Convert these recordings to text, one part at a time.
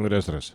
Раз. Раз.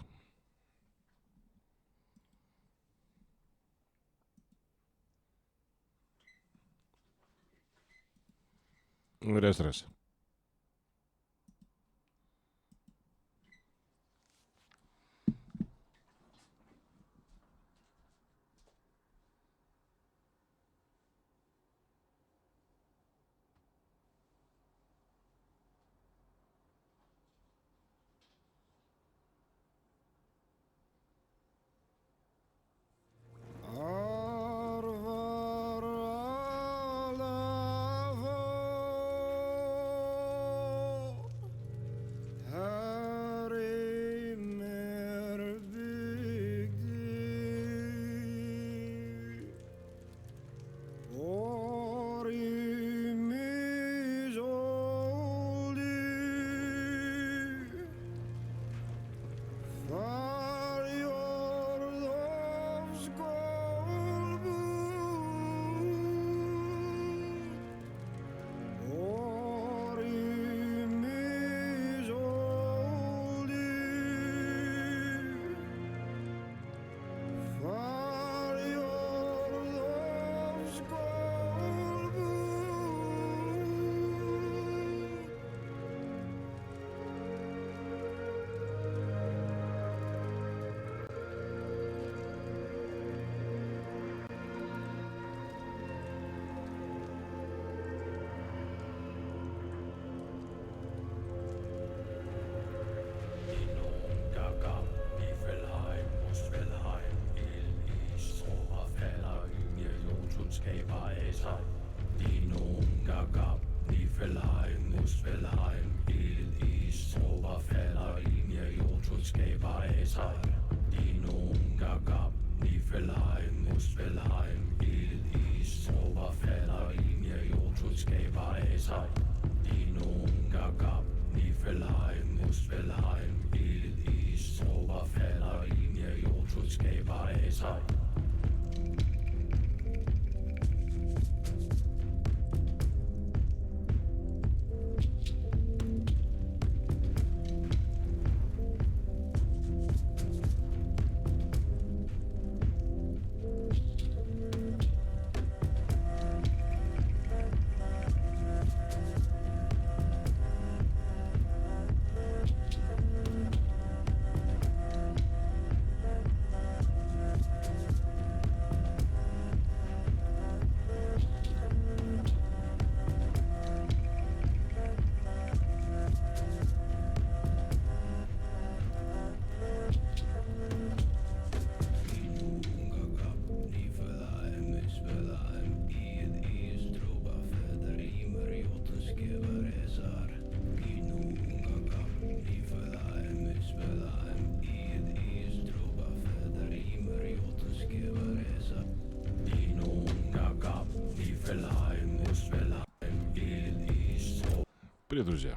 Привет, друзья.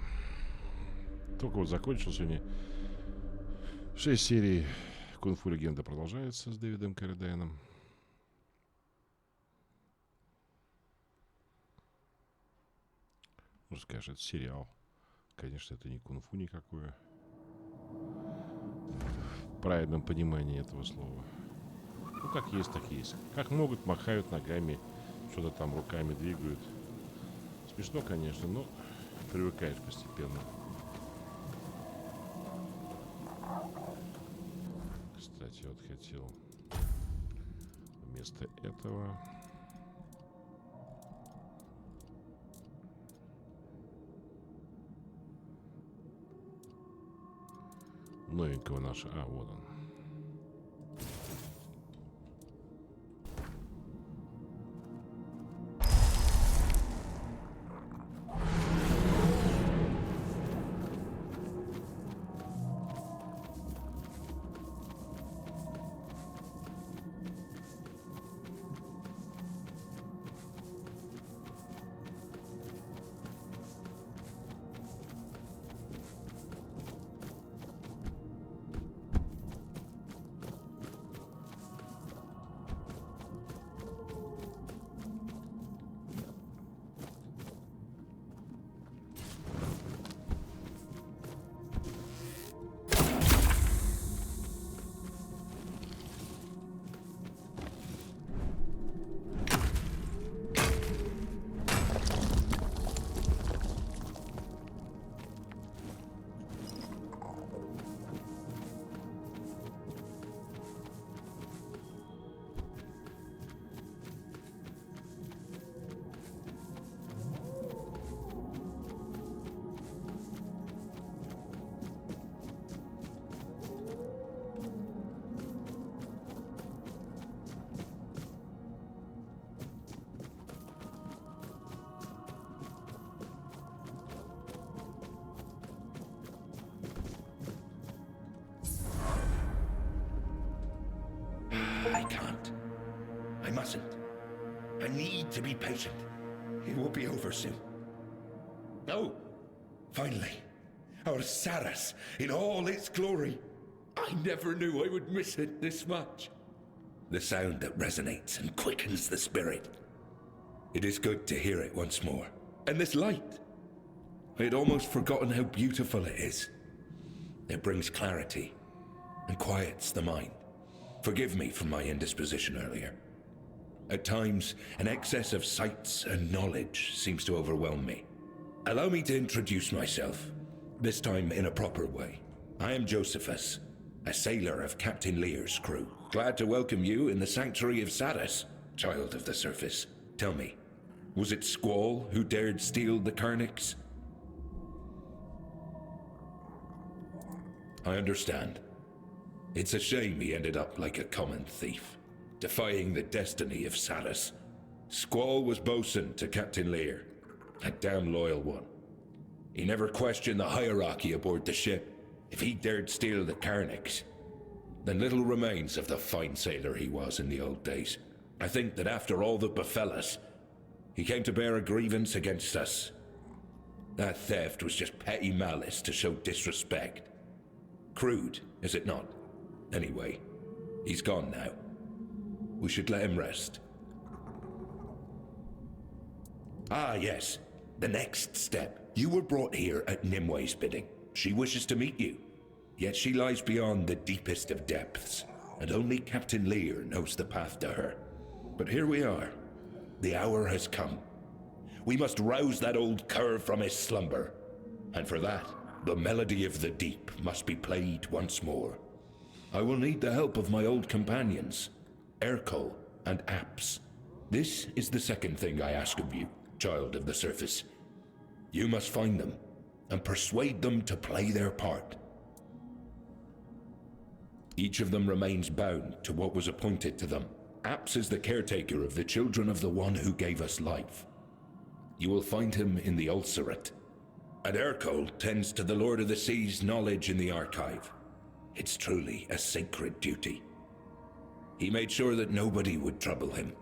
Только вот закончил сегодня 6 серий Кунг-фу легенда продолжается с Дэвидом Каррадайном. Ну, скажешь, это сериал. Конечно, это не кунг-фу никакое. В правильном понимании этого слова. Ну, как есть, так есть. Как могут, махают ногами, что-то там руками двигают. Смешно, конечно, но привыкаешь постепенно. Кстати, вот хотел вместо этого новенького нашего. А, вот он. can't. I mustn't. I need to be patient. It will be over soon. Oh, finally. Our Saras in all its glory. I never knew I would miss it this much. The sound that resonates and quickens the spirit. It is good to hear it once more. And this light. I had almost forgotten how beautiful it is. It brings clarity and quiets the mind. Forgive me for my indisposition earlier. At times, an excess of sights and knowledge seems to overwhelm me. Allow me to introduce myself, this time in a proper way. I am Josephus, a sailor of Captain Lear's crew. Glad to welcome you in the sanctuary of Saras, child of the surface. Tell me, was it Squall who dared steal the Carnix? I understand. It's a shame he ended up like a common thief, defying the destiny of Saras. Squall was bosun to Captain Lear, a damn loyal one. He never questioned the hierarchy aboard the ship. If he dared steal the Carnix, then little remains of the fine sailor he was in the old days. I think that after all that befell us, he came to bear a grievance against us. That theft was just petty malice to show disrespect. Crude, is it not? Anyway, he's gone now. We should let him rest. Ah, yes. The next step. You were brought here at Nimwe's bidding. She wishes to meet you. Yet she lies beyond the deepest of depths, and only Captain Lear knows the path to her. But here we are. The hour has come. We must rouse that old cur from his slumber. And for that, the melody of the deep must be played once more. I will need the help of my old companions, Ercol and Apps. This is the second thing I ask of you, child of the surface. You must find them and persuade them to play their part. Each of them remains bound to what was appointed to them. Apps is the caretaker of the children of the one who gave us life. You will find him in the Ulcerate. And Ercol tends to the Lord of the Sea's knowledge in the archive. It's truly a sacred duty. He made sure that nobody would trouble him.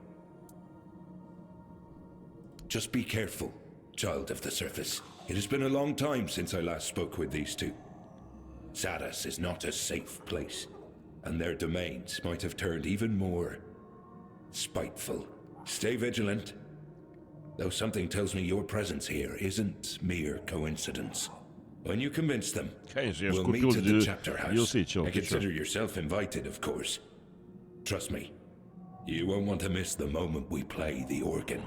Just be careful, child of the surface. It has been a long time since I last spoke with these two. Saras is not a safe place, and their domains might have turned even more spiteful. Stay vigilant, though something tells me your presence here isn't mere coincidence. When you convince them, we'll meet at the chapter house, and consider yourself invited, of course. Trust me, you won't want to miss the moment we play the organ.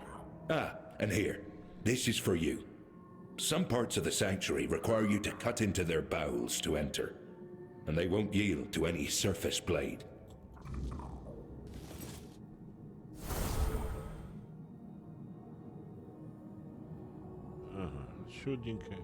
Ah, and here, this is for you. Some parts of the sanctuary require you to cut into their bowels to enter, and they won't yield to any surface blade. Ага, чудненько.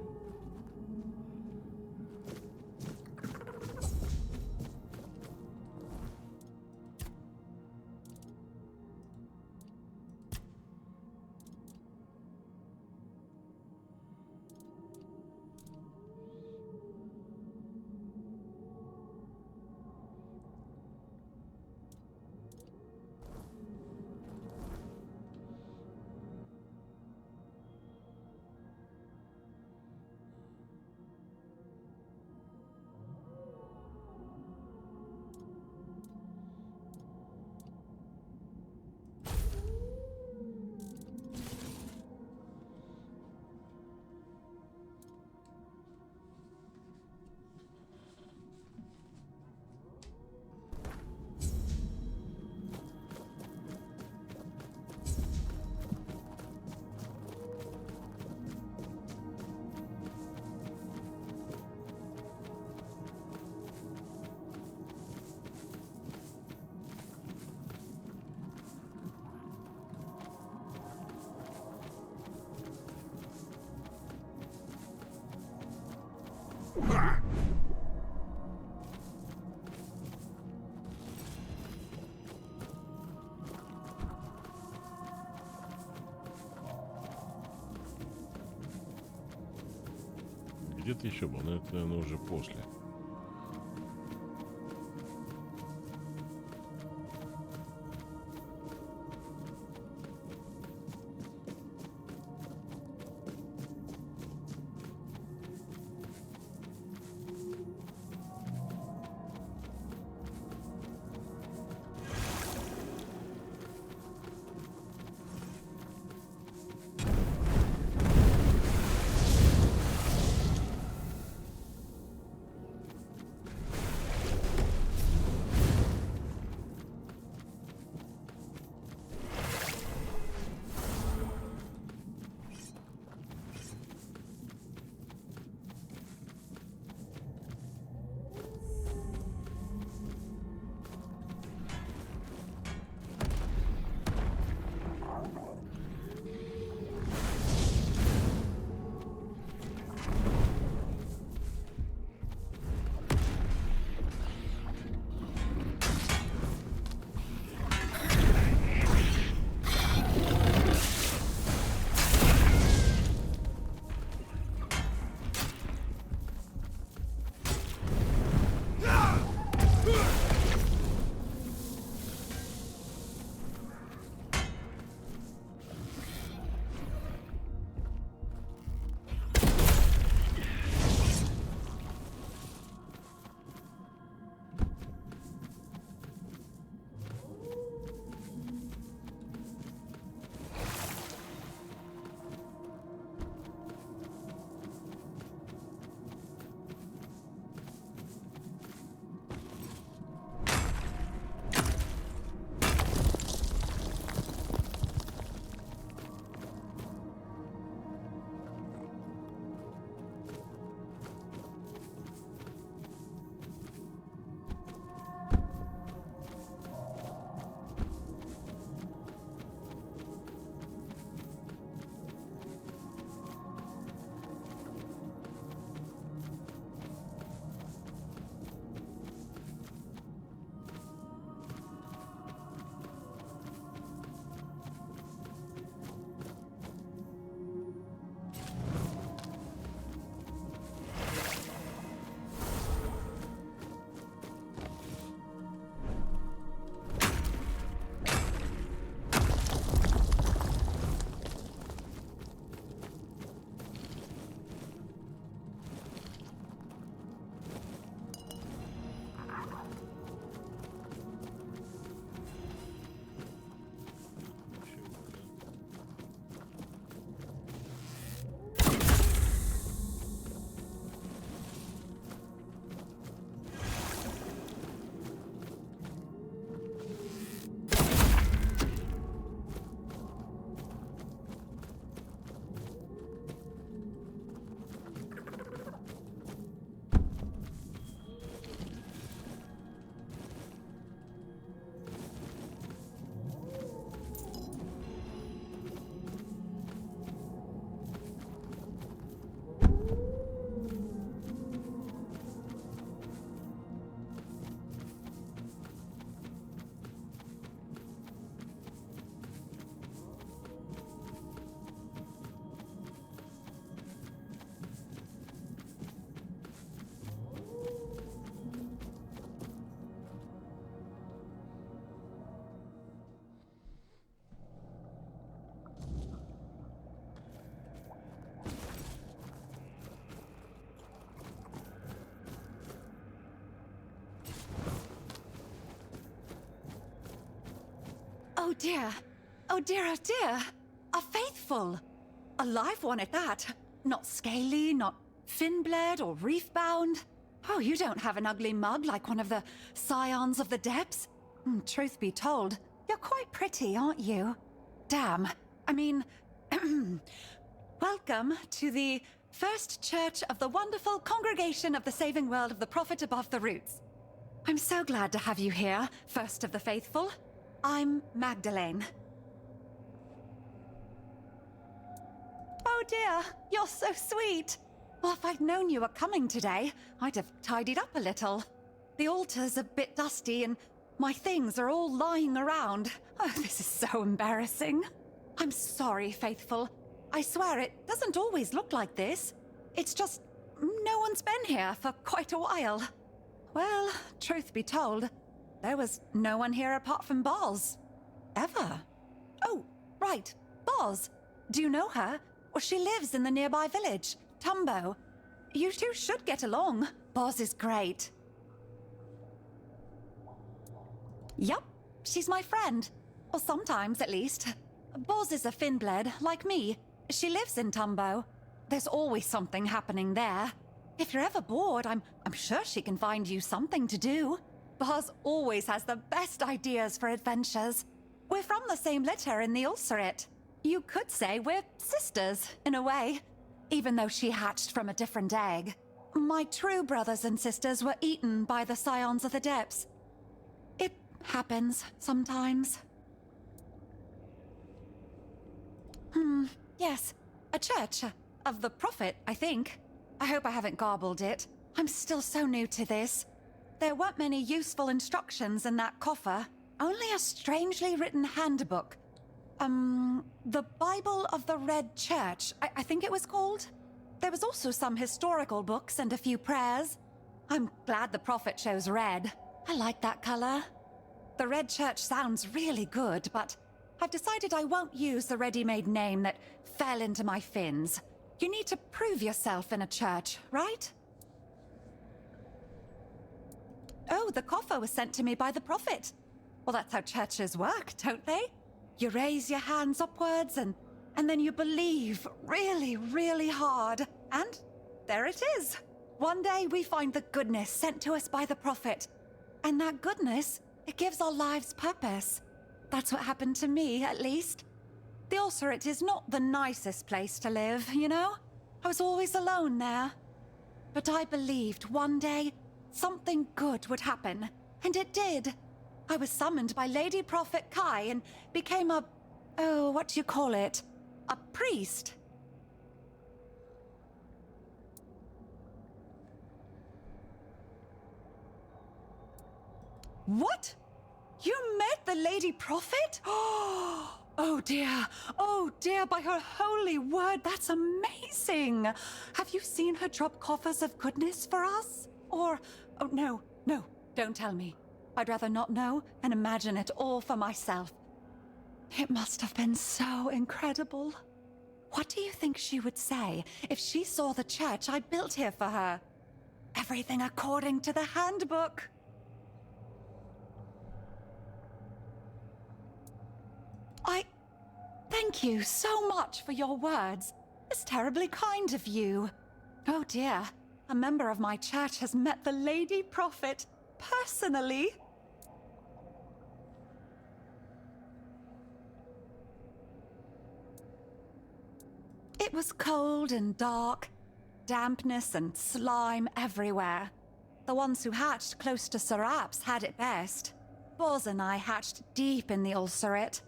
Где-то еще был, но это, наверное, уже после. Oh dear. Oh dear, oh dear. A faithful. A live one at that. Not scaly, not fin-bled or reef-bound. Oh, you don't have an ugly mug like one of the scions of the depths. Truth be told, you're quite pretty, aren't you? Damn. I mean, welcome to the First Church of the wonderful Congregation of the Saving World of the Prophet Above the Roots. I'm so glad to have you here, First of the Faithful. I'm Magdalene. Oh dear, you're so sweet. Well, if I'd known you were coming today, I'd have tidied up a little. The altar's a bit dusty and my things are all lying around. Oh, this is so embarrassing. I'm sorry, Faithful. I swear it doesn't always look like this. It's just no one's been here for quite a while. Well, truth be told, there was no one here apart from Boz. Ever. Oh, right, Boz. Do you know her? Well, she lives in the nearby village, Tumbo. You two should get along. Boz is great. Yup, she's my friend. Or sometimes, at least. Boz is a Finbled, like me. She lives in Tumbo. There's always something happening there. If you're ever bored, I'm sure she can find you something to do. Boz always has the best ideas for adventures. We're from the same litter in the Ulcerate. You could say we're sisters, in a way, even though she hatched from a different egg. My true brothers and sisters were eaten by the scions of the depths. It happens sometimes. Yes, a church of the Prophet, I think. I hope I haven't garbled it. I'm still so new to this. There weren't many useful instructions in that coffer, only a strangely written handbook. The Bible of the Red Church, I think it was called. There was also some historical books and a few prayers. I'm glad the Prophet chose red. I like that color. The Red Church sounds really good, but I've decided I won't use the ready-made name that fell into my fins. You need to prove yourself in a church, right? Oh, the coffer was sent to me by the Prophet. Well, that's how churches work, don't they? You raise your hands upwards and then you believe really, really hard. And there it is. One day we find the goodness sent to us by the Prophet. And that goodness, it gives our lives purpose. That's what happened to me, at least. The Ulcerate is not the nicest place to live, you know? I was always alone there. But I believed one day something good would happen. And it did. I was summoned by Lady Prophet Kai and became what do you call it? A priest. What? You met the Lady Prophet? Oh dear, by her holy word, that's amazing. Have you seen her drop coffers of goodness for us? Or, oh no, don't tell me. I'd rather not know and imagine it all for myself. It must have been so incredible. What do you think she would say if she saw the church I built here for her? Everything according to the handbook. Thank you so much for your words. It's terribly kind of you. Oh dear, a member of my church has met the Lady Prophet personally. It was cold and dark, dampness and slime everywhere. The ones who hatched close to Serap's had it best. Boz and I hatched deep in the Ulcerate.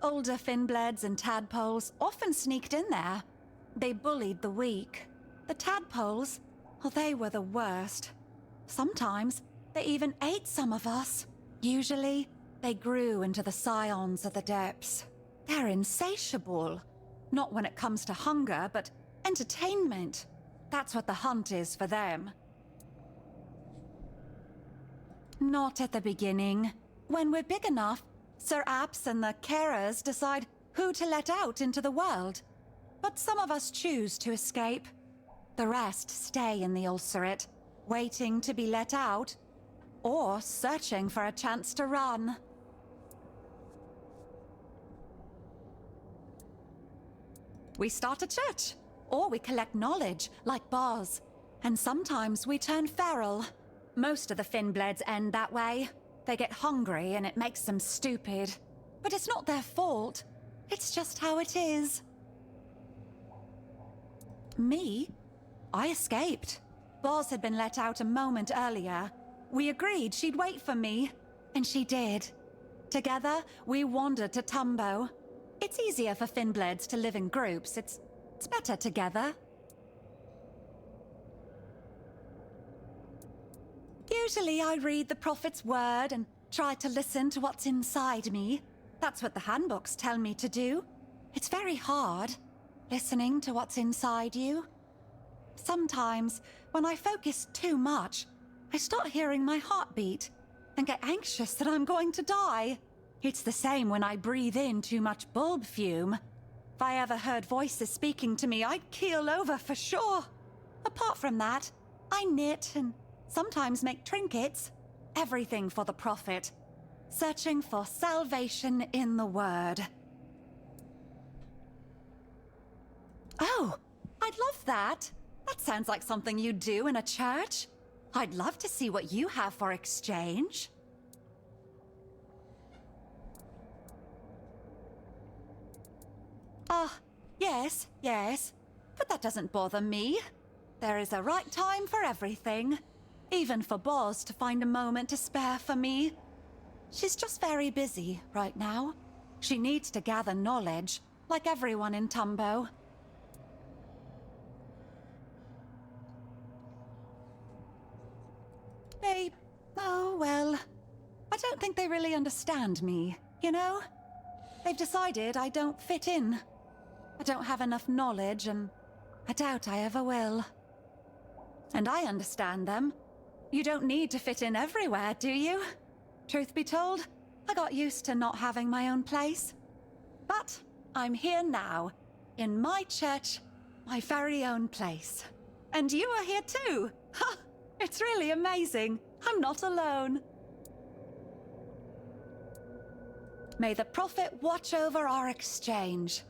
Older Finbleds and tadpoles often sneaked in there. They bullied the weak. The tadpoles, well, they were the worst. Sometimes they even ate some of us. Usually, they grew into the scions of the depths. They're insatiable. Not when it comes to hunger, but entertainment. That's what the hunt is for them. Not at the beginning. When we're big enough, Sir Apps and the carers decide who to let out into the world. But some of us choose to escape. The rest stay in the Ulcerate, waiting to be let out, or searching for a chance to run. We start a church, or we collect knowledge, like bars. And sometimes we turn feral. Most of the Finnblades end that way. They get hungry and it makes them stupid. But it's not their fault. It's just how it is. Me? I escaped. Boz had been let out a moment earlier. We agreed she'd wait for me, and she did. Together, we wandered to Tumbo. It's easier for Finnblades to live in groups. It's better together. Usually I read the Prophet's word and try to listen to what's inside me. That's what the handbooks tell me to do. It's very hard, listening to what's inside you. Sometimes, when I focus too much, I start hearing my heartbeat and get anxious that I'm going to die. It's the same when I breathe in too much bulb fume. If I ever heard voices speaking to me, I'd keel over for sure. Apart from that, I knit and sometimes make trinkets. Everything for the Prophet. Searching for salvation in the Word. Oh, I'd love that. That sounds like something you'd do in a church. I'd love to see what you have for exchange. Yes. But that doesn't bother me. There is a right time for everything. Even for Boz to find a moment to spare for me. She's just very busy right now. She needs to gather knowledge, like everyone in Tumbo. Oh, well, I don't think they really understand me, you know? They've decided I don't fit in. I don't have enough knowledge, and I doubt I ever will. And I understand them. You don't need to fit in everywhere, do you? Truth be told, I got used to not having my own place. But I'm here now, in my church, my very own place. And you are here too! Ha! It's really amazing. I'm not alone. May the Prophet watch over our exchange.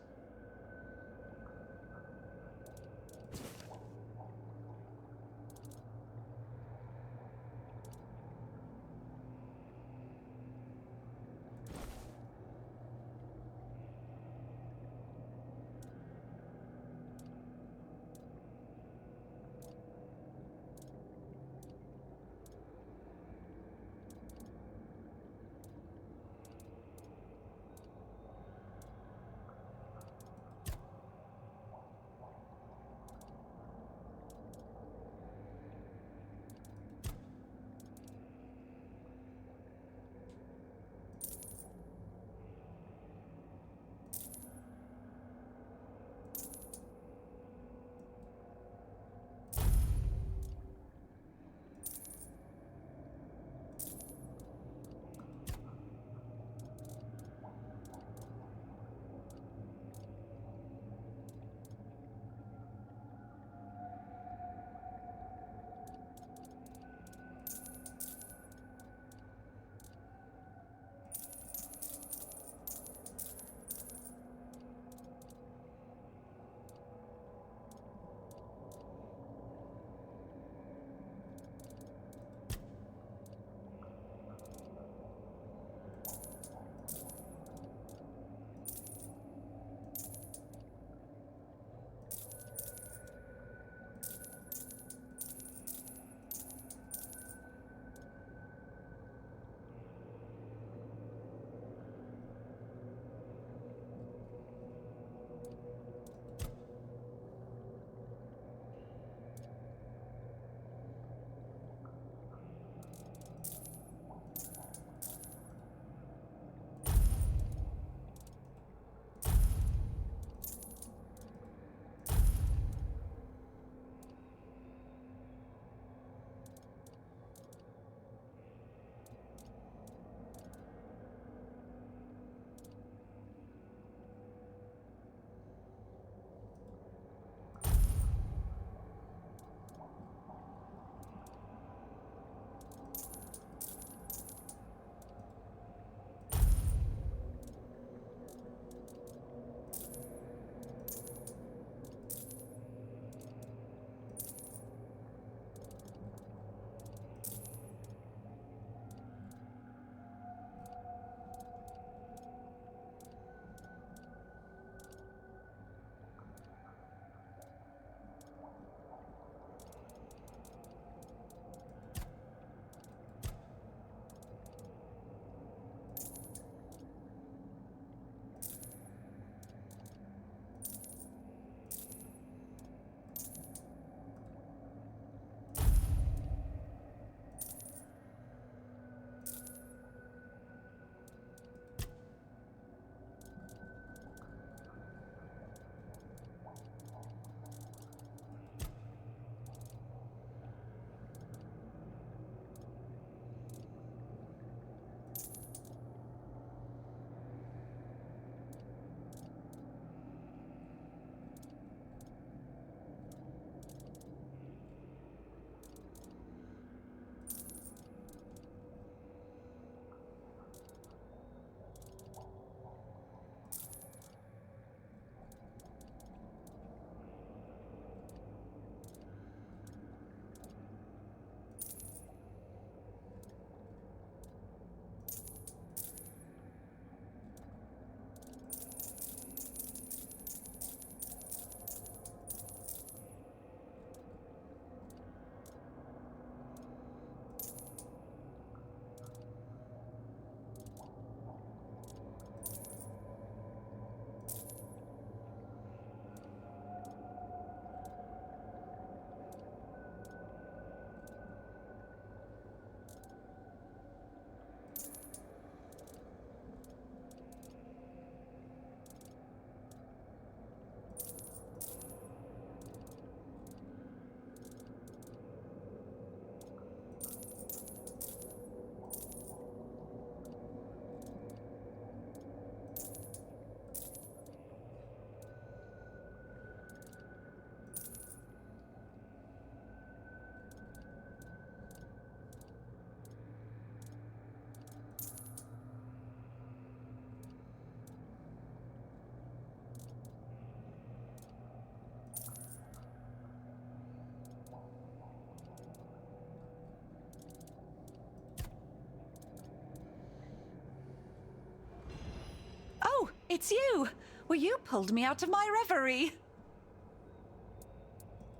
Oh, it's you! Well, you pulled me out of my reverie.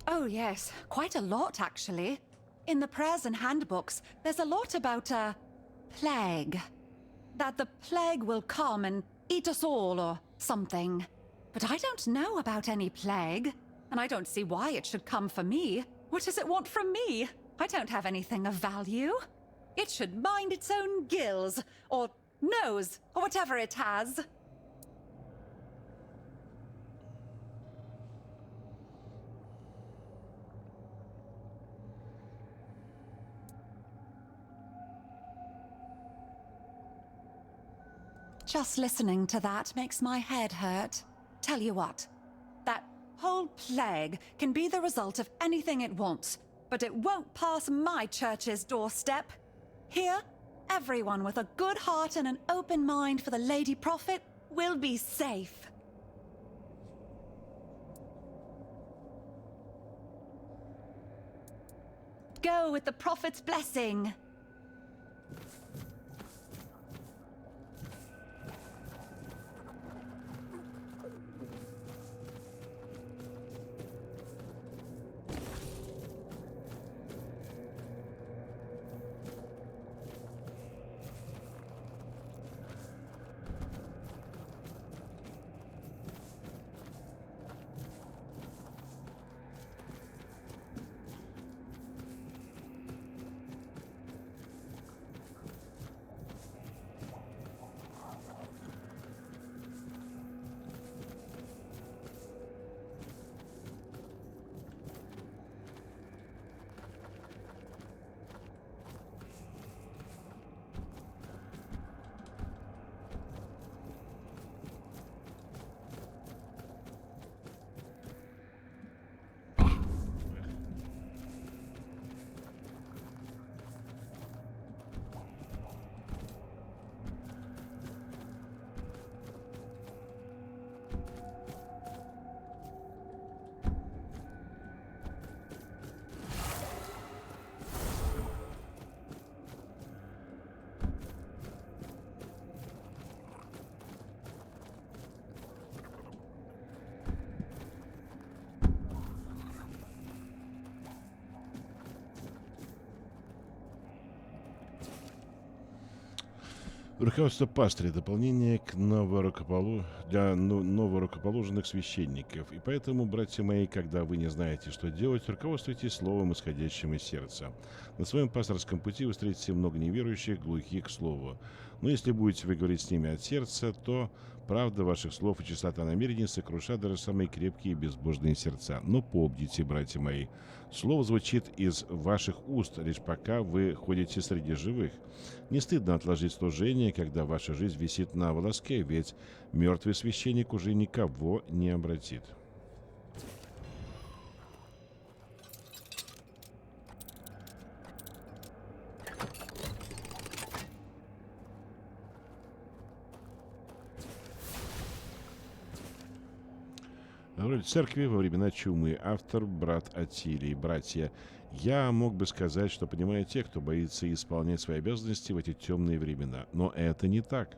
Oh, yes, quite a lot, actually. In the prayers and handbooks, there's a lot about a plague. That the plague will come and eat us all or something. But I don't know about any plague, and I don't see why it should come for me. What does it want from me? I don't have anything of value. It should mind its own gills, or nose, or whatever it has. Just listening to that makes my head hurt. Tell you what, that whole plague can be the result of anything it wants, but it won't pass my church's doorstep. Here, everyone with a good heart and an open mind for the Lady Prophet will be safe. Go with the Prophet's blessing. Руководство пастыря. Дополнение к для новорукоположенных священников. И поэтому, братья мои, когда вы не знаете, что делать, руководствуйтесь словом, исходящим из сердца. На своем пасторском пути вы встретите много неверующих, глухих к слову. Но если будете вы говорить с ними от сердца, то правда ваших слов и чистота намерений сокрушат даже самые крепкие и безбожные сердца. Но помните, братья мои, слово звучит из ваших уст, лишь пока вы ходите среди живых. Не стыдно отложить служение, когда ваша жизнь висит на волоске, ведь мертвый священник уже никого не обратит. Роль церкви во времена чумы. Автор брат Атилий. Братья, я мог бы сказать, что понимаю тех, кто боится исполнять свои обязанности в эти темные времена. Но это не так.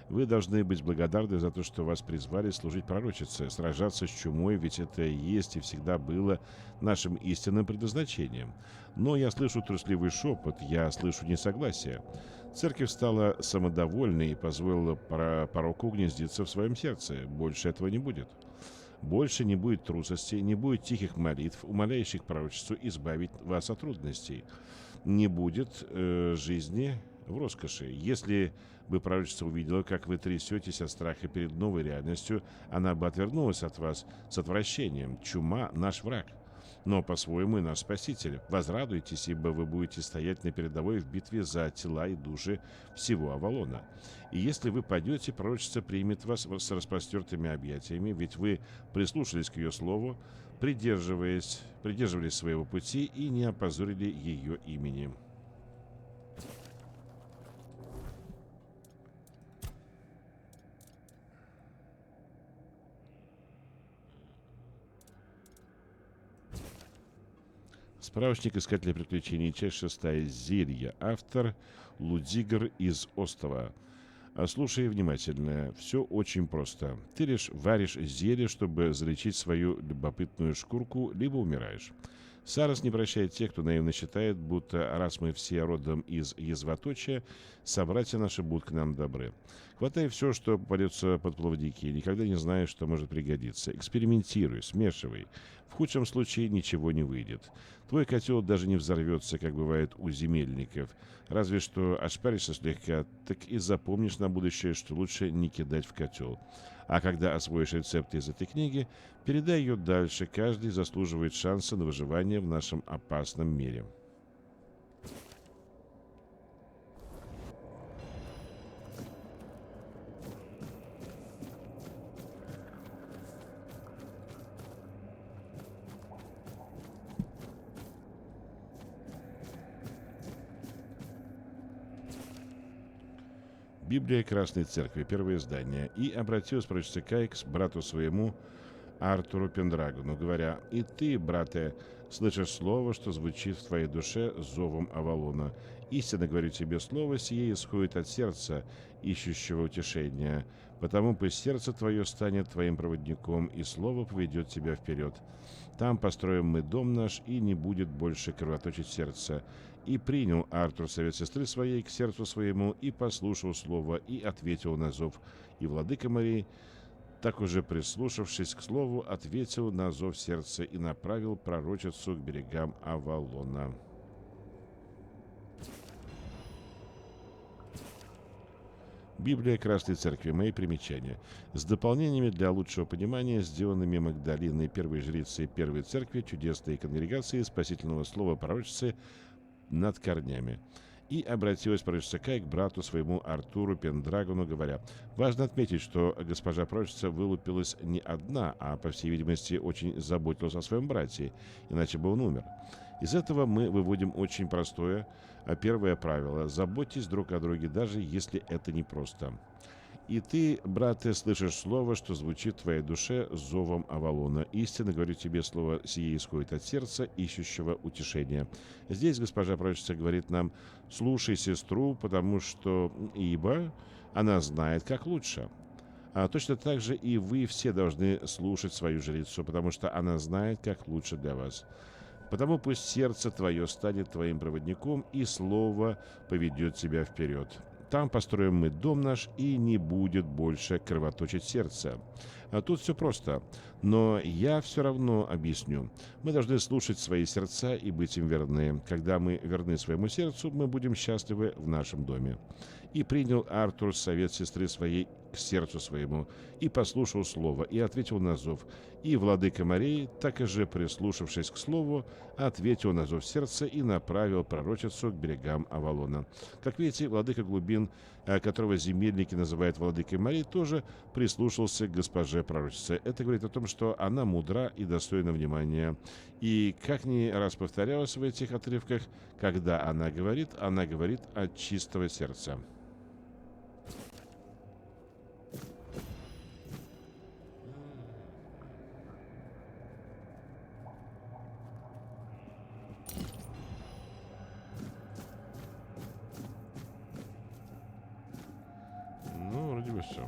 Вы должны быть благодарны за то, что вас призвали служить пророчице, сражаться с чумой, ведь это есть и всегда было нашим истинным предназначением. Но я слышу трусливый шепот, я слышу несогласие. Церковь стала самодовольной и позволила пороку гнездиться в своем сердце. Больше этого не будет. Больше не будет трусости, не будет тихих молитв, умоляющих пророчеству избавить вас от трудностей. Не будет жизни в роскоши. Если бы пророчество увидела, как вы трясетесь от страха перед новой реальностью, она бы отвернулась от вас с отвращением. Чума – наш враг, но по-своему и наш спаситель. Возрадуйтесь, ибо вы будете стоять на передовой в битве за тела и души всего Авалона. И если вы падете, пророчица примет вас с распростертыми объятиями, ведь вы прислушались к ее слову, придерживались своего пути и не опозорили ее имени. Справочник искателя приключений, часть 6, Зелья. Автор Лудигр из Остова. Слушай внимательно. Все очень просто. Ты лишь варишь зелье, чтобы залечить свою любопытную шкурку, либо умираешь. Сарас не прощает тех, кто наивно считает, будто раз мы все родом из язвоточия, собратья наши будут к нам добры. Хватай все, что попадется под плавники, никогда не знаешь, что может пригодиться. Экспериментируй, смешивай. В худшем случае ничего не выйдет. Твой котел даже не взорвется, как бывает у земельников. Разве что ошпаришься слегка, так и запомнишь на будущее, что лучше не кидать в котел. А когда освоишь рецепты из этой книги, передай ее дальше. Каждый заслуживает шанса на выживание в нашем опасном мире. Библия Красной Церкви, первое издание. «И обратилась пророчица Кай к брату своему Артуру Пендрагону, говоря: «И ты, брате, слышишь слово, что звучит в твоей душе зовом Авалона. Истинно говорю тебе, слово сие исходит от сердца, ищущего утешения. Потому пусть сердце твое станет твоим проводником, и слово поведет тебя вперед. Там построим мы дом наш, и не будет больше кровоточить сердце». И принял Артур совет сестры своей к сердцу своему, и послушал слово, и ответил на зов. И владыка Марии, так уже прислушавшись к слову, ответил на зов сердца и направил пророчицу к берегам Авалона. Библия Красной Церкви. Мои примечания. С дополнениями для лучшего понимания, сделанными Магдалиной, первой жрицей Первой Церкви, чудесной конгрегации спасительного слова пророчицы над корнями. И обратилась пророчица Кай к брату своему Артуру Пендрагону, говоря: «Важно отметить, что госпожа пророчица вылупилась не одна, а, по всей видимости, очень заботилась о своем брате, иначе бы он умер. Из этого мы выводим очень простое, первое правило: заботьтесь друг о друге, даже если это непросто. И ты, брате, слышишь слово, что звучит в твоей душе зовом Авалона. Истинно говорю тебе, слово сие исходит от сердца, ищущего утешения». Здесь госпожа пророчица говорит нам: слушай сестру, потому что ибо она знает, как лучше. А точно так же и вы все должны слушать свою жрицу, потому что она знает, как лучше для вас. Потому пусть сердце твое станет твоим проводником, и слово поведет тебя вперед. Там построим мы дом наш, и не будет больше кровоточить сердце. А тут все просто, но я все равно объясню. Мы должны слушать свои сердца и быть им верны. Когда мы верны своему сердцу, мы будем счастливы в нашем доме. И принял Артур совет сестры своей к сердцу своему, и послушал слово, и ответил на зов. И владыка Марии, так и же прислушавшись к слову, ответил на зов сердца и направил пророчицу к берегам Авалона. Как видите, владыка глубин, которого земельники называют владыкой Марии, тоже прислушался к госпоже пророчице. Это говорит о том, что она мудра и достойна внимания. И, как ни раз повторялось в этих отрывках, когда она говорит от чистого сердца. Ну, вроде бы все.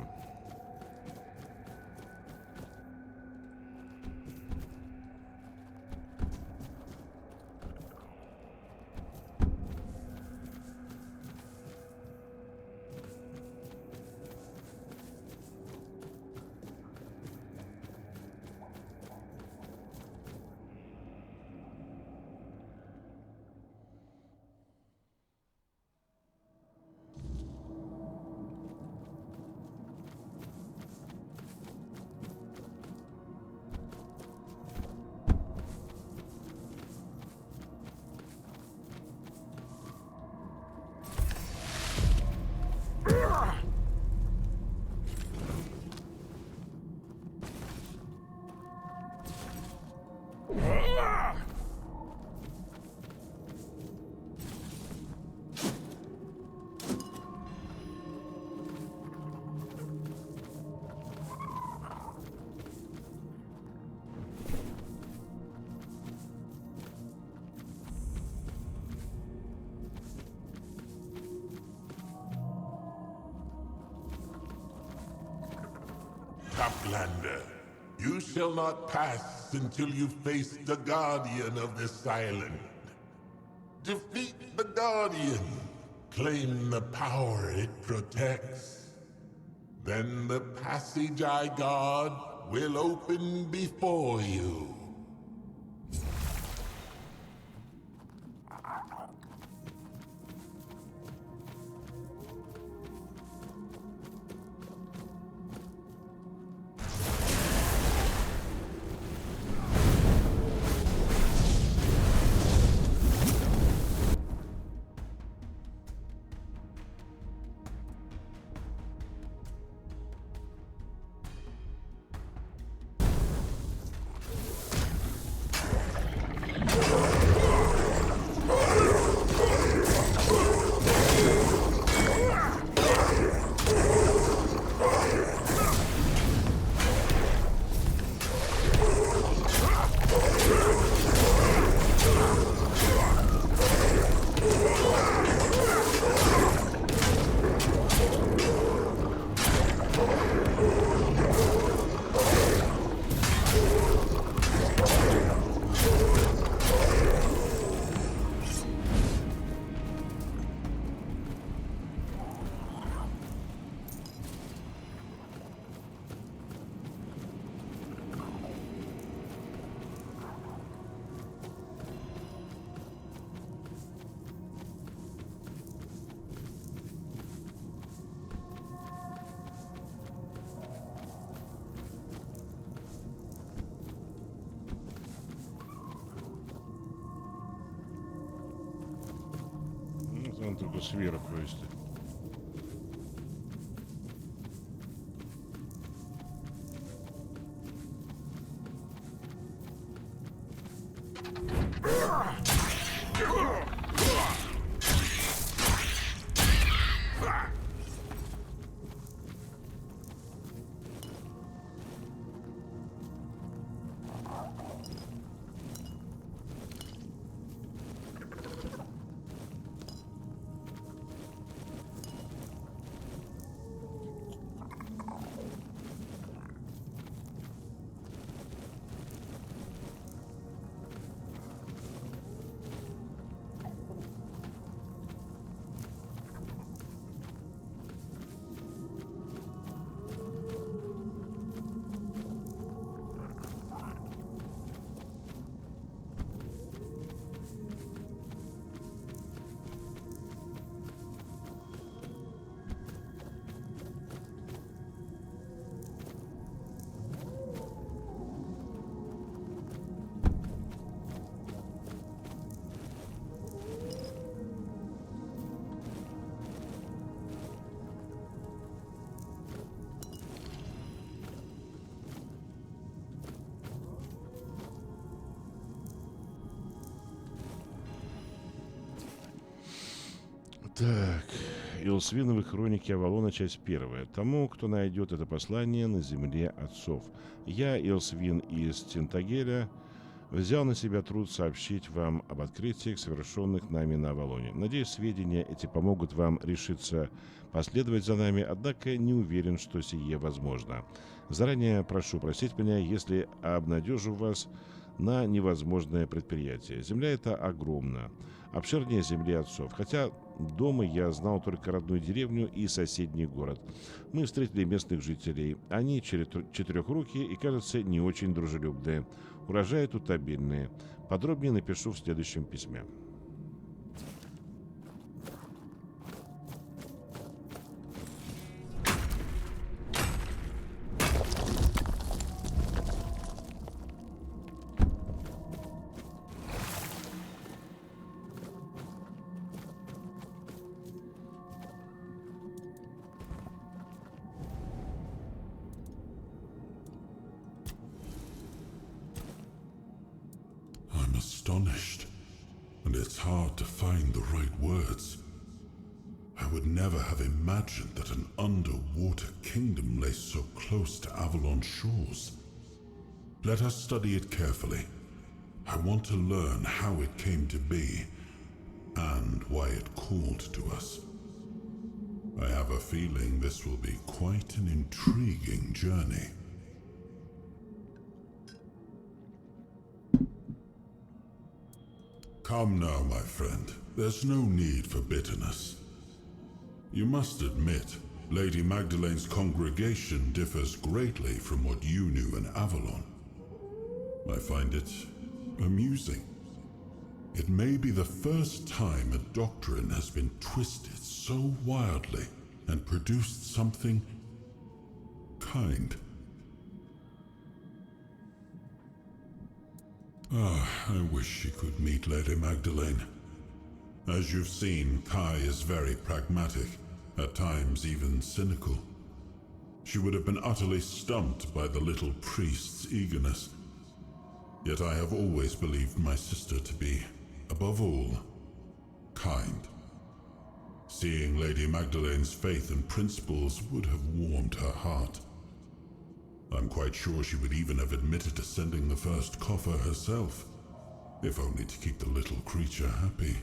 Uplander. You shall not pass until you face the Guardian of this island. Defeat the Guardian. Claim the power it protects. Then the passage I guard will open before you. Он только сверху есть. Так, Илсвиновы хроники Авалона, часть 1. Тому, кто найдет это послание на земле отцов. Я, Илсвин из Тинтагеля, взял на себя труд сообщить вам об открытиях, совершенных нами на Авалоне. Надеюсь, сведения эти помогут вам решиться последовать за нами, однако не уверен, что сие возможно. Заранее прошу простить меня, если обнадежу вас на невозможное предприятие. Земля эта огромна, обширнее земли отцов, хотя дома я знал только родную деревню и соседний город. Мы встретили местных жителей. Они четырехрукие и, кажется, не очень дружелюбные. Урожаи тут обильные. Подробнее напишу в следующем письме. Astonished, and it's hard to find the right words. I would never have imagined that an underwater kingdom lay so close to Avalon shores. Let us study it carefully. I want to learn how it came to be, and why it called to us. I have a feeling this will be quite an intriguing journey. Come now, my friend. There's no need for bitterness. You must admit, Lady Magdalene's congregation differs greatly from what you knew in Avalon. I find it amusing. It may be the first time a doctrine has been twisted so wildly and produced something kind. I wish she could meet Lady Magdalene. As you've seen, Kai is very pragmatic, at times even cynical. She would have been utterly stumped by the little priest's eagerness. Yet I have always believed my sister to be, above all, kind. Seeing Lady Magdalene's faith and principles would have warmed her heart. I'm quite sure she would even have admitted to sending the first coffer herself, if only to keep the little creature happy.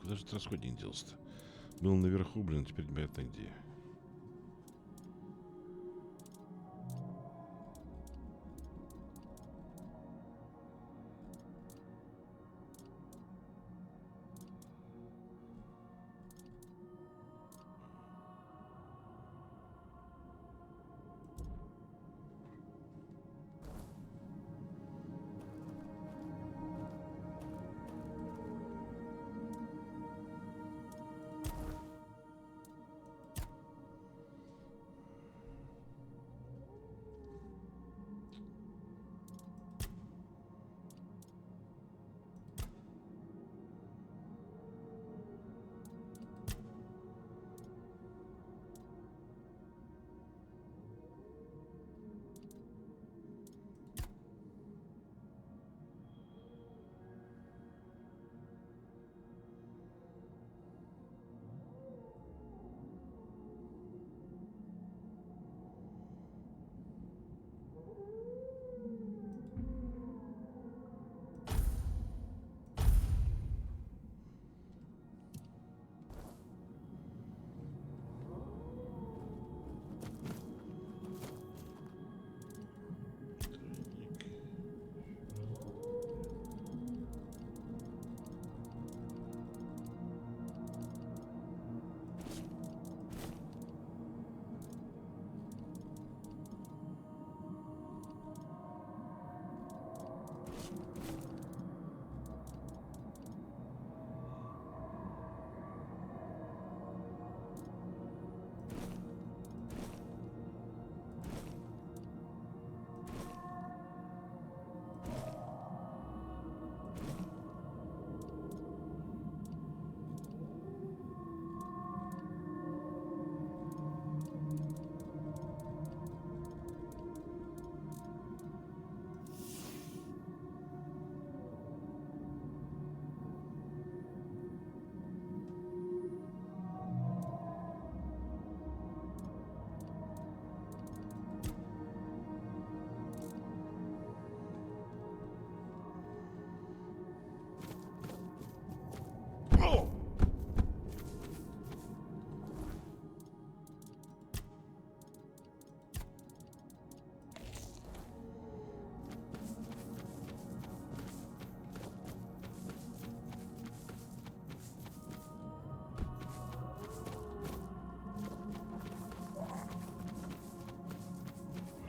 Куда же этот расходник делся-то? Был наверху, блин, теперь непонятно где.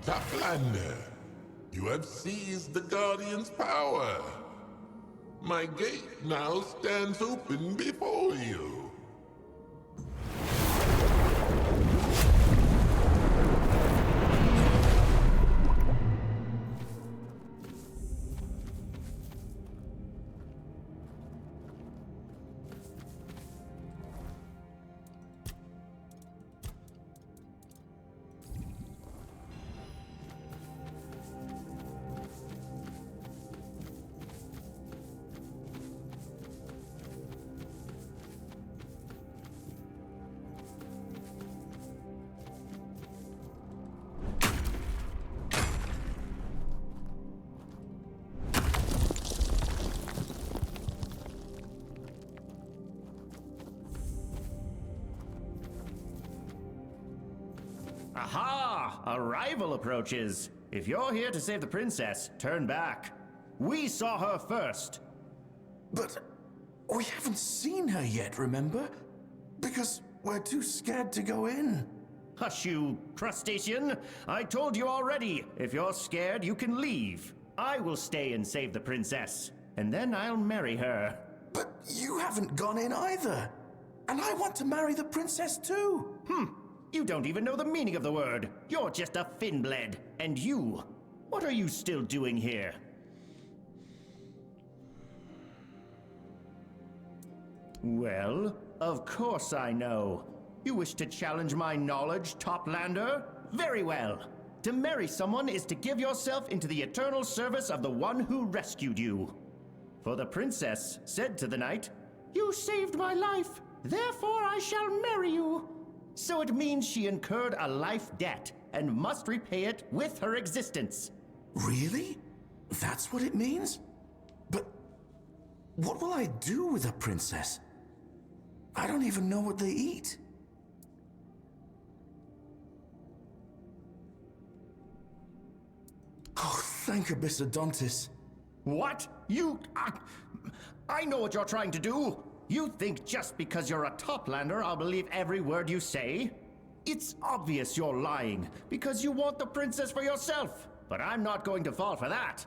Taplander, you have seized the Guardian's power. My gate now stands open before you. Aha! A rival approaches. If you're here to save the princess, turn back. We saw her first. But we haven't seen her yet, remember? Because we're too scared to go in. Hush, you crustacean. I told you already. If you're scared, you can leave. I will stay and save the princess. And then I'll marry her. But you haven't gone in either. And I want to marry the princess too. You don't even know the meaning of the word. You're just a Finbled. And you, what are you still doing here? Well, of course I know. You wish to challenge my knowledge, Toplander? Very well. To marry someone is to give yourself into the eternal service of the one who rescued you. For the princess said to the knight, "You saved my life, therefore I shall marry you." So it means she incurred a life debt and must repay it with her existence. Really? That's what it means? But what will I do with a princess? I don't even know what they eat. Oh, thank Abyssodontis. What? I know what you're trying to do. You think just because you're a Toplander I'll believe every word you say? It's obvious you're lying, because you want the princess for yourself. But I'm not going to fall for that.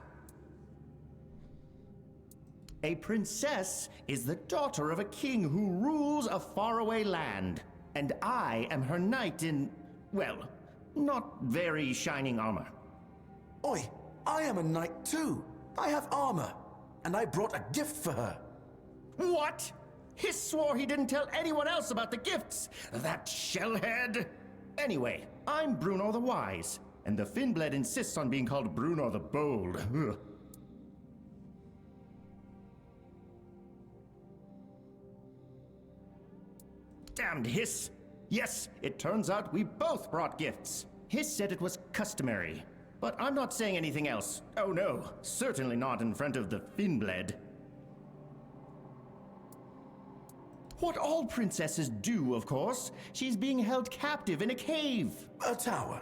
A princess is the daughter of a king who rules a faraway land. And I am her knight in, well, not very shining armor. Oi, I am a knight too. I have armor, and I brought a gift for her. What? He swore he didn't tell anyone else about the gifts. That shellhead. Anyway, I'm Bruno the Wise, and the Finnblade insists on being called Bruno the Bold. Ugh. Damned Hiss! Yes, it turns out we both brought gifts. Hiss said it was customary, but I'm not saying anything else. Oh no, certainly not in front of the Finnblade. What all princesses do, of course. She's being held captive in a cave. A tower.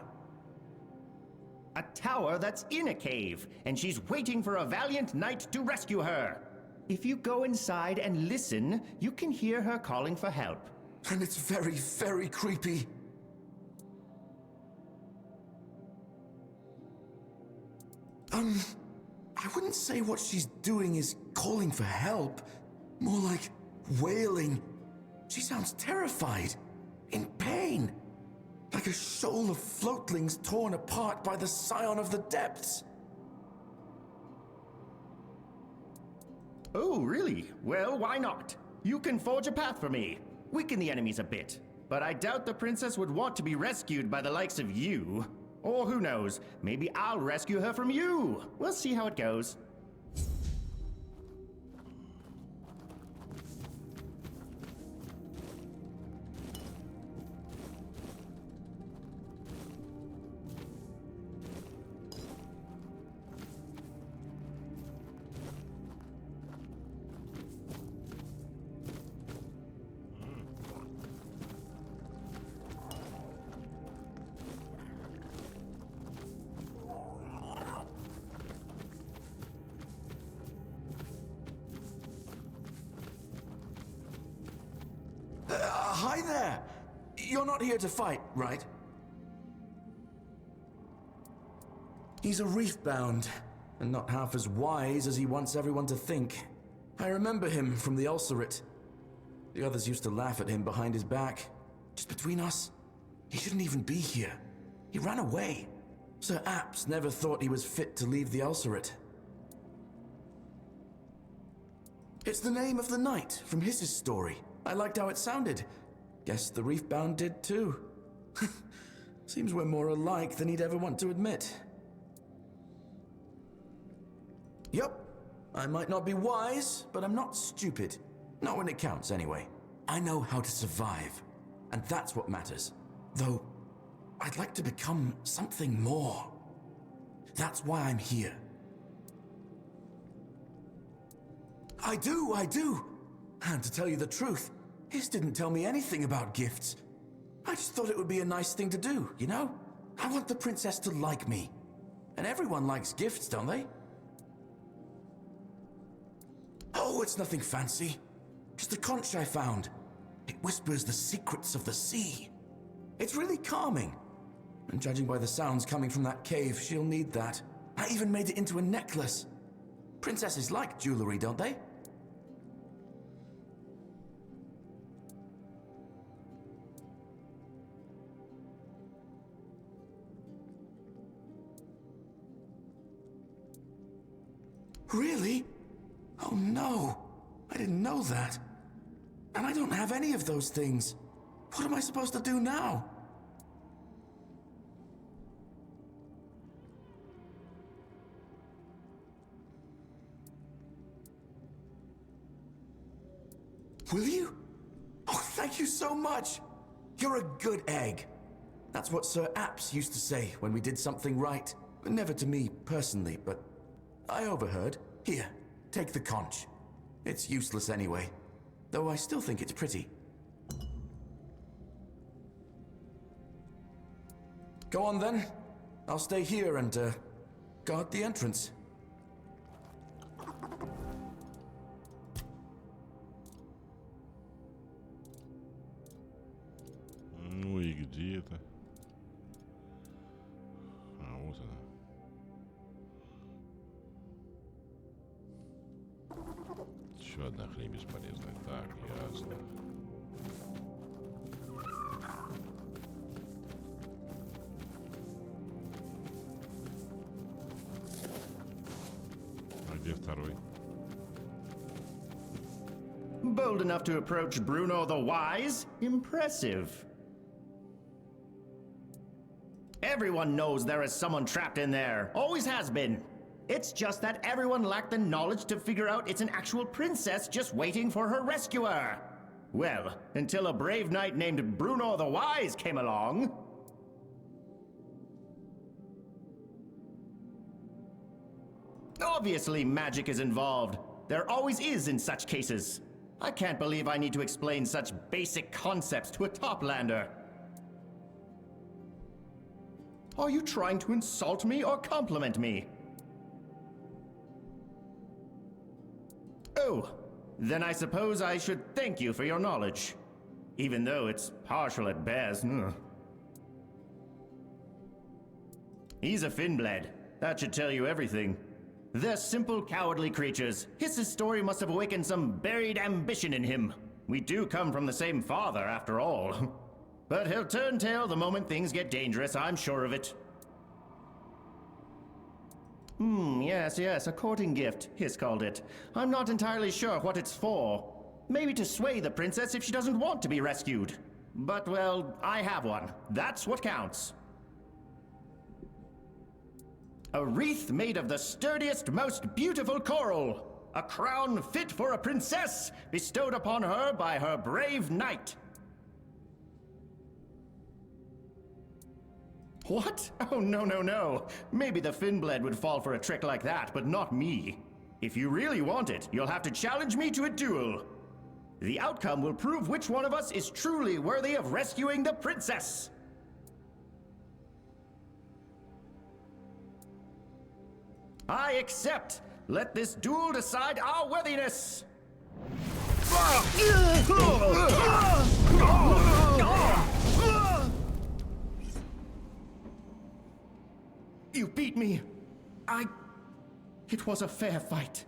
A tower that's in a cave, and she's waiting for a valiant knight to rescue her. If you go inside and listen, you can hear her calling for help. And it's very, very creepy. I wouldn't say what she's doing is calling for help. More like wailing. She sounds terrified. In pain. Like a shoal of floatlings torn apart by the scion of the depths. Oh, really? Well, why not? You can forge a path for me. Weaken the enemies a bit. But I doubt the princess would want to be rescued by the likes of you. Or who knows, maybe I'll rescue her from you. We'll see how it goes. Hi there! You're not here to fight, right? He's a reef-bound, and not half as wise as he wants everyone to think. I remember him from the Ulcerate. The others used to laugh at him behind his back. Just between us, he shouldn't even be here. He ran away. Sir Apps never thought he was fit to leave the Ulcerate. It's the name of the knight from Hiss's story. I liked how it sounded. Guess the reef-bound did too. Seems we're more alike than he'd ever want to admit. Yup, I might not be wise, but I'm not stupid. Not when it counts, anyway. I know how to survive, and that's what matters. Though, I'd like to become something more. That's why I'm here. I do. And to tell you the truth, Hiss didn't tell me anything about gifts. I just thought it would be a nice thing to do, you know? I want the princess to like me. And everyone likes gifts, don't they? Oh, it's nothing fancy. Just a conch I found. It whispers the secrets of the sea. It's really calming. And judging by the sounds coming from that cave, she'll need that. I even made it into a necklace. Princesses like jewelry, don't they? Really? Oh no, I didn't know that. And I don't have any of those things. What am I supposed to do now? Will you? Oh, thank you so much. You're a good egg. That's what Sir Apps used to say when we did something right. Never to me personally, but I overheard. Here, take the conch. It's useless anyway, though I still think it's pretty. Go on then. I'll stay here and, guard the entrance. Ну и где это? А, вот она. Еще одна хрень бесполезная. Так, ясно. А где второй? Bold enough to approach Bruno the Wise? Impressive. Everyone knows there is someone trapped in there. Always has been. It's just that everyone lacked the knowledge to figure out it's an actual princess just waiting for her rescuer. Well, until a brave knight named Bruno the Wise came along. Obviously, magic is involved. There always is in such cases. I can't believe I need to explain such basic concepts to a toplander. Are you trying to insult me or compliment me? Oh, then I suppose I should thank you for your knowledge. Even though it's partial at best. He's a Finblad. That should tell you everything. They're simple, cowardly creatures. His story must have awakened some buried ambition in him. We do come from the same father, after all. But he'll turn tail the moment things get dangerous, I'm sure of it. Yes, a courting gift, Hiss called it. I'm not entirely sure what it's for. Maybe to sway the princess if she doesn't want to be rescued. But, well, I have one. That's what counts. A wreath made of the sturdiest, most beautiful coral. A crown fit for a princess, bestowed upon her by her brave knight. What? Oh, no. Maybe the Finblad would fall for a trick like that, but not me. If you really want it, you'll have to challenge me to a duel. The outcome will prove which one of us is truly worthy of rescuing the princess. I accept. Let this duel decide our worthiness. You beat me. It was a fair fight.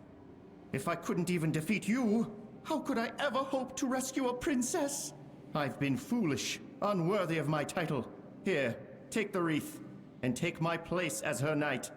If I couldn't even defeat you, how could I ever hope to rescue a princess? I've been foolish, unworthy of my title. Here, take the wreath, and take my place as her knight.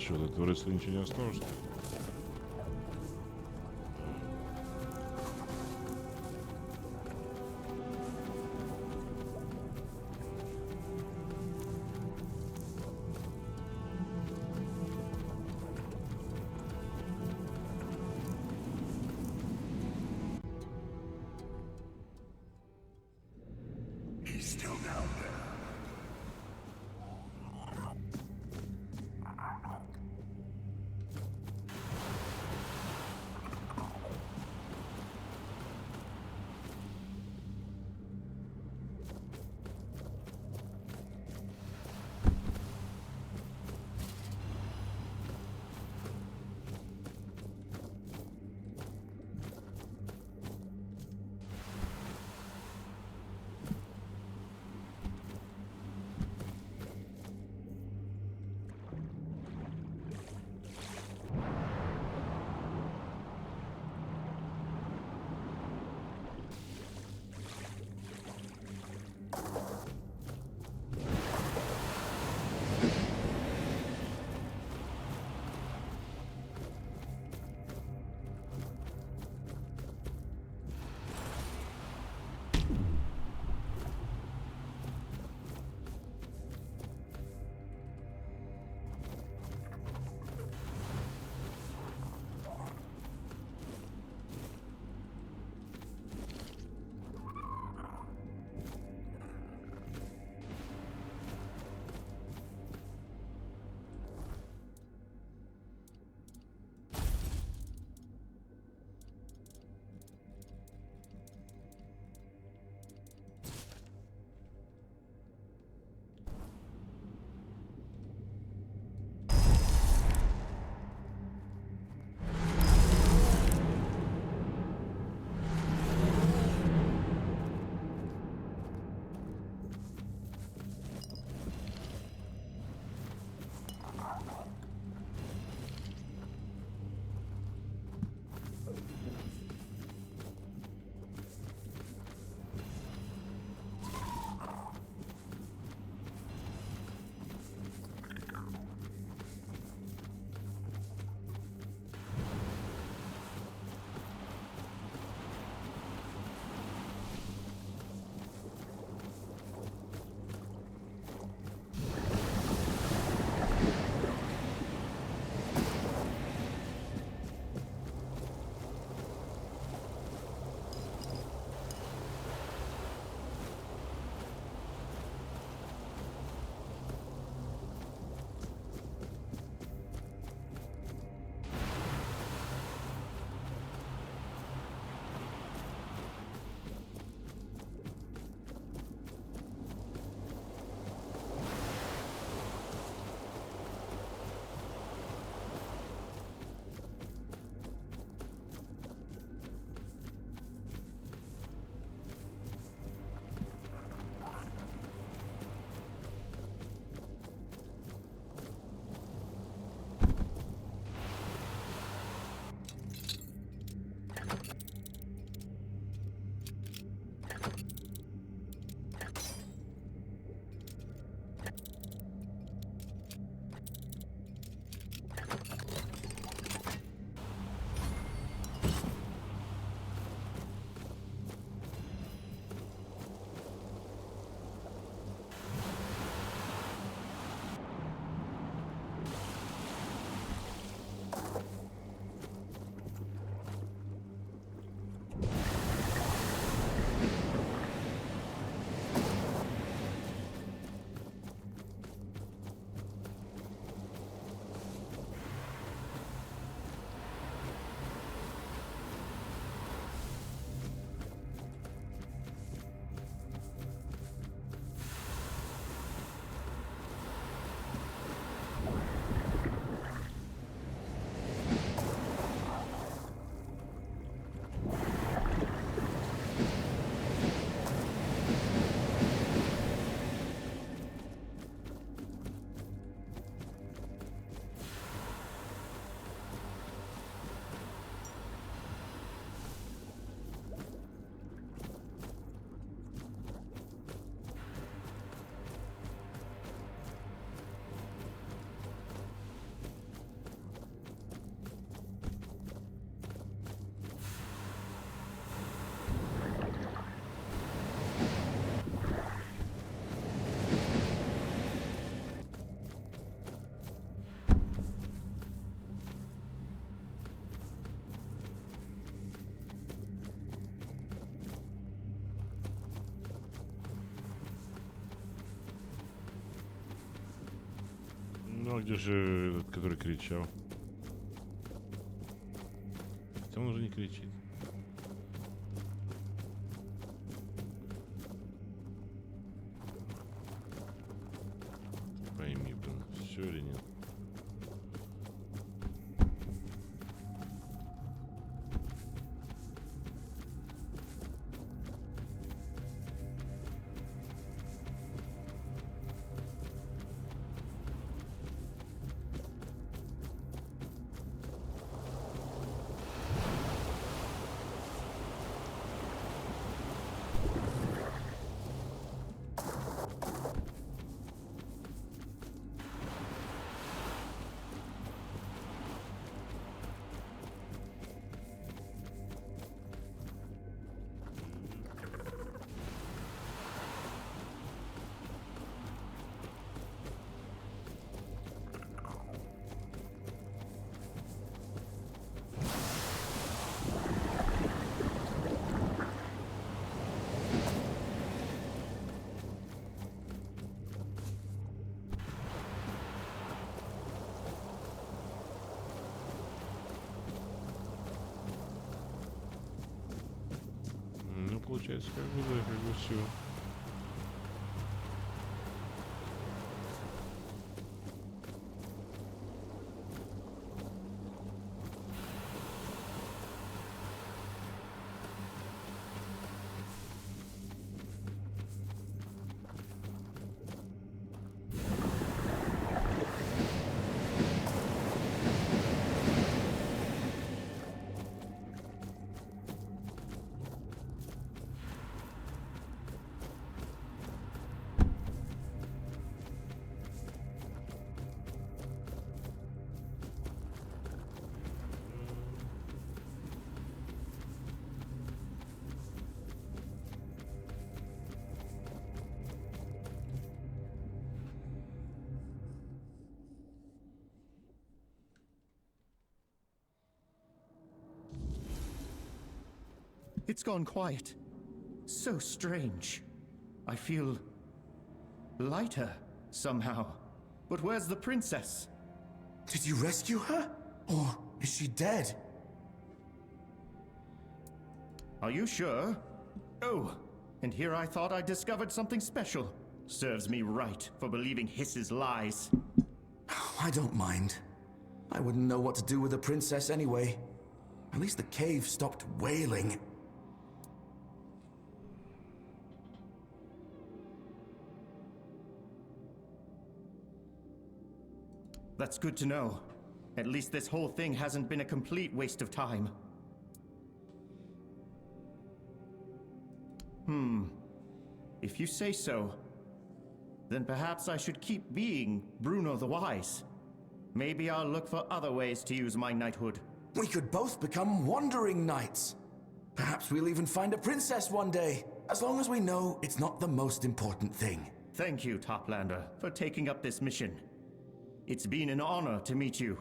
Что, до туриста ничего не осталось, что ли? He's still down there. Ну, а где же этот, который кричал? Хотя он уже не кричит. Пойми, блин, все или нет? Ну, получается, как бы, да, как бы все. It's gone quiet. So strange. I feel lighter somehow. But where's the princess? Did you rescue her? Or is she dead? Are you sure? Oh, and here I thought I discovered something special. Serves me right for believing Hiss's lies. I don't mind. I wouldn't know what to do with the princess anyway. At least the cave stopped wailing. That's good to know. At least this whole thing hasn't been a complete waste of time. If you say so, then perhaps I should keep being Bruno the Wise. Maybe I'll look for other ways to use my knighthood. We could both become wandering knights. Perhaps we'll even find a princess one day, as long as we know it's not the most important thing. Thank you, Toplander, for taking up this mission. It's been an honor to meet you.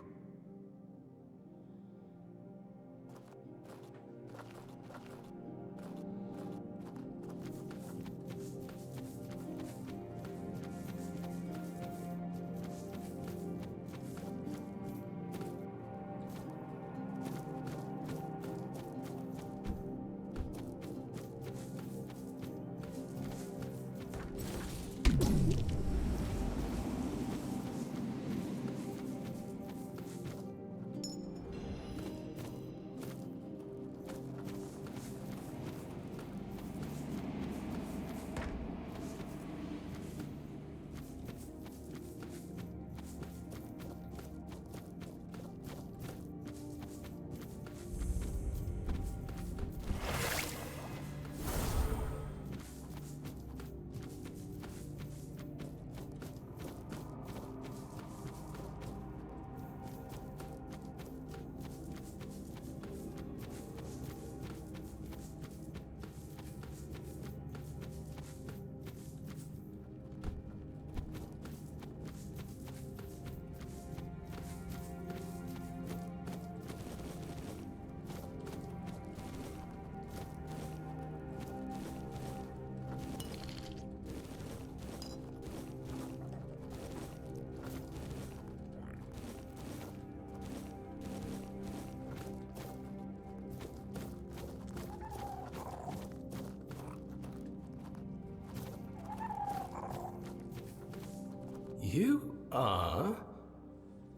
You are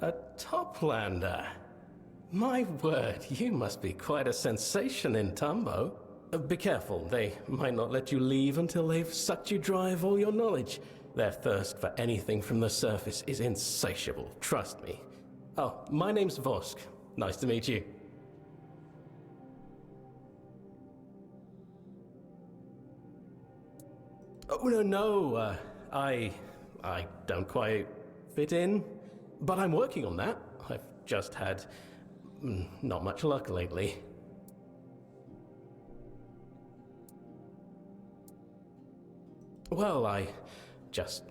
a Toplander. My word, you must be quite a sensation in Tumbo. Be careful, they might not let you leave until they've sucked you dry of all your knowledge. Their thirst for anything from the surface is insatiable, trust me. Oh, my name's Vosk. Nice to meet you. Oh, no, I don't quite fit in, but I'm working on that. I've just had not much luck lately. Well, just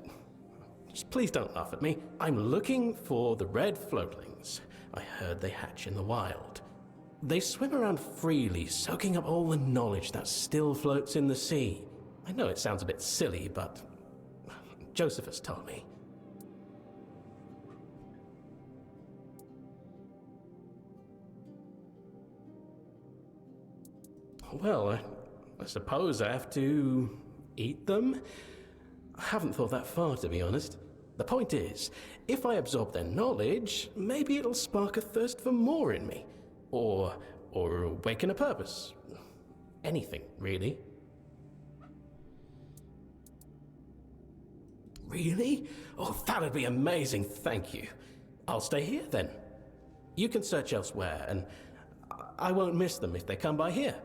please don't laugh at me. I'm looking for the red floatlings. I heard they hatch in the wild. They swim around freely, soaking up all the knowledge that still floats in the sea. I know it sounds a bit silly, but Josephus told me. Well, I suppose I have to eat them? I haven't thought that far, to be honest. The point is, if I absorb their knowledge, maybe it'll spark a thirst for more in me. Or awaken a purpose. Anything, really. Really? Oh, that'd be amazing, thank you. I'll stay here, then. You can search elsewhere, and I won't miss them if they come by here.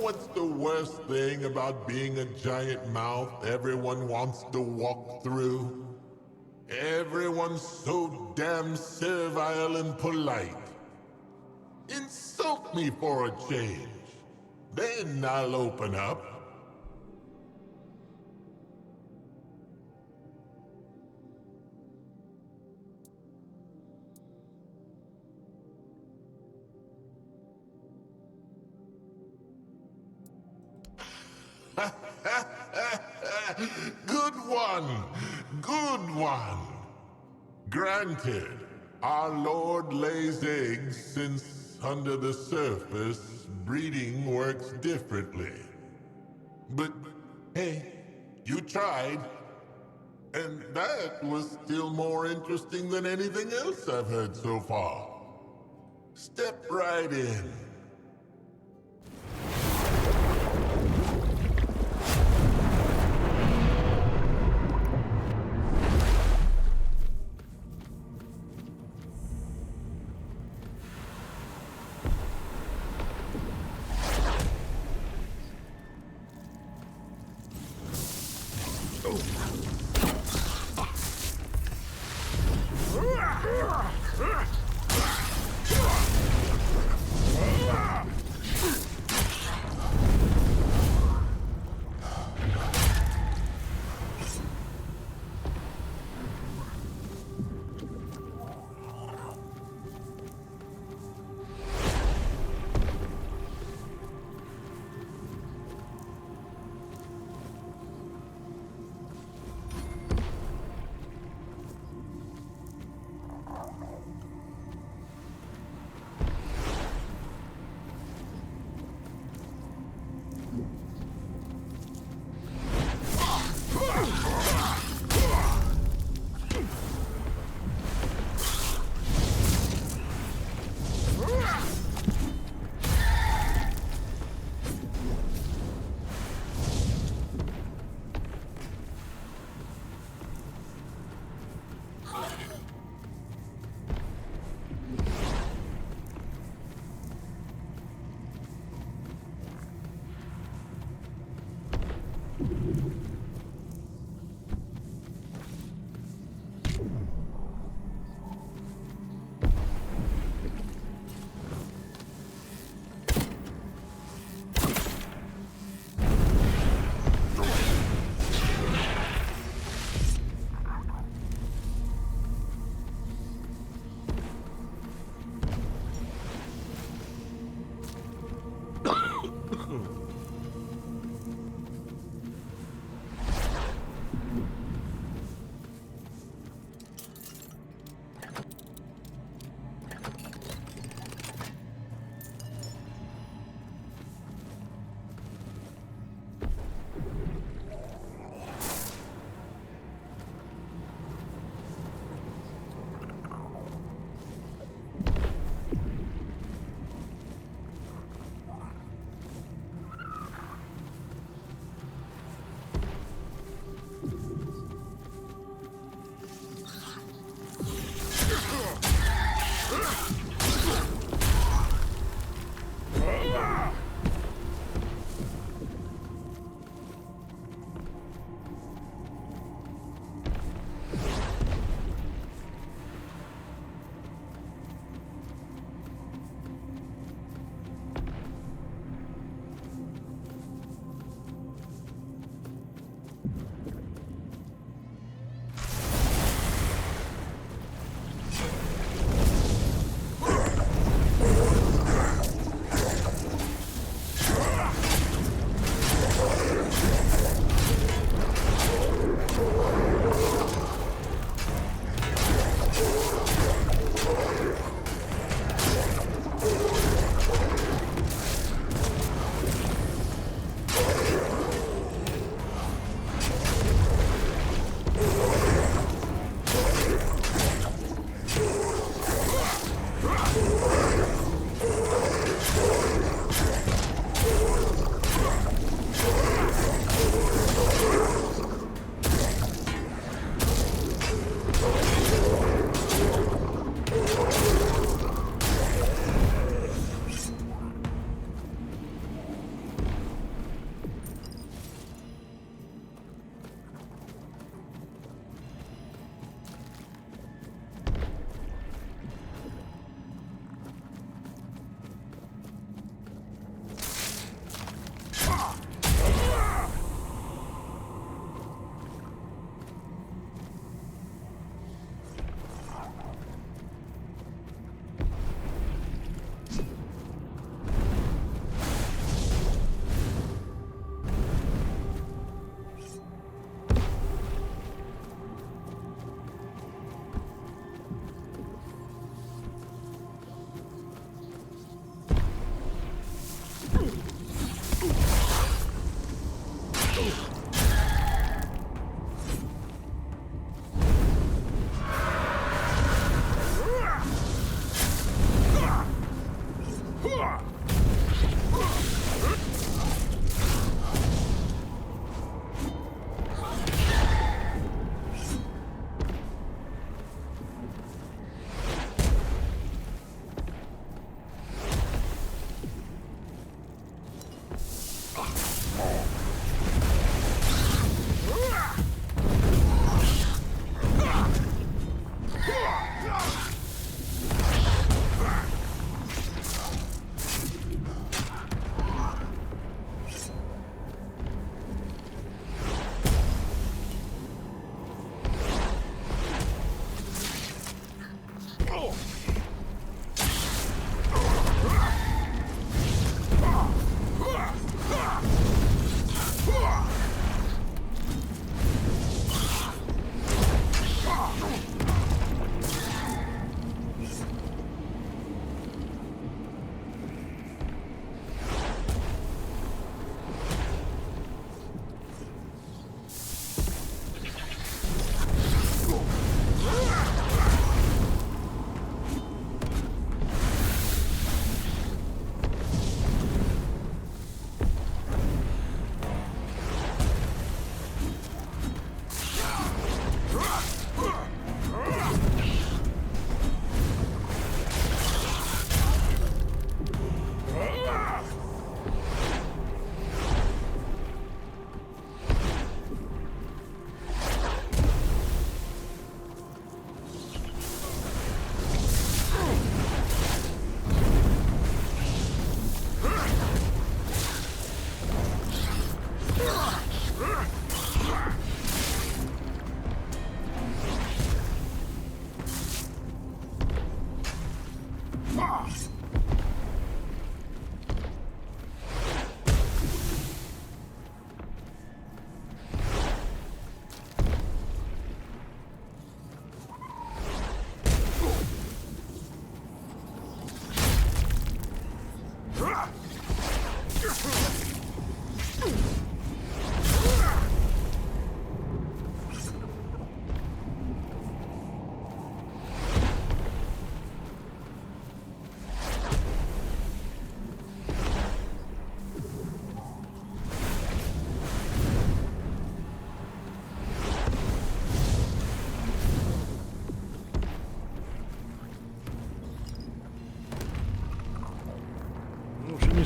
What's the worst thing about being a giant mouth everyone wants to walk through? Everyone's so damn servile and polite. Insult me for a change. Then I'll open up. Good one! Good one! Granted, our Lord lays eggs since under the surface, breeding works differently. But hey, you tried. And that was still more interesting than anything else I've heard so far. Step right in.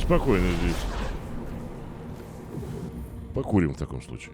спокойно здесь. Покурим в таком случае.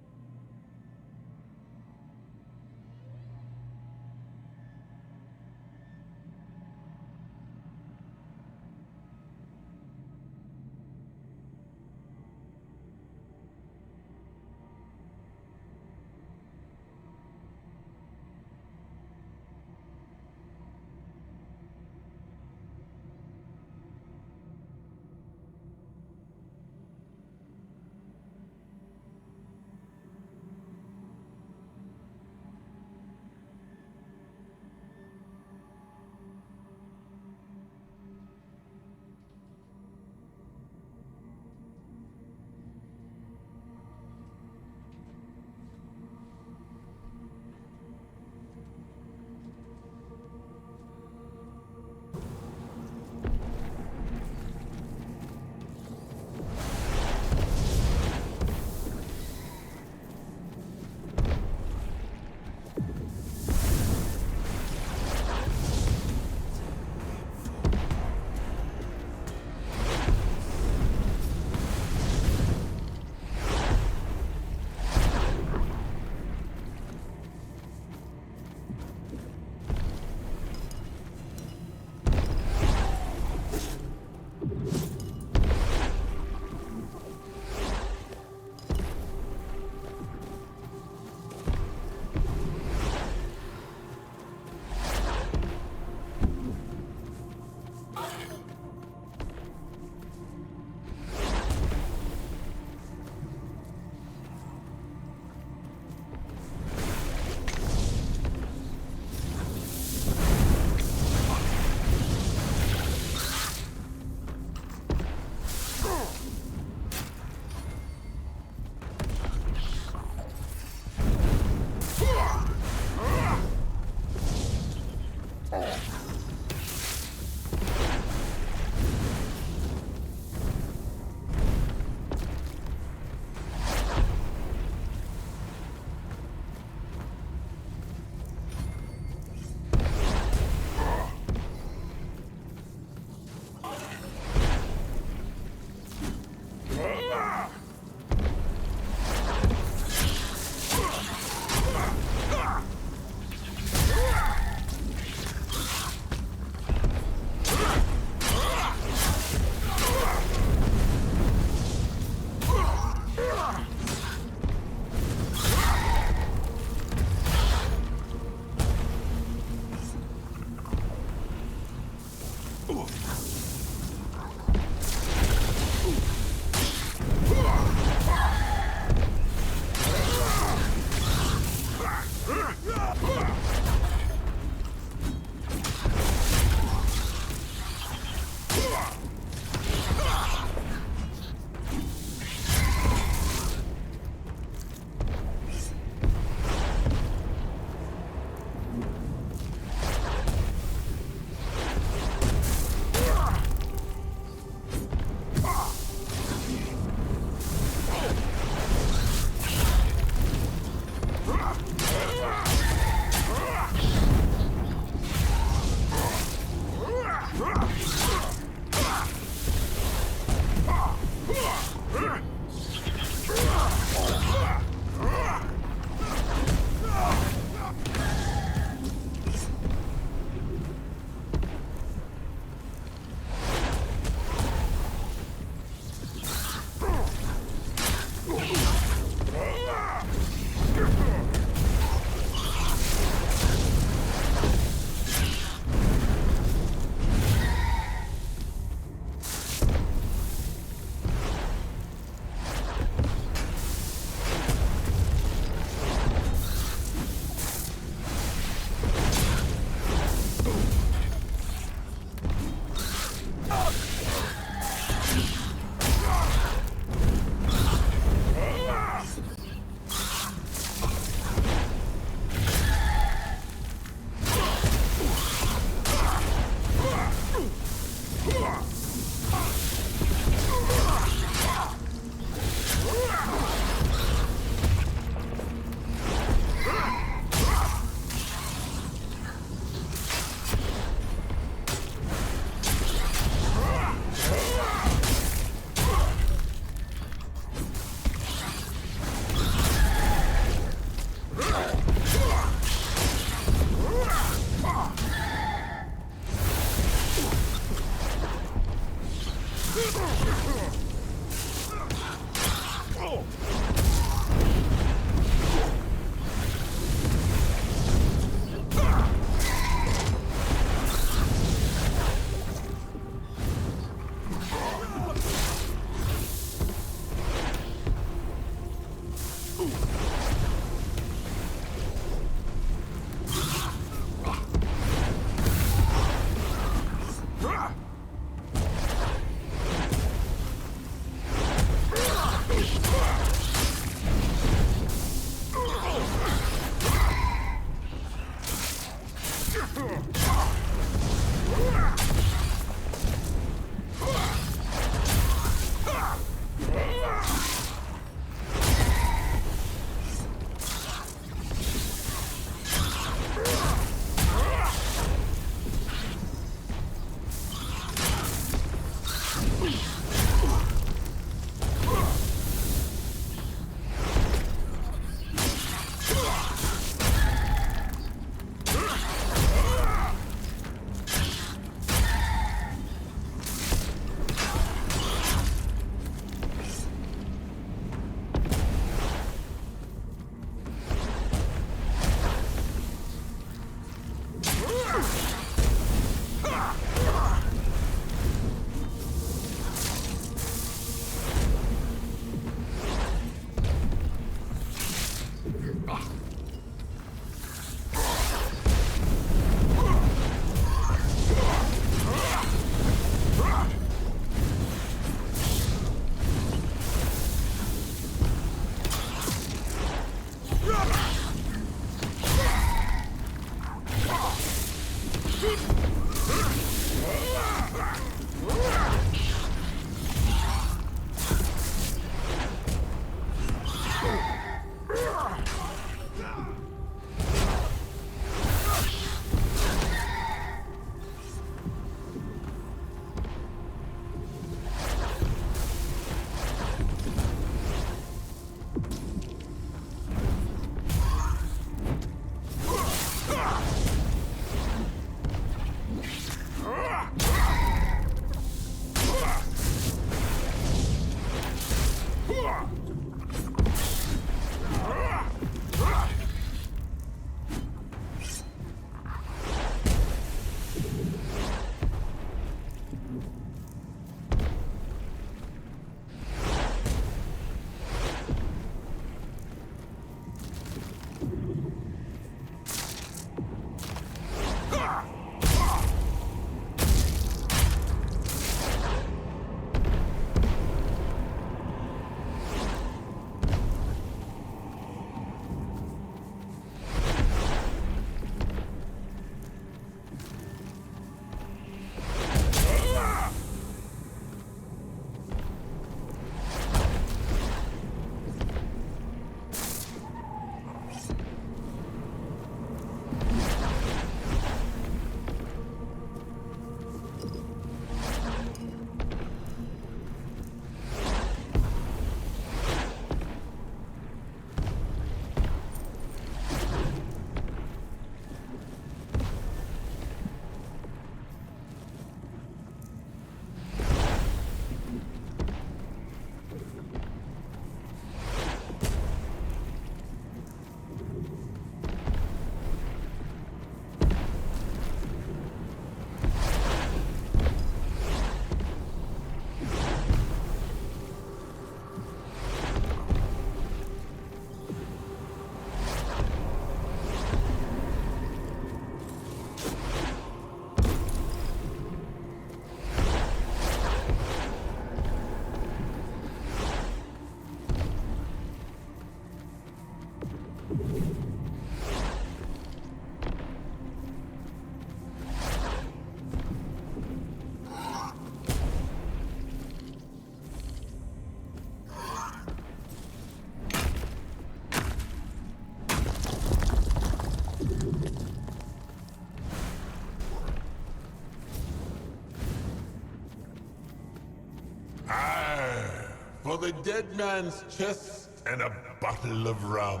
For the dead man's chest and a bottle of rum.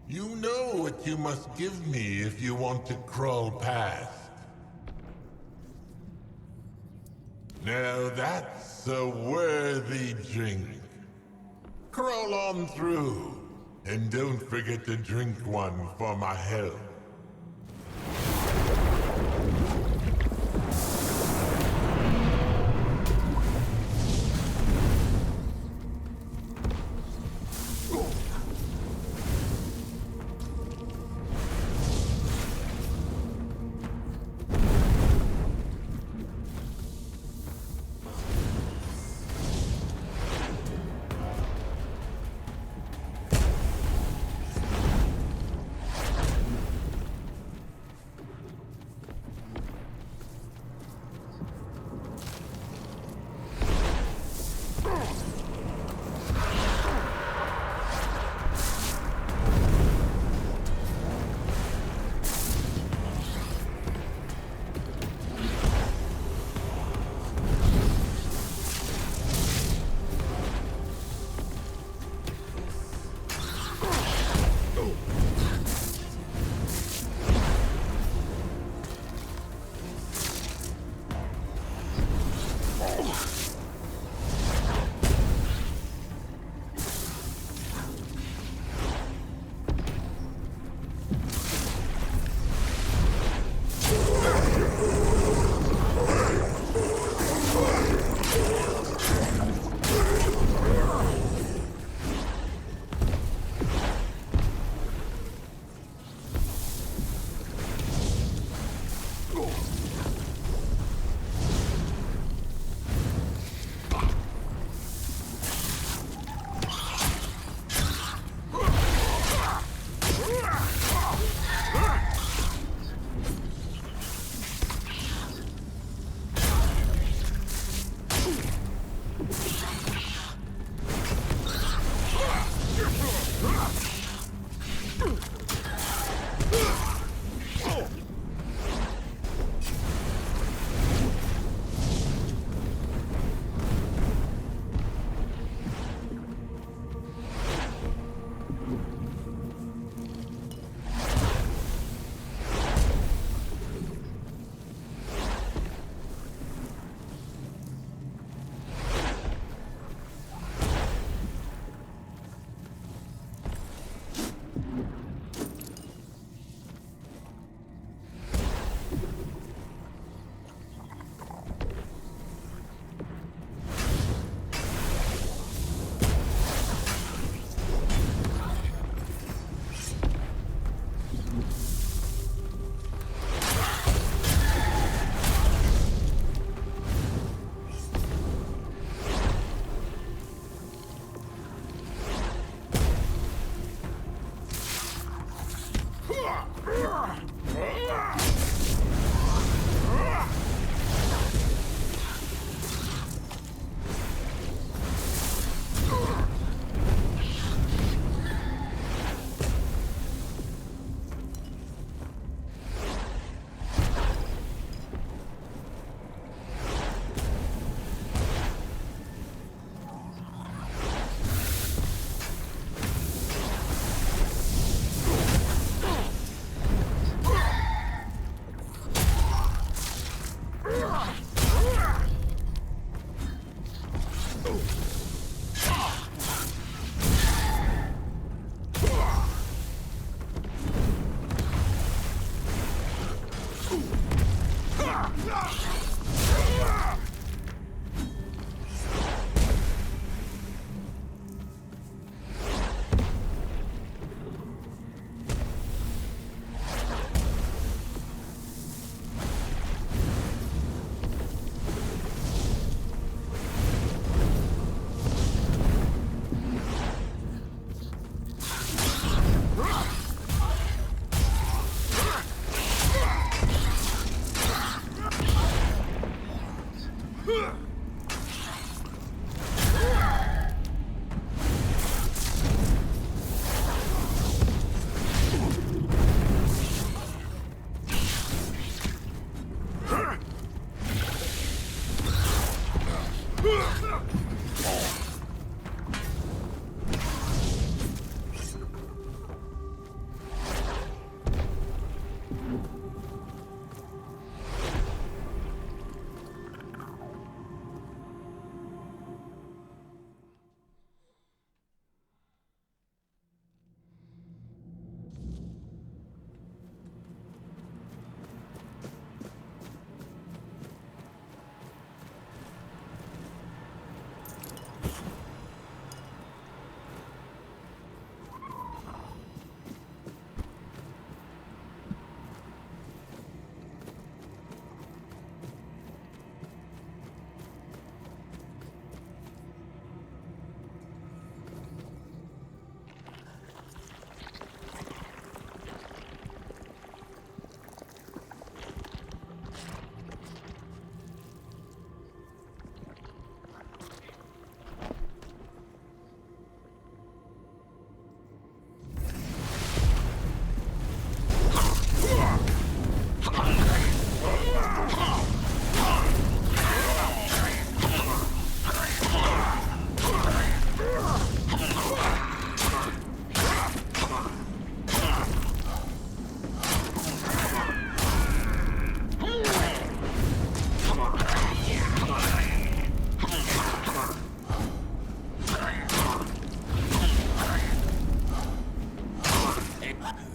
You know what you must give me if you want to crawl past. Now that's a worthy drink. Crawl on through, and don't forget to drink one for my health.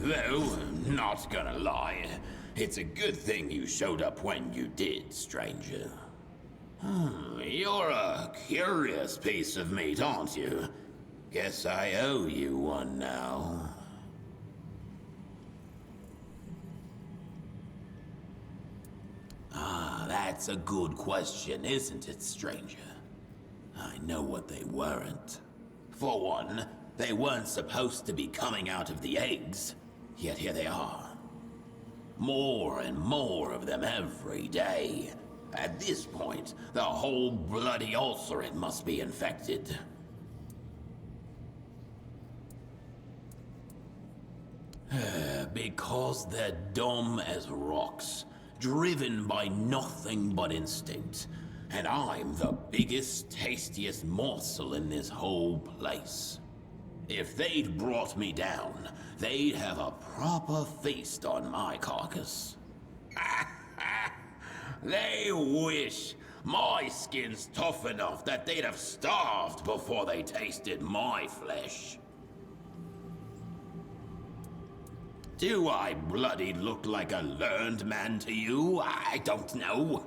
Though, not gonna lie, it's a good thing you showed up when you did, stranger. You're a curious piece of meat, aren't you? Guess I owe you one now. Ah, that's a good question, isn't it, stranger? I know what they weren't. For one, they weren't supposed to be coming out of the eggs, yet here they are. More and more of them every day. At this point, the whole bloody ulcerate must be infected. Because they're dumb as rocks, driven by nothing but instinct. And I'm the biggest, tastiest morsel in this whole place. If they'd brought me down, they'd have a proper feast on my carcass. They wish my skin's tough enough that they'd have starved before they tasted my flesh. Do I bloody look like a learned man to you? I don't know.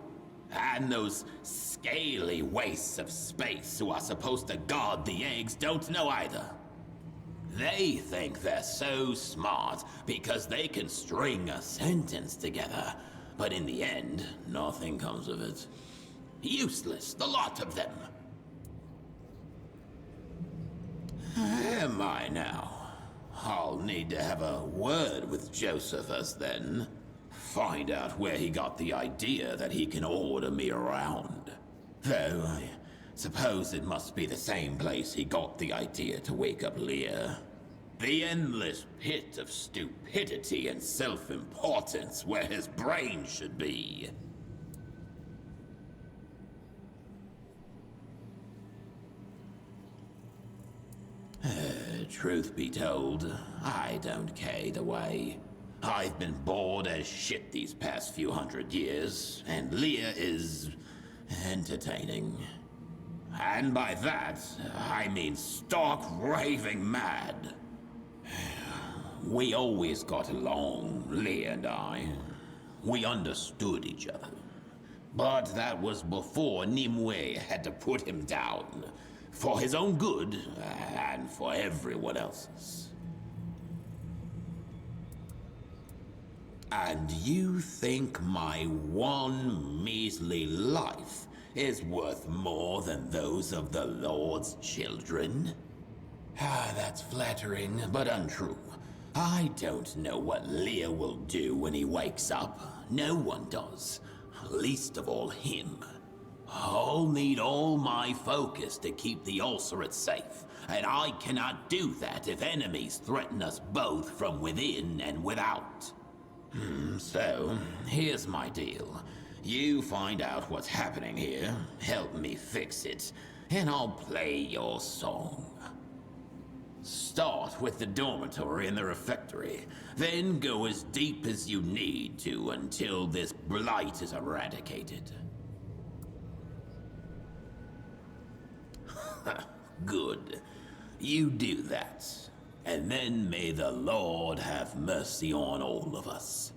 And those scaly wastes of space who are supposed to guard the eggs don't know either. They think they're so smart because they can string a sentence together, but in the end, nothing comes of it. Useless, the lot of them. Am I now? I'll need to have a word with Josephus then. Find out where he got the idea that he can order me around. Though, I suppose it must be the same place he got the idea to wake up Leah. The endless pit of stupidity and self-importance where his brain should be. Truth be told, I don't care either way. I've been bored as shit these past few hundred years, and Leah is entertaining. And by that, I mean stark raving mad. We always got along, Leah and I. We understood each other. But that was before Nimue had to put him down. For his own good, and for everyone else's. And you think my one measly life is worth more than those of the Lord's children? That's flattering, but untrue. I don't know what Leah will do when he wakes up. No one does. Least of all him. I'll need all my focus to keep the ulcerate safe, and I cannot do that if enemies threaten us both from within and without. So, here's my deal. You find out what's happening here, help me fix it, and I'll play your song. Start with the dormitory and the refectory, then go as deep as you need to until this blight is eradicated. Good. You do that. And then may the Lord have mercy on all of us.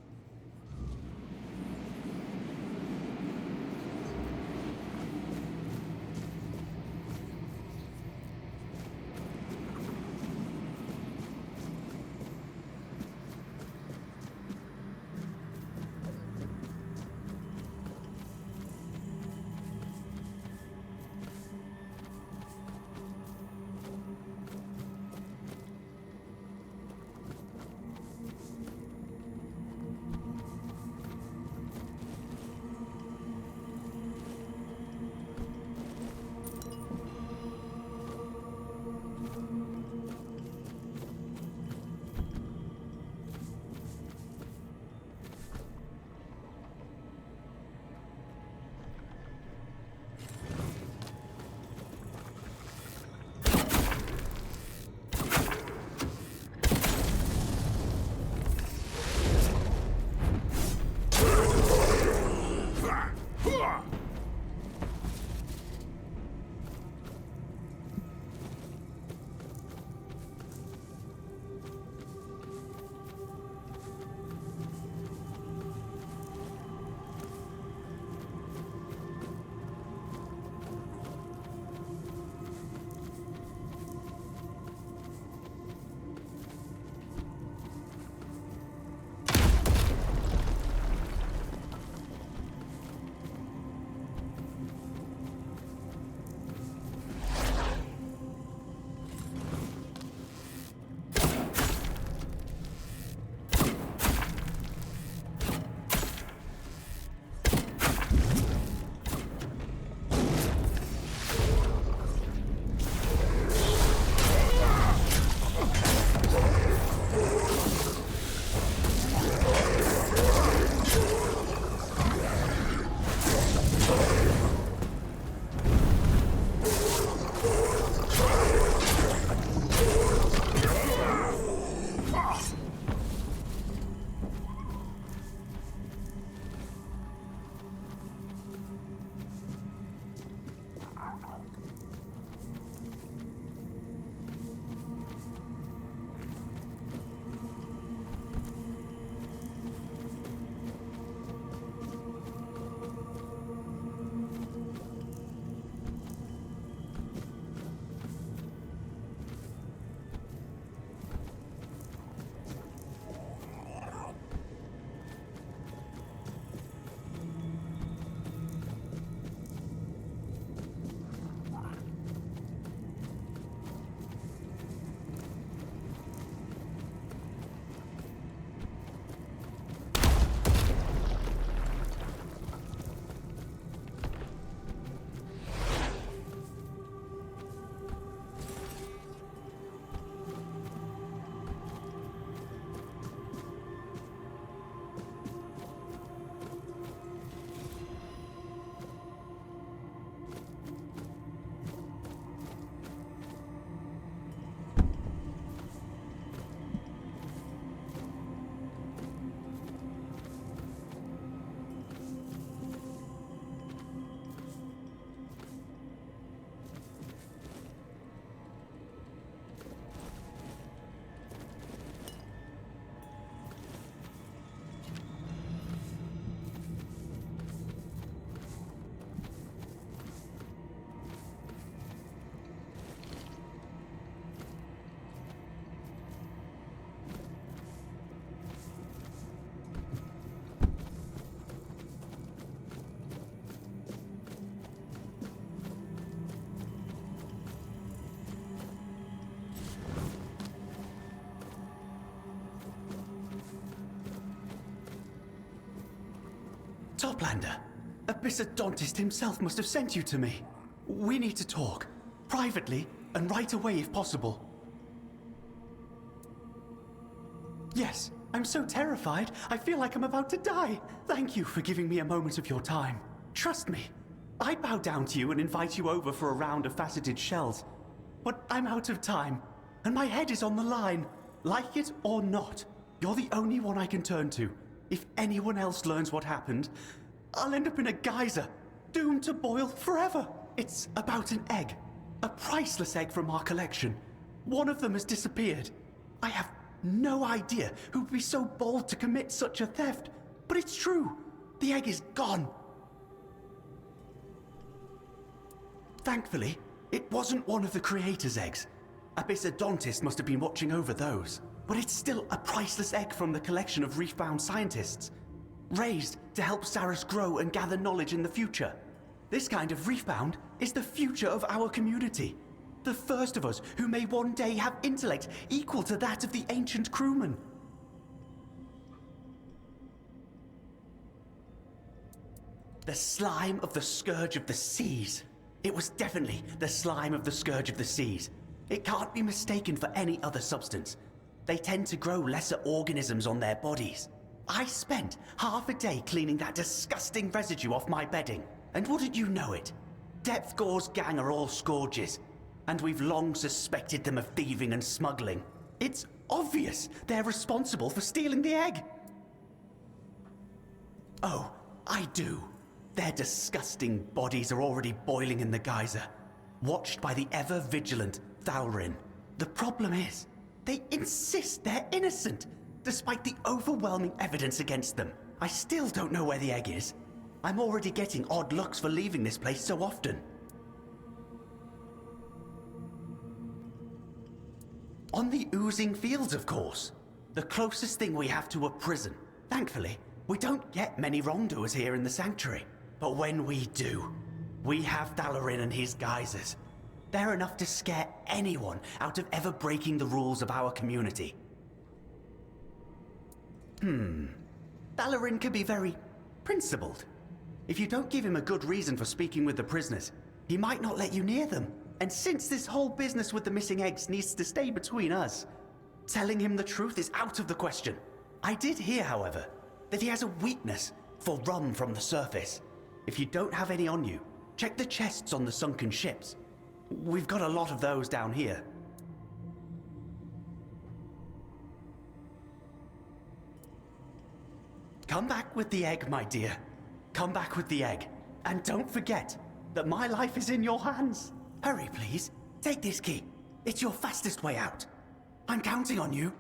Toplander, Abyssodontist himself must have sent you to me. We need to talk. Privately, and right away if possible. Yes, I'm so terrified, I feel like I'm about to die. Thank you for giving me a moment of your time. Trust me, I'd bow down to you and invite you over for a round of faceted shells. But I'm out of time, and my head is on the line. Like it or not, you're the only one I can turn to. If anyone else learns what happened, I'll end up in a geyser, doomed to boil forever. It's about an egg. A priceless egg from our collection. One of them has disappeared. I have no idea who'd be so bold to commit such a theft. But it's true. The egg is gone. Thankfully, it wasn't one of the creator's eggs. Abyssodontist must have been watching over those. But it's still a priceless egg from the collection of reef-bound scientists, raised to help Saras grow and gather knowledge in the future. This kind of reef-bound is the future of our community. The first of us who may one day have intellect equal to that of the ancient crewmen. The slime of the Scourge of the Seas. It was definitely the slime of the Scourge of the Seas. It can't be mistaken for any other substance. They tend to grow lesser organisms on their bodies. I spent half a day cleaning that disgusting residue off my bedding. And wouldn't you know it? Depth Gore's gang are all scourges, and we've long suspected them of thieving and smuggling. It's obvious they're responsible for stealing the egg. Oh, I do. Their disgusting bodies are already boiling in the geyser, watched by the ever-vigilant Thalrin. The problem is, they insist they're innocent, despite the overwhelming evidence against them. I still don't know where the egg is. I'm already getting odd looks for leaving this place so often. On the oozing fields, of course. The closest thing we have to a prison. Thankfully, we don't get many wrongdoers here in the Sanctuary. But when we do, we have Thalarin and his geysers. They're enough to scare anyone out of ever breaking the rules of our community. Thalarin can be very principled. If you don't give him a good reason for speaking with the prisoners, he might not let you near them. And since this whole business with the missing eggs needs to stay between us, telling him the truth is out of the question. I did hear, however, that he has a weakness for rum from the surface. If you don't have any on you, check the chests on the sunken ships. We've got a lot of those down here. Come back with the egg, my dear. Come back with the egg. And don't forget that my life is in your hands. Hurry, please. Take this key. It's your fastest way out. I'm counting on you.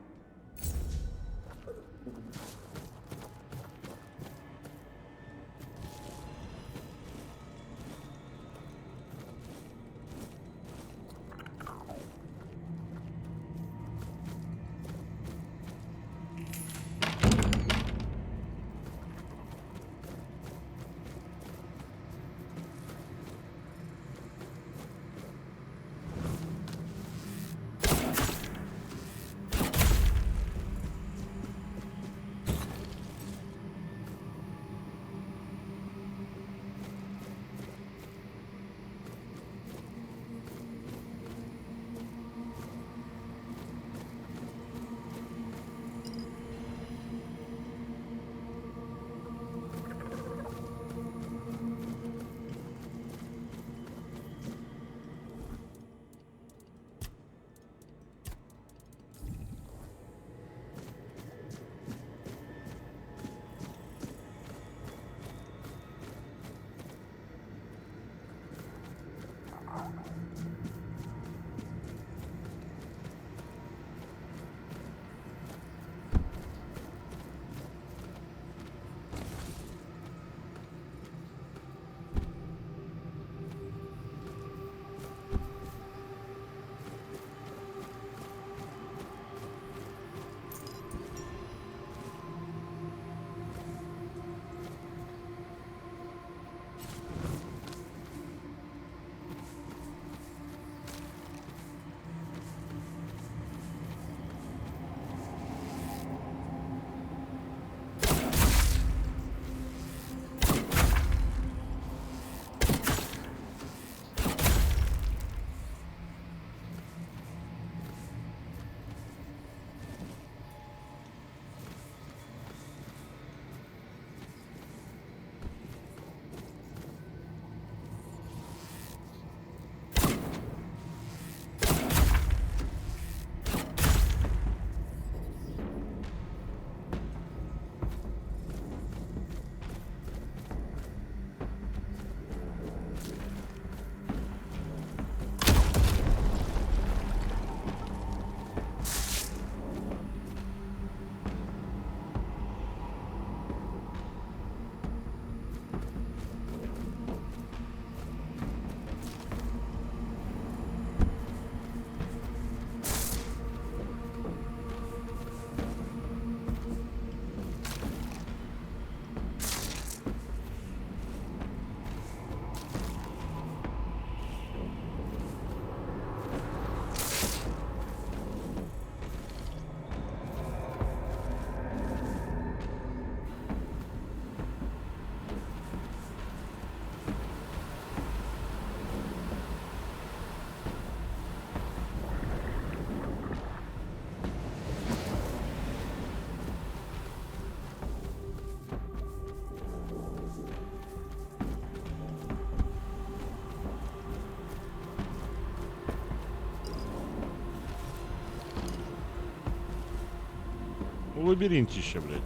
Лабиринтище, блядь.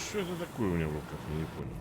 что это такое у меня в руках, я не понял.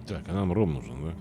Так, а нам ром нужен, да?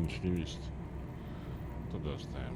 ничего не весит. Туда оставим.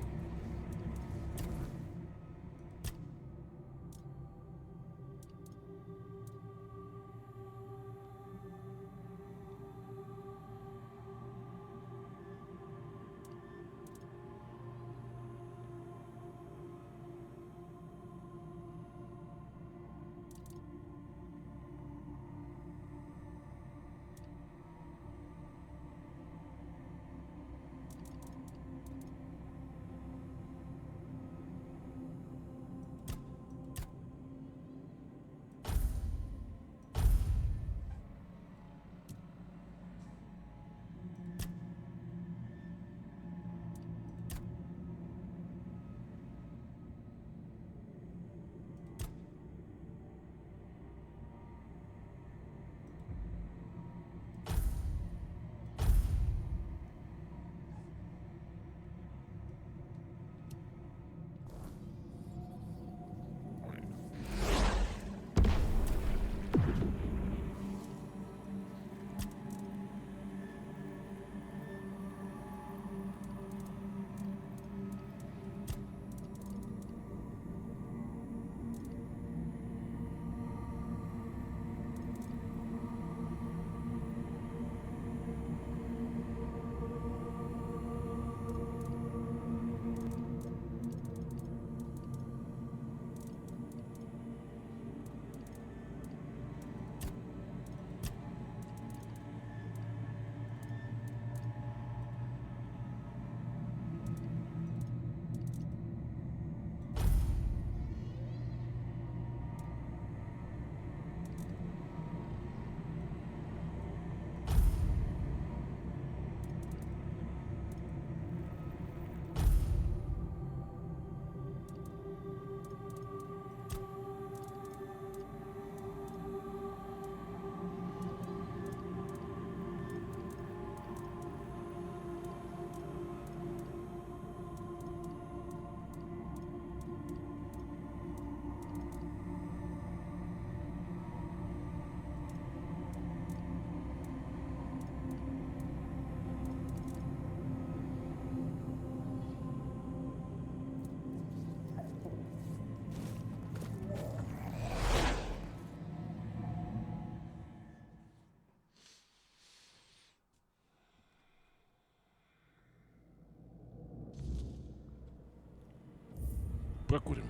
Покурим.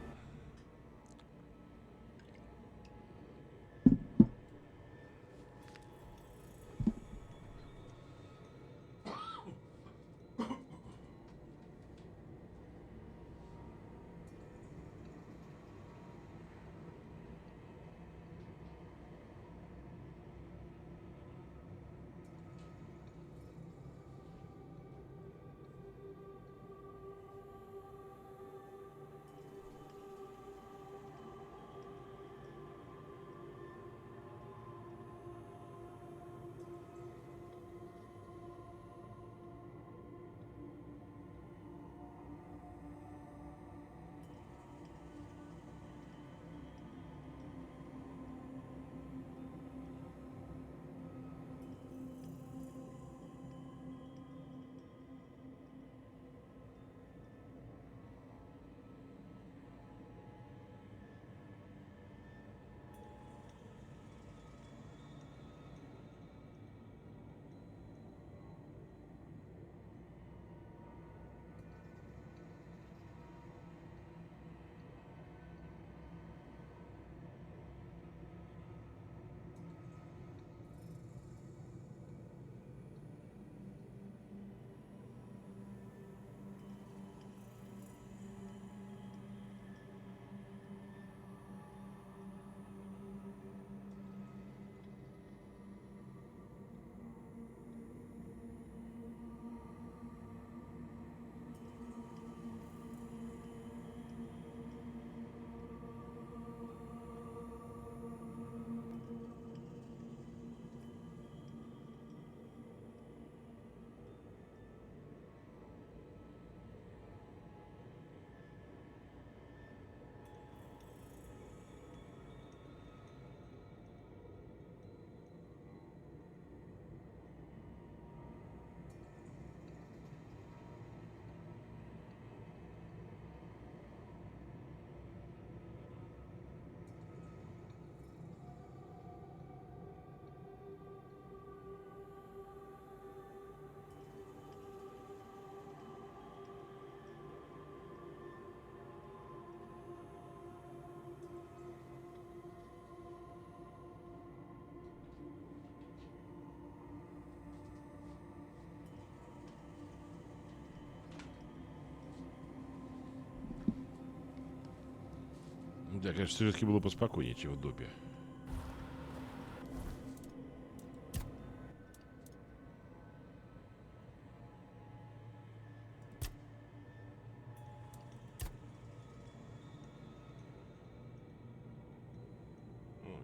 Да, конечно, все-таки было поспокойнее, чем в Добе.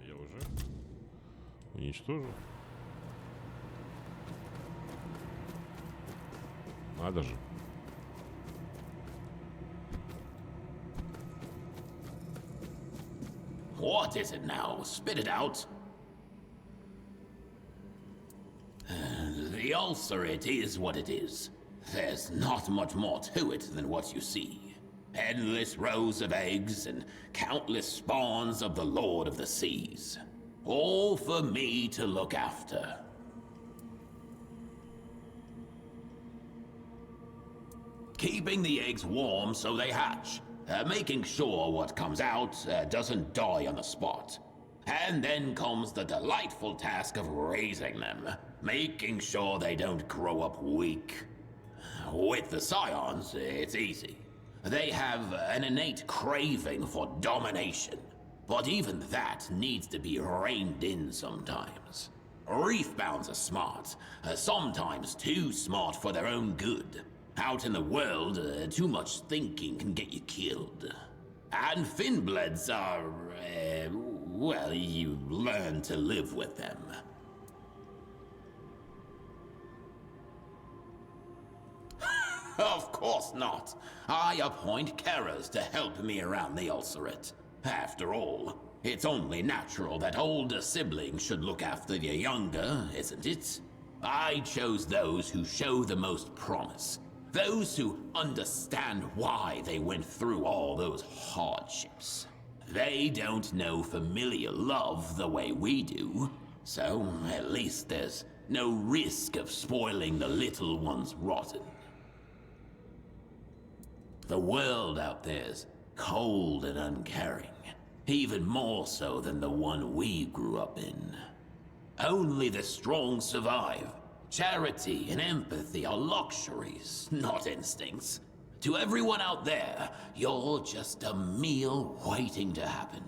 Я уже уничтожил. Надо же. What is it now? Spit it out. The ulcerate is what it is. There's not much more to it than what you see. Endless rows of eggs and countless spawns of the Lord of the Seas. All for me to look after. Keeping the eggs warm so they hatch. Making sure what comes out doesn't die on the spot. And then comes the delightful task of raising them. Making sure they don't grow up weak. With the scions, it's easy. They have an innate craving for domination. But even that needs to be reined in sometimes. Reefbounds are smart. Sometimes too smart for their own good. Out in the world, too much thinking can get you killed. And Finbloods are, well, you learn to live with them. Of course not. I appoint carers to help me around the ulcerate. After all, it's only natural that older siblings should look after the younger, isn't it? I chose those who show the most promise. Those who understand why they went through all those hardships. They don't know familiar love the way we do, so at least there's no risk of spoiling the little ones rotten. The world out there's cold and uncaring, even more so than the one we grew up in. Only the strong survive. Charity and empathy are luxuries, not instincts. To everyone out there, you're just a meal waiting to happen.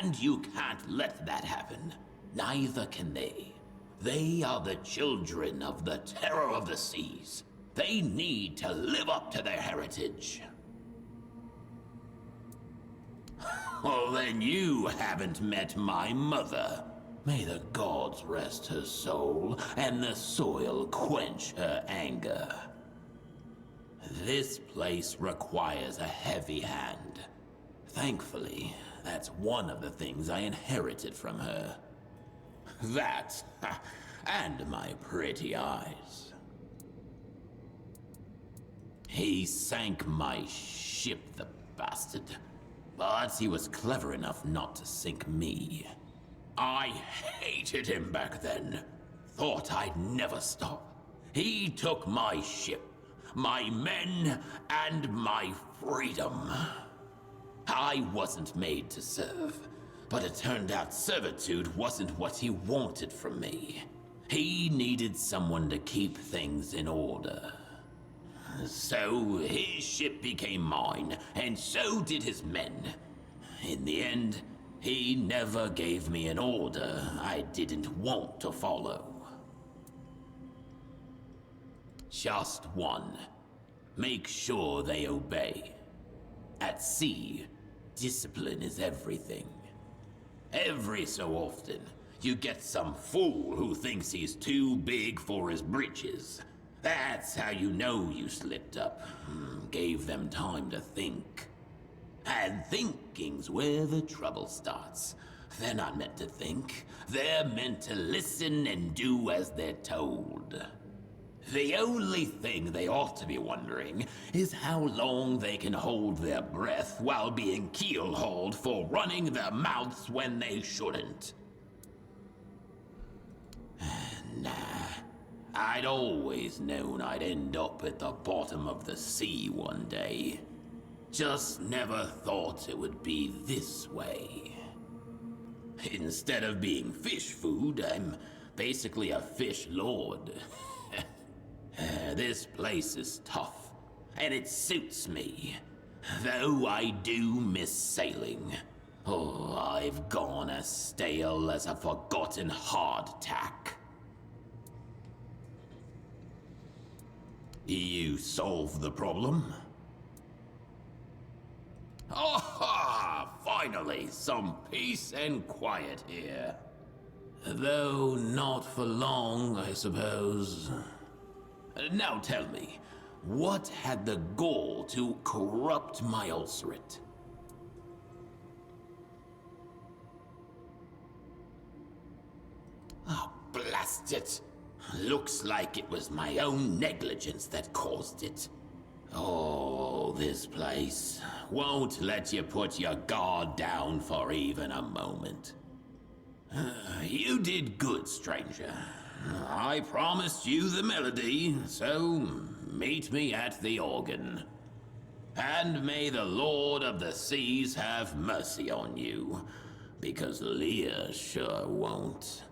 And you can't let that happen. Neither can they. They are the children of the terror of the seas. They need to live up to their heritage. Well, then you haven't met my mother. May the gods rest her soul, and the soil quench her anger. This place requires a heavy hand. Thankfully, that's one of the things I inherited from her. That, and my pretty eyes. He sank my ship, the bastard. But he was clever enough not to sink me. I hated him back then. Thought I'd never stop. He took my ship, my men, and my freedom. I wasn't made to serve, but it turned out servitude wasn't what he wanted from me. He needed someone to keep things in order. So his ship became mine, and so did his men. In the end, he never gave me an order I didn't want to follow. Just one. Make sure they obey. At sea, discipline is everything. Every so often, you get some fool who thinks he's too big for his britches. That's how you know you slipped up. Gave them time to think. And thinking's where the trouble starts. They're not meant to think. They're meant to listen and do as they're told. The only thing they ought to be wondering is how long they can hold their breath while being keel-hauled for running their mouths when they shouldn't. Nah. I'd always known I'd end up at the bottom of the sea one day. Just never thought it would be this way. Instead of being fish food, I'm basically a fish lord. This place is tough, and it suits me. though I do miss sailing. Oh, I've gone as stale as a forgotten hardtack. You solved the problem? Aha! Finally, some peace and quiet here. Though not for long, I suppose. Now tell me, what had the gall to corrupt my ulcerate? Oh, blast it! Looks like it was my own negligence that caused it. Oh, this place won't let you put your guard down for even a moment. You did good, stranger. I promised you the melody, so meet me at the organ. And may the Lord of the Seas have mercy on you, because Leah sure won't.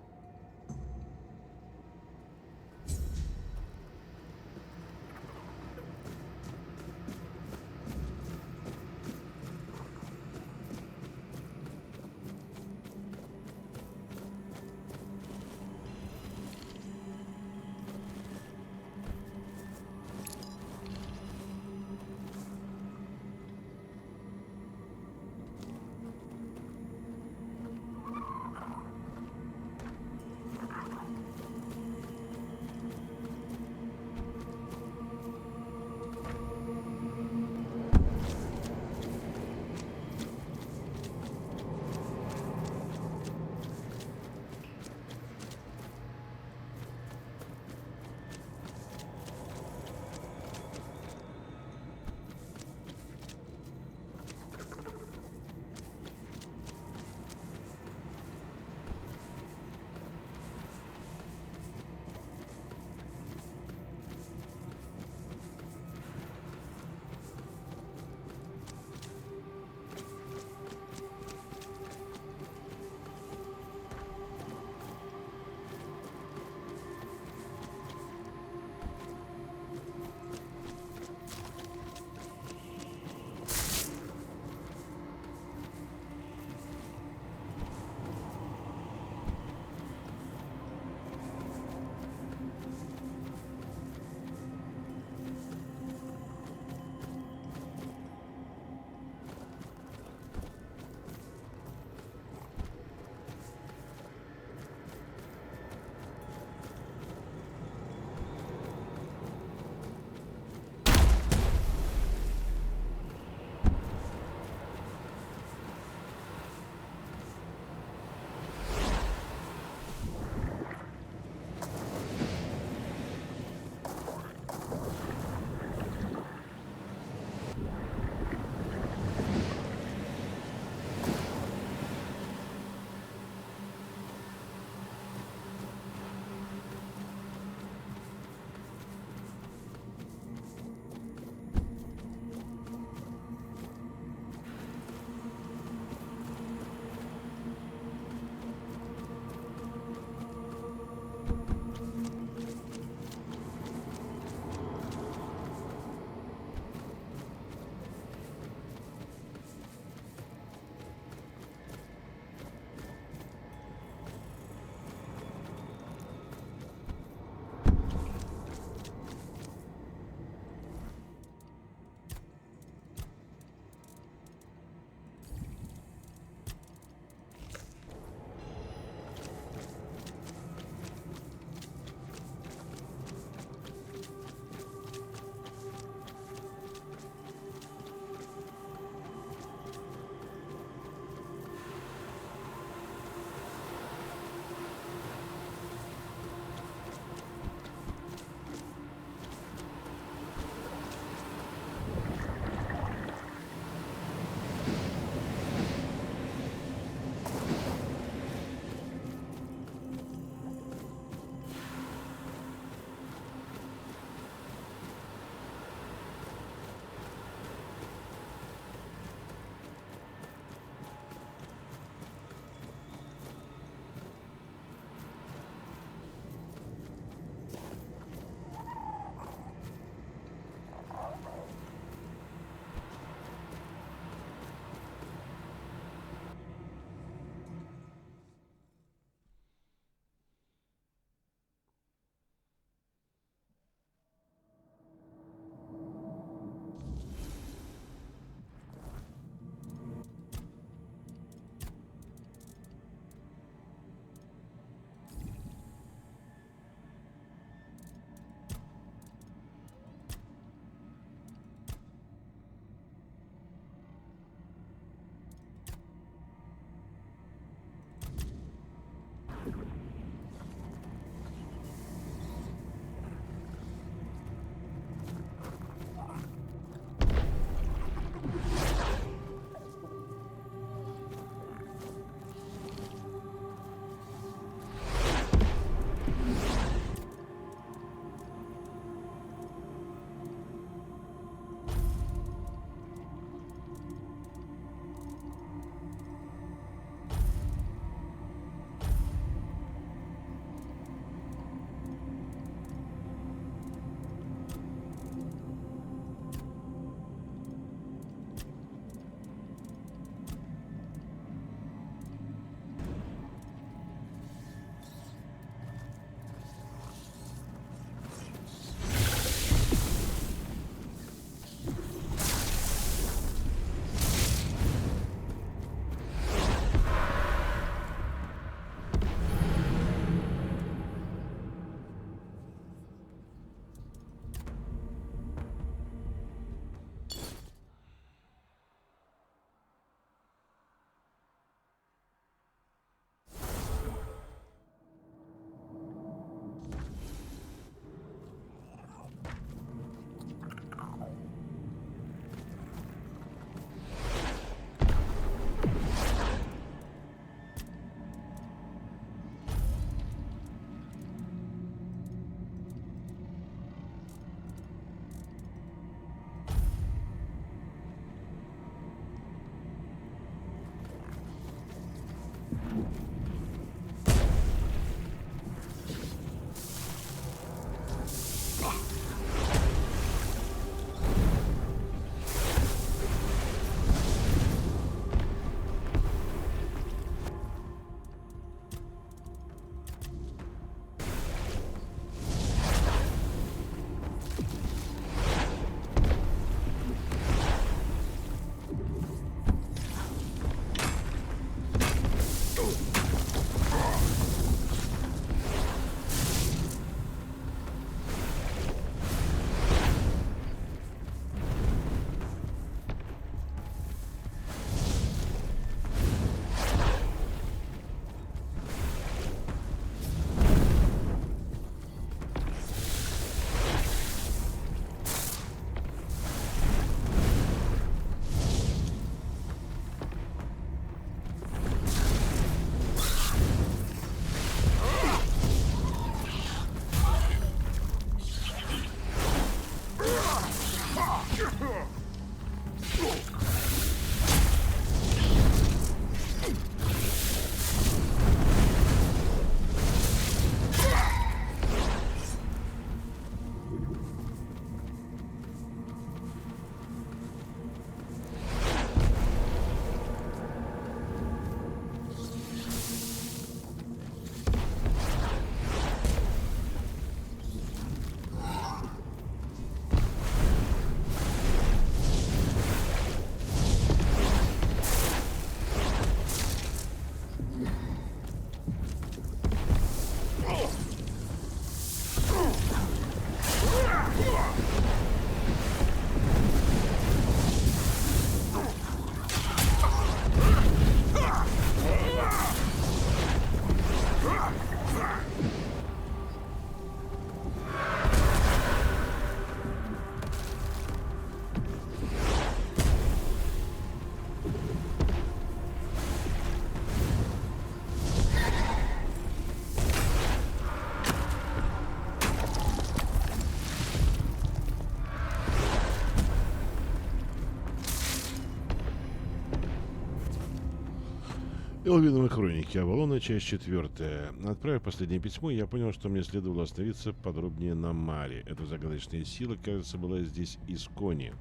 Элвиновы хроники Авалона, часть 4. Отправив последнее письмо, я понял, что мне следовало остановиться подробнее на Маре. Эта загадочная сила, кажется, была здесь из Кони.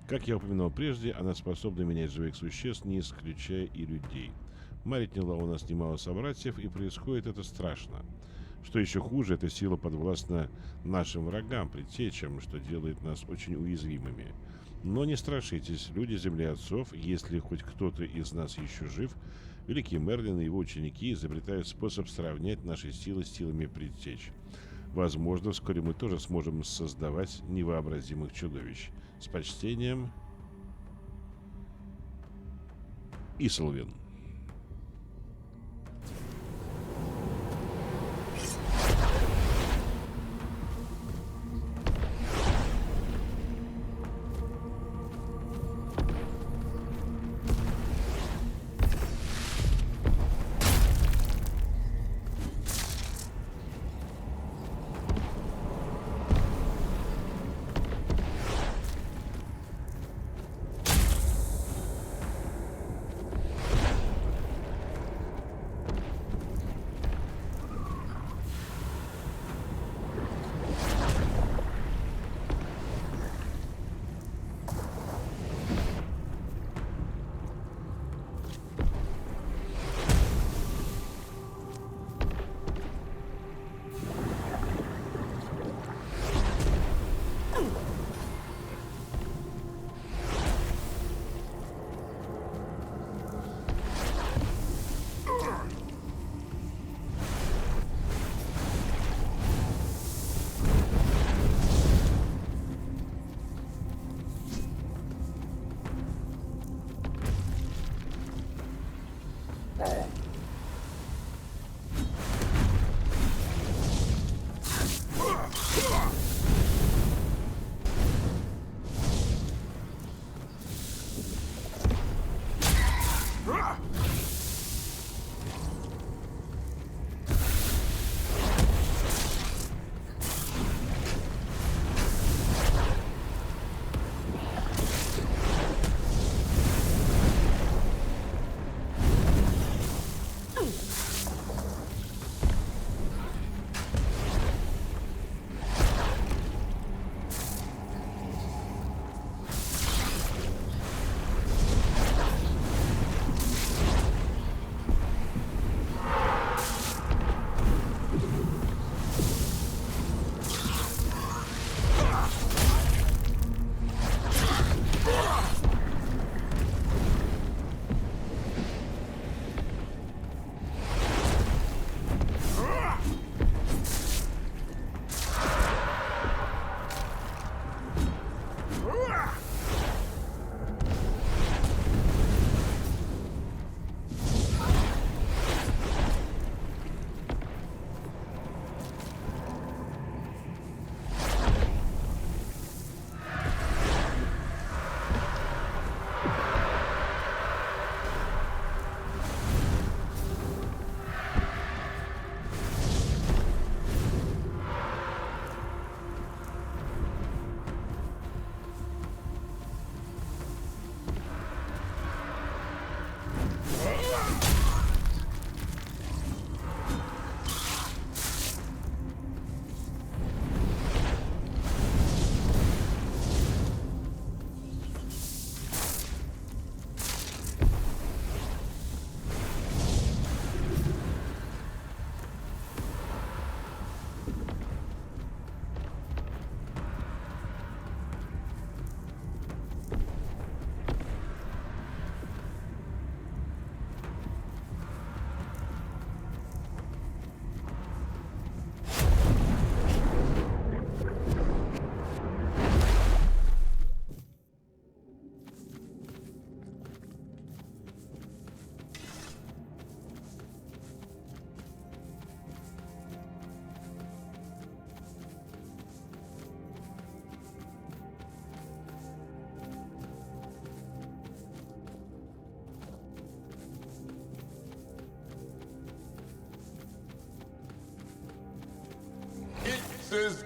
Как я упоминал прежде, она способна менять живых существ, не исключая и людей. Мари отняла у нас немало собратьев, и происходит это страшно. Что еще хуже, эта сила подвластна нашим врагам, предтечам, что делает нас очень уязвимыми. Но не страшитесь, люди Земли Отцов, если хоть кто-то из нас еще жив, великий Мерлин и его ученики изобретают способ сравнять наши силы с силами предтеч. Возможно, вскоре мы тоже сможем создавать невообразимых чудовищ. С почтением, Исолвин.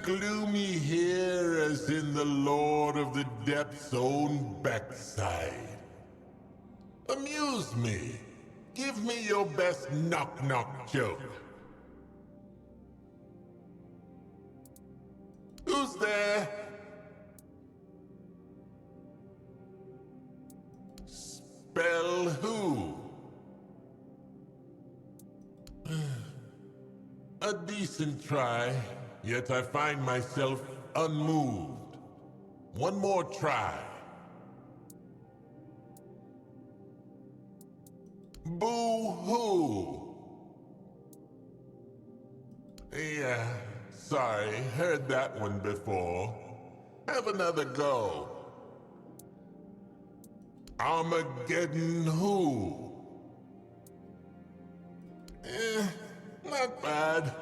gloomy here as in the Lord of the Depths' own backside. Amuse me. Give me your best knock-knock joke. Who's there? Spell who? A decent try, yet I find myself unmoved. One more try. Boo-hoo! Yeah, sorry, heard that one before. Have another go. Armageddon who? Not bad.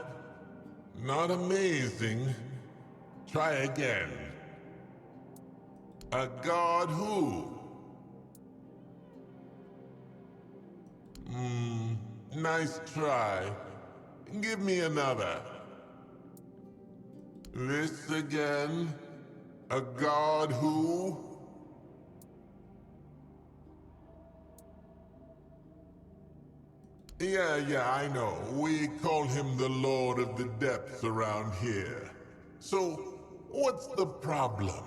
Not amazing. Try again. A god who? Nice try. Give me another. This again? A god who? Yeah, I know. We call him the Lord of the Depths around here. So, what's the problem?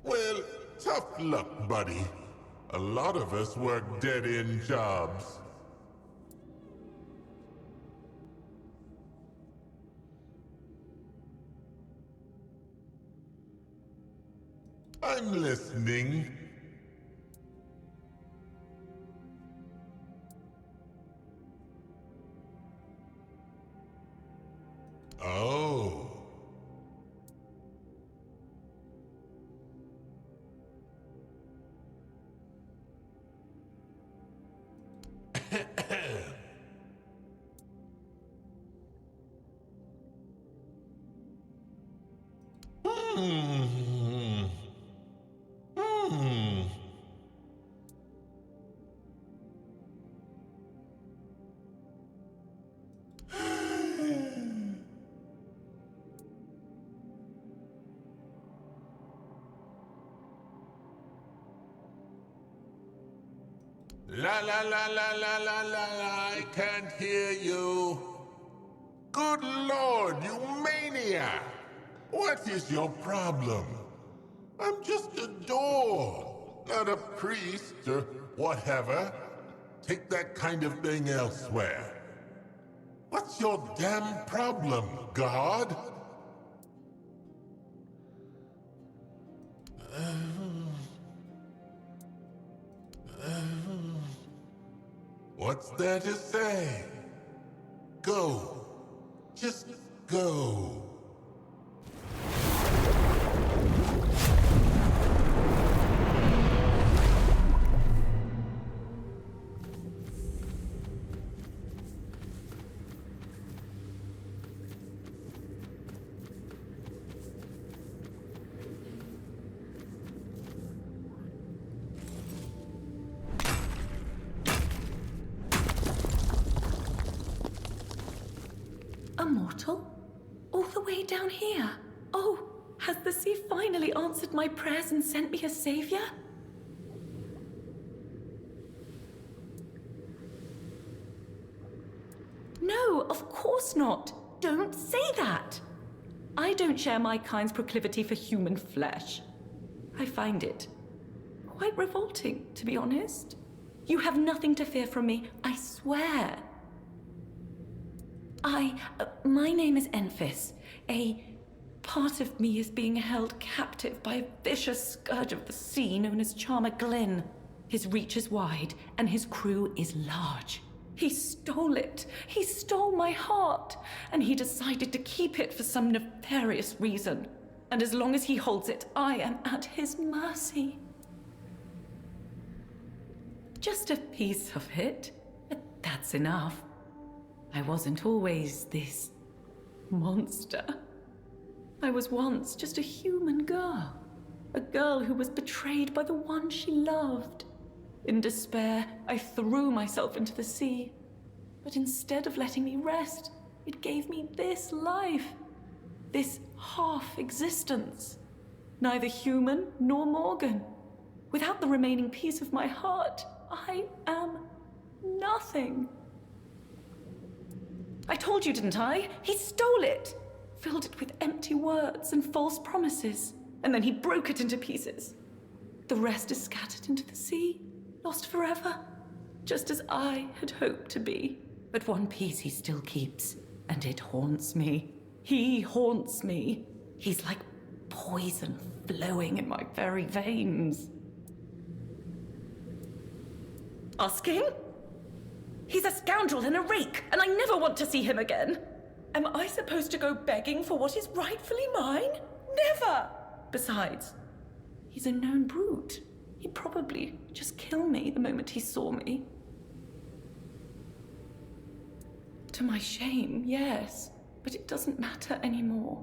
Well, tough luck, buddy. A lot of us work dead-end jobs. I'm listening. Oh. La la la la la la la la, I can't hear you. Good Lord, you maniac! What is your problem? I'm just a door, not a priest or whatever. Take that kind of thing elsewhere. What's your damn problem, God? What's there to say? Go. Just go. A mortal? All the way down here? Oh, has the sea finally answered my prayers and sent me a savior? No, of course not. Don't say that. I don't share my kind's proclivity for human flesh. I find it quite revolting, to be honest. You have nothing to fear from me, I swear. My name is Enfys. A part of me is being held captive by a vicious scourge of the sea known as Charmer Glynn. His reach is wide, and his crew is large. He stole it. He stole my heart, and he decided to keep it for some nefarious reason. And as long as he holds it, I am at his mercy. Just a piece of it, but that's enough. I wasn't always this monster. I was once just a human girl. A girl who was betrayed by the one she loved. In despair, I threw myself into the sea. But instead of letting me rest, it gave me this life. This half-existence. Neither human nor Morgan. Without the remaining piece of my heart, I am nothing. I told you, didn't I? He stole it. Filled it with empty words and false promises. And then he broke it into pieces. The rest is scattered into the sea, lost forever. Just as I had hoped to be. But one piece he still keeps, and it haunts me. He haunts me. He's like poison flowing in my very veins. Asking? He's a scoundrel and a rake, and I never want to see him again. Am I supposed to go begging for what is rightfully mine? Never! Besides, he's a known brute. He'd probably just kill me the moment he saw me. To my shame, yes, but it doesn't matter anymore.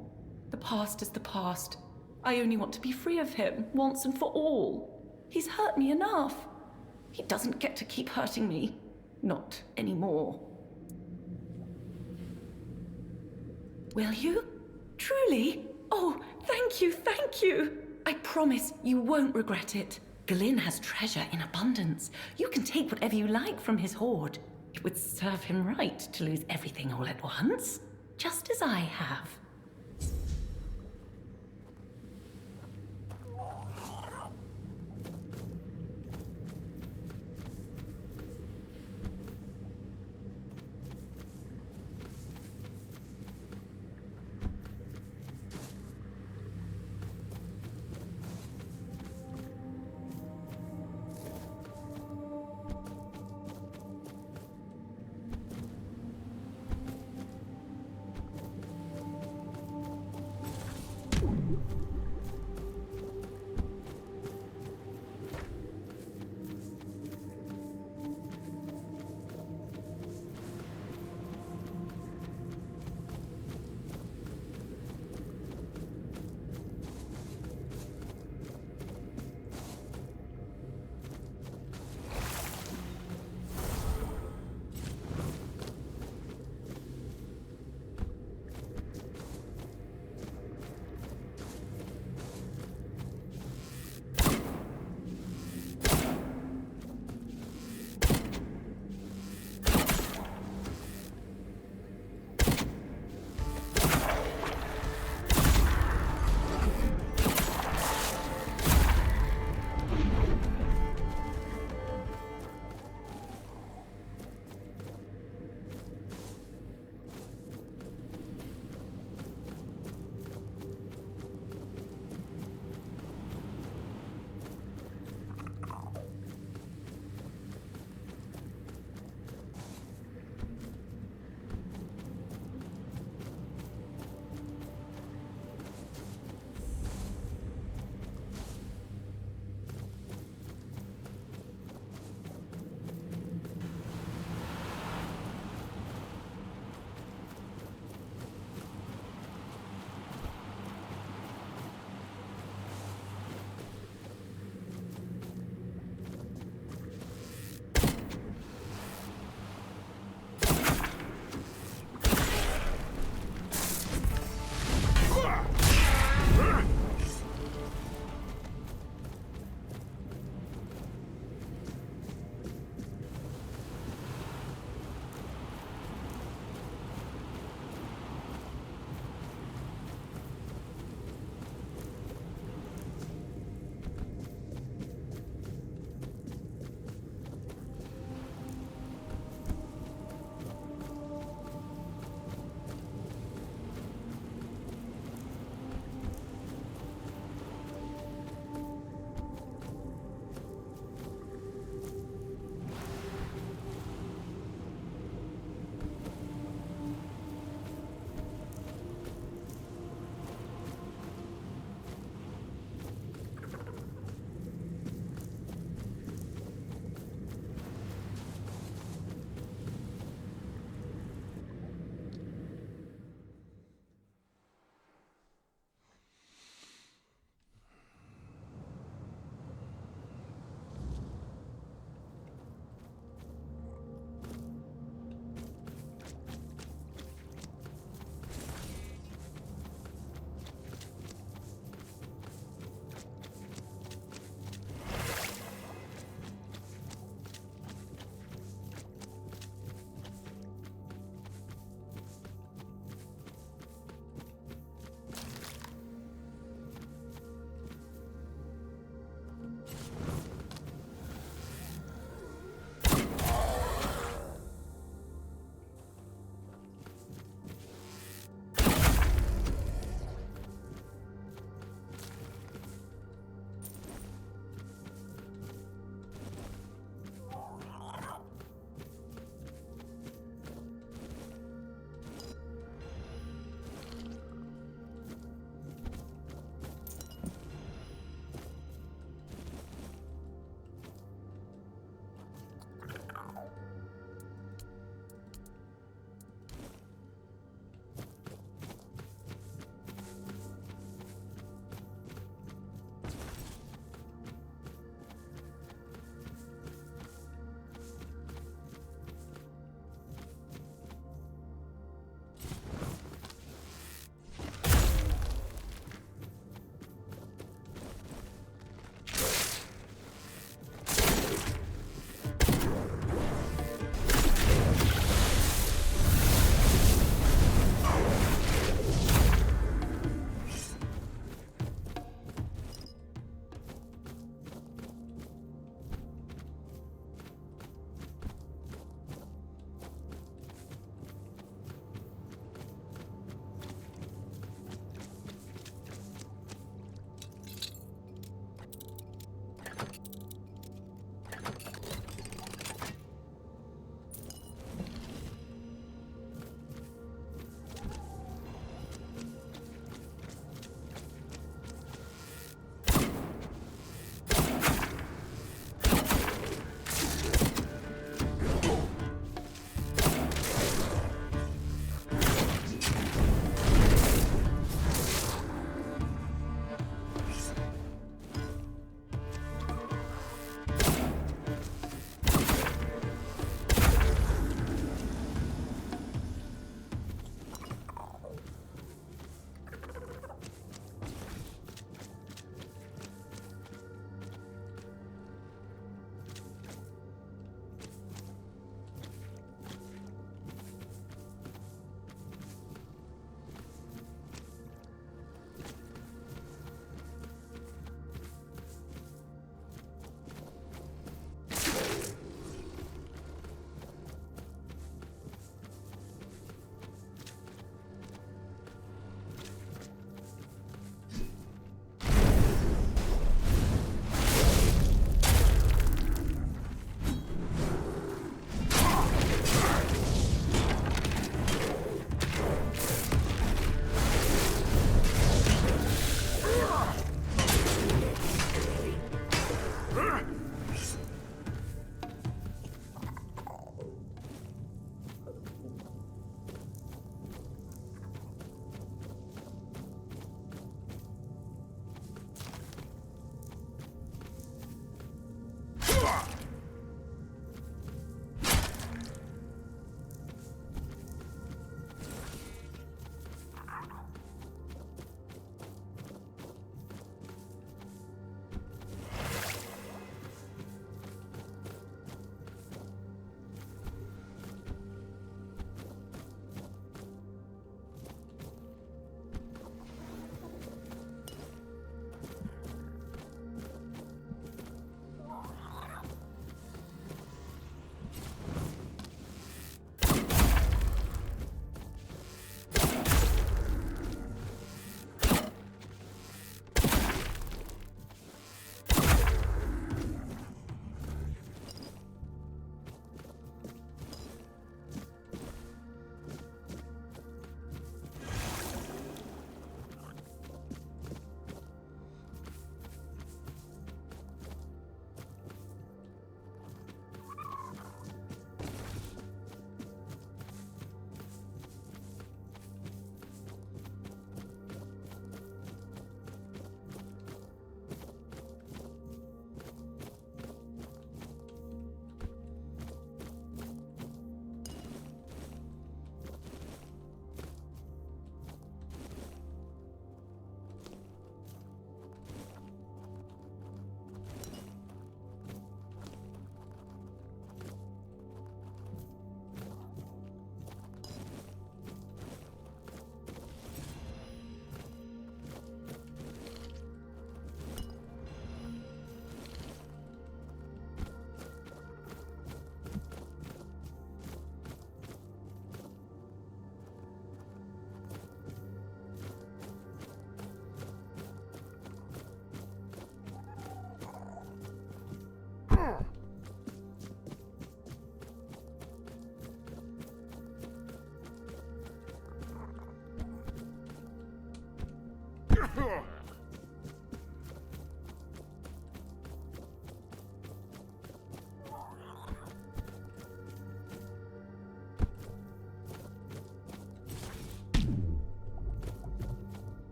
The past is the past. I only want to be free of him, once and for all. He's hurt me enough. He doesn't get to keep hurting me. Not anymore. Will you? Truly? Oh, thank you, thank you. I promise you won't regret it. Glyn has treasure in abundance. You can take whatever you like from his hoard. It would serve him right to lose everything all at once, just as I have.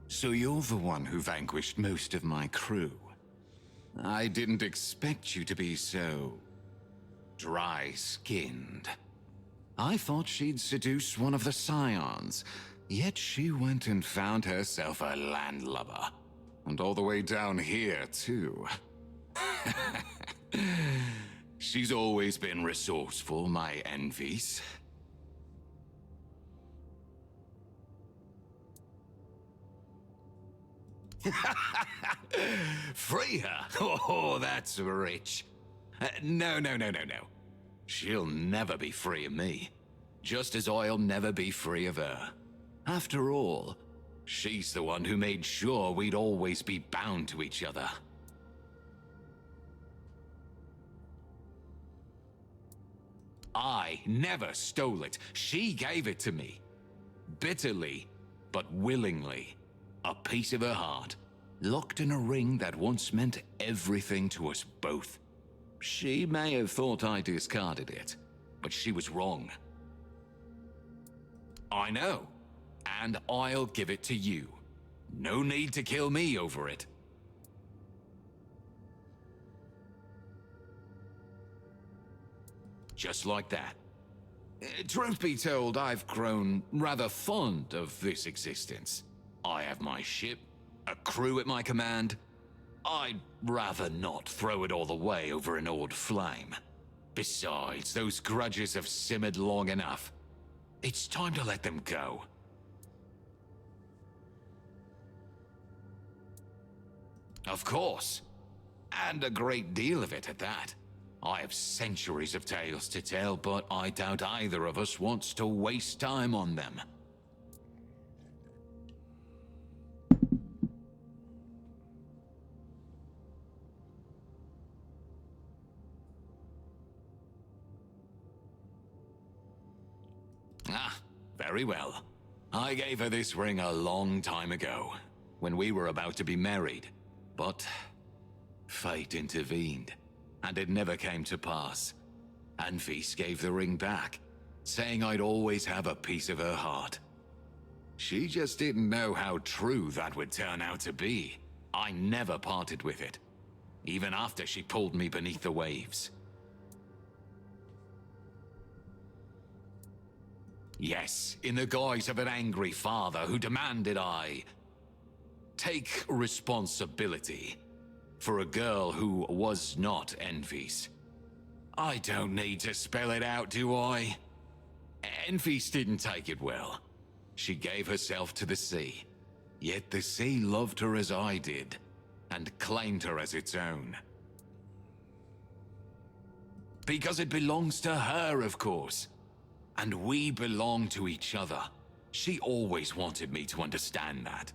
So you're the one who vanquished most of my crew. I didn't expect you to be so dry-skinned. I thought she'd seduce one of the scions, yet she went and found herself a landlubber. And all the way down here, too. She's always been resourceful, my envies. Free her? Oh, that's rich. No. She'll never be free of me. Just as I'll never be free of her. After all, she's the one who made sure we'd always be bound to each other. I never stole it. She gave it to me. Bitterly, but willingly. A piece of her heart, locked in a ring that once meant everything to us both. She may have thought I discarded it, but she was wrong. I know, and I'll give it to you. No need to kill me over it. Just like that. Truth be told, I've grown rather fond of this existence. I have my ship, a crew at my command. I'd rather not throw it all away over an old flame. Besides, those grudges have simmered long enough. It's time to let them go. Of course. And a great deal of it at that. I have centuries of tales to tell, but I doubt either of us wants to waste time on them. Ah, very well. I gave her this ring a long time ago, when we were about to be married. But fate intervened, and it never came to pass. Anfis gave the ring back, saying I'd always have a piece of her heart. She just didn't know how true that would turn out to be. I never parted with it, even after she pulled me beneath the waves. Yes, in the guise of an angry father who demanded I take responsibility for a girl who was not Envy's. I don't need to spell it out, do I? Enfys didn't take it well. She gave herself to the sea. Yet the sea loved her as I did, and claimed her as its own. Because it belongs to her, of course. And we belong to each other. She always wanted me to understand that.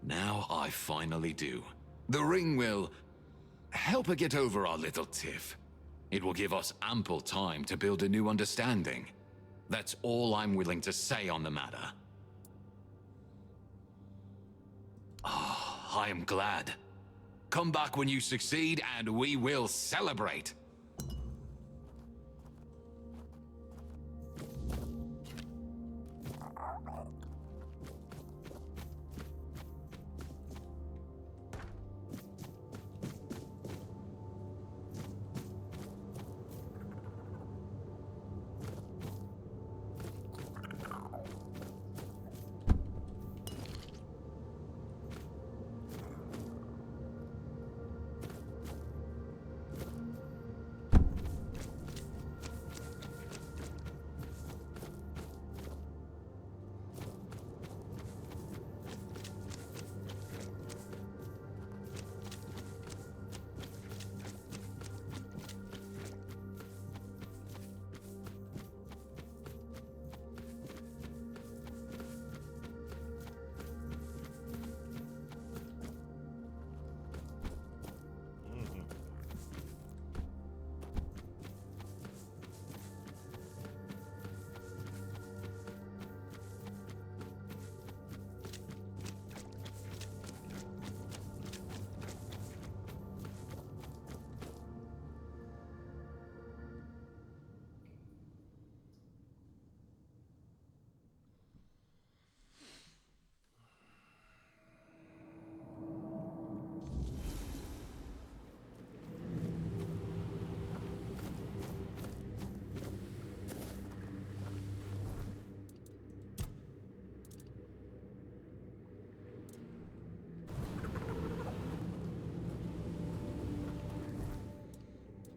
Now I finally do. The ring will help her get over our little tiff. It will give us ample time to build a new understanding. That's all I'm willing to say on the matter. I am glad. Come back when you succeed, and we will celebrate.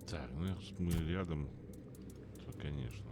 Так, ну мы рядом, то, конечно.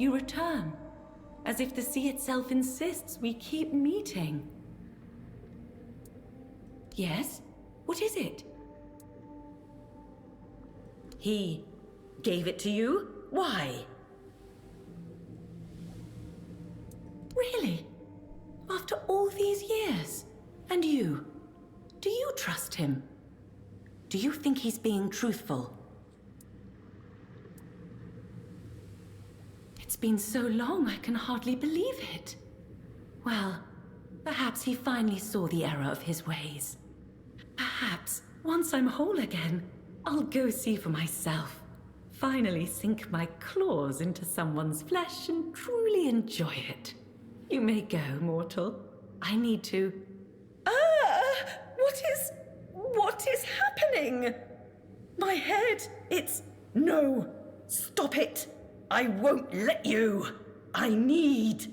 You return, as if the sea itself insists we keep meeting. Yes? What is it? He gave it to you? Why? Really? After all these years? And you? Do you trust him? Do you think he's being truthful? It's been so long I can hardly believe it. Well, perhaps he finally saw the error of his ways. Perhaps, once I'm whole again, I'll go see for myself. Finally sink my claws into someone's flesh and truly enjoy it. You may go, mortal. I need to... What is happening? My head, it's... No! Stop it! I won't let you! I need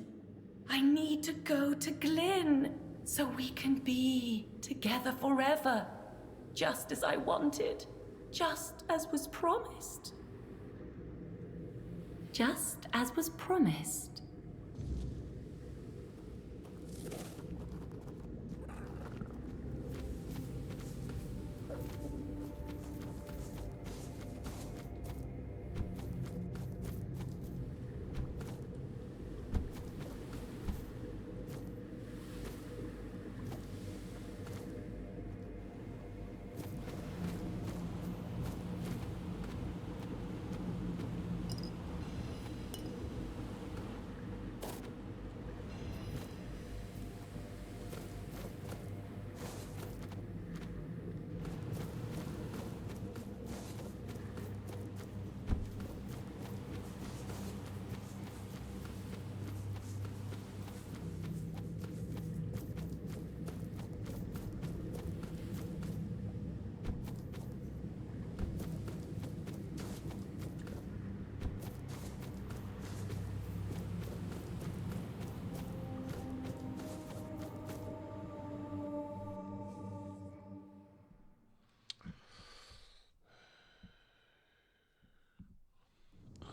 to go to Glyn, so we can be together forever. Just as I wanted. Just as was promised. Just as was promised.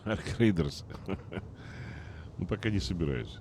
Аркрейдерс. Ну, пока не собираюсь.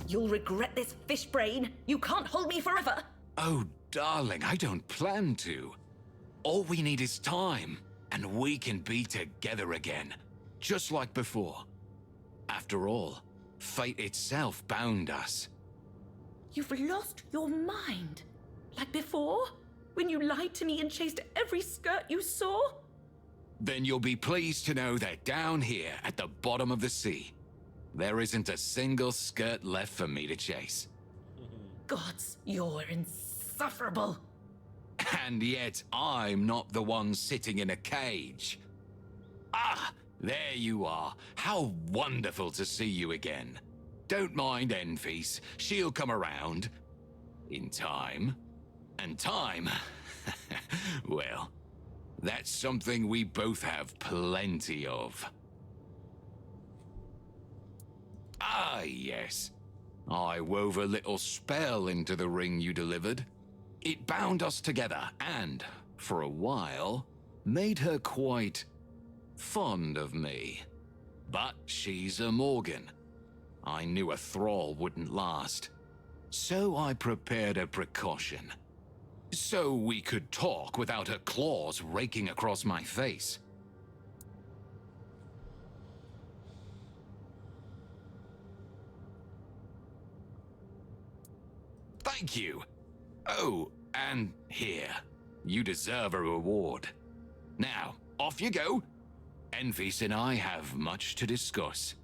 You'll regret this, fish brain. You can't hold me forever. Oh, darling, I don't plan to. All we need is time, and we can be together again, just like before. After all, fate itself bound us. You've lost your mind. Like before? When you lied to me and chased every skirt you saw? Then you'll be pleased to know that down here at the bottom of the sea, there isn't a single skirt left for me to chase. Gods, you're insufferable. And yet I'm not the one sitting in a cage. Ah, there you are. How wonderful to see you again. Don't mind Enfys, she'll come around. In time. And time, well, that's something we both have plenty of. Ah, yes. I wove a little spell into the ring you delivered. It bound us together and, for a while, made her quite fond of me. But she's a Morgan. I knew a thrall wouldn't last. So I prepared a precaution. So we could talk without her claws raking across my face. Thank you. Oh, and here. You deserve a reward. Now, off you go. Enfys and I have much to discuss.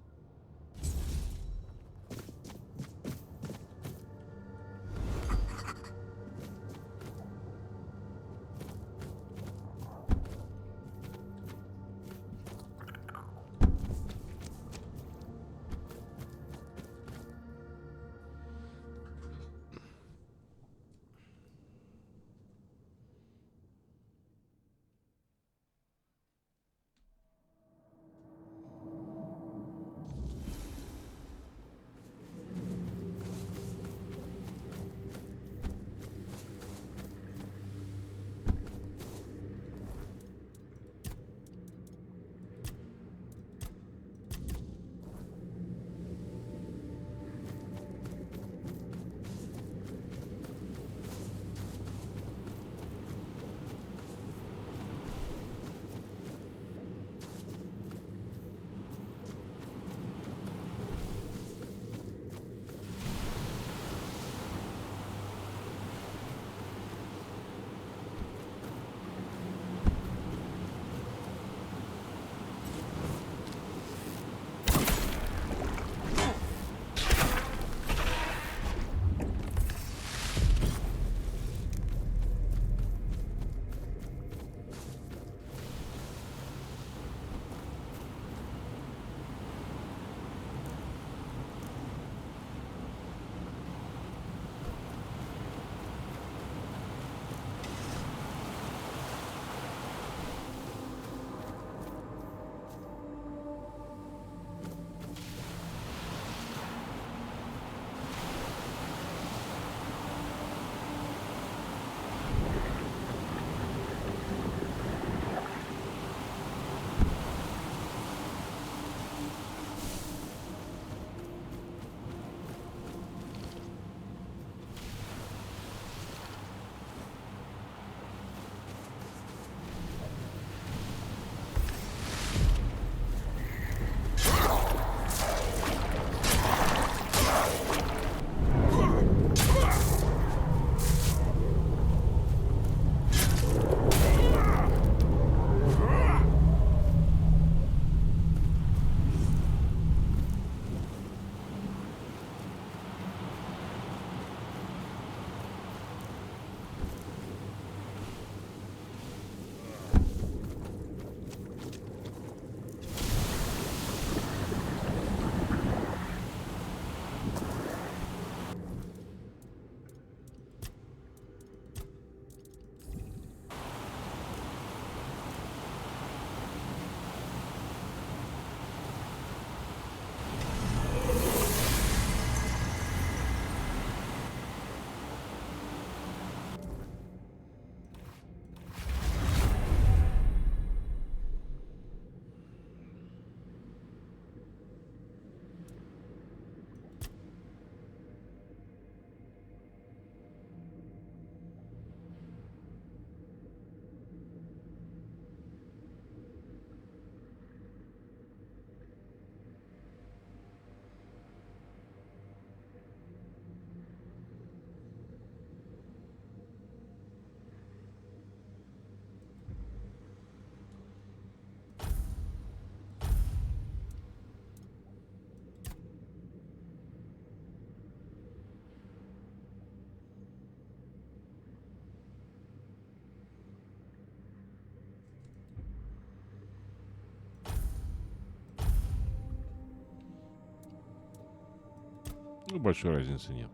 Ну, большой разницы нет.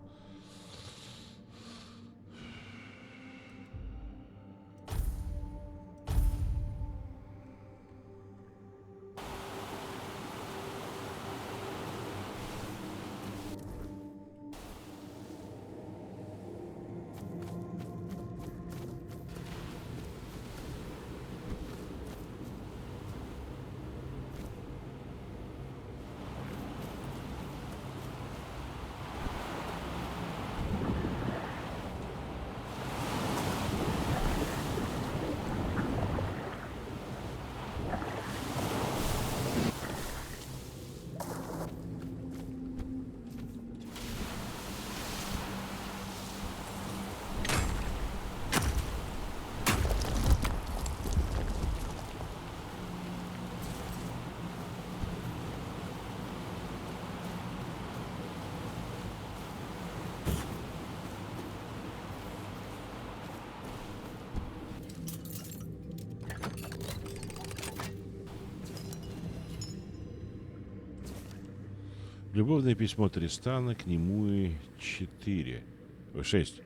Любовное письмо Тристана к нему и 6.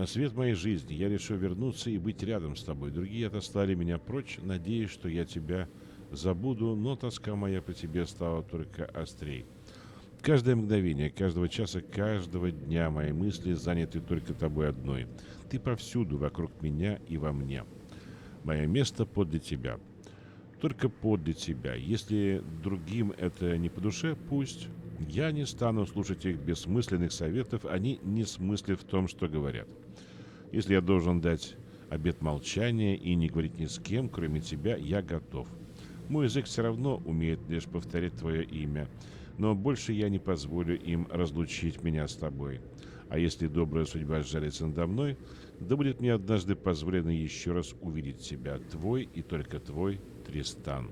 Свет моей жизни, я решил вернуться и быть рядом с тобой. Другие отослали меня прочь, надеясь, что я тебя забуду, но тоска моя по тебе стала только острей. Каждое мгновение, каждого часа, каждого дня мои мысли заняты только тобой одной. Ты повсюду, вокруг меня и во мне. Мое место подле тебя. Только подле тебя. Если другим это не по душе, пусть. Я не стану слушать их бессмысленных советов, они не смыслят в том, что говорят. Если я должен дать обет молчания и не говорить ни с кем, кроме тебя, я готов. Мой язык все равно умеет лишь повторять твое имя, но больше я не позволю им разлучить меня с тобой. А если добрая судьба сжалится надо мной, да будет мне однажды позволено еще раз увидеть тебя, твой и только твой Тристан.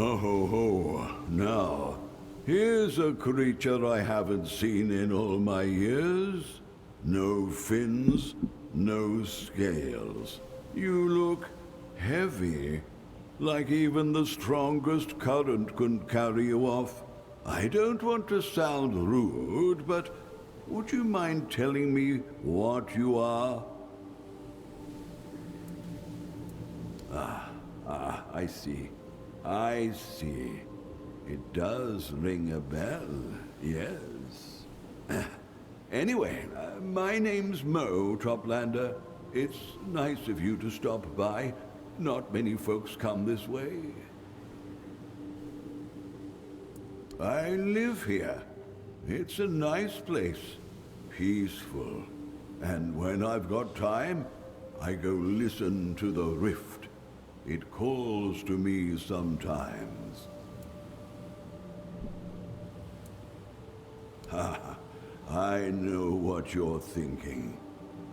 Oh ho ho. Now, here's a creature I haven't seen in all my years. No fins, no scales. You look heavy, like even the strongest current couldn't carry you off. I don't want to sound rude, but would you mind telling me what you are? I see. I see. It does ring a bell, yes. Anyway, my name's Mo, Toplander. It's nice of you to stop by. Not many folks come this way. I live here. It's a nice place. Peaceful. And when I've got time, I go listen to the rift. It calls to me sometimes. Ha! I know what you're thinking.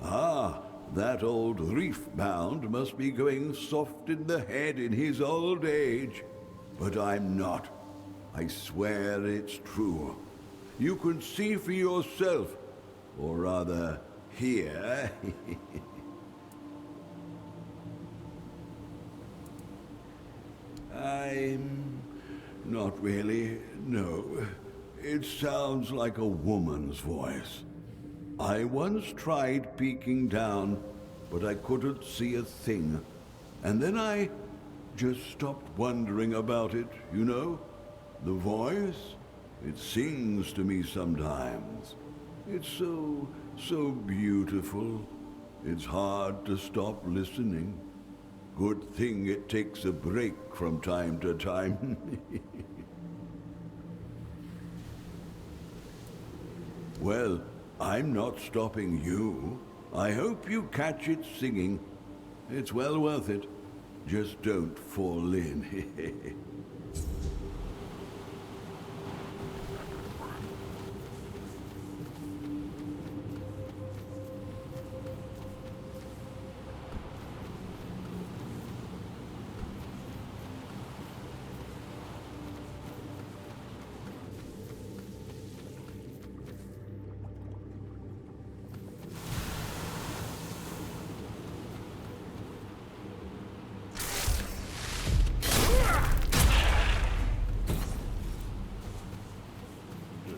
Ah, that old reef-bound must be going soft in the head in his old age. But I'm not. I swear it's true. You can see for yourself, or rather, hear. I'm Not really, no. It sounds like a woman's voice. I once tried peeking down, but I couldn't see a thing. And then I just stopped wondering about it, you know? The voice, it sings to me sometimes. It's so beautiful. It's hard to stop listening. Good thing it takes a break from time to time. Well, I'm not stopping you. I hope you catch it singing. It's well worth it. Just don't fall in.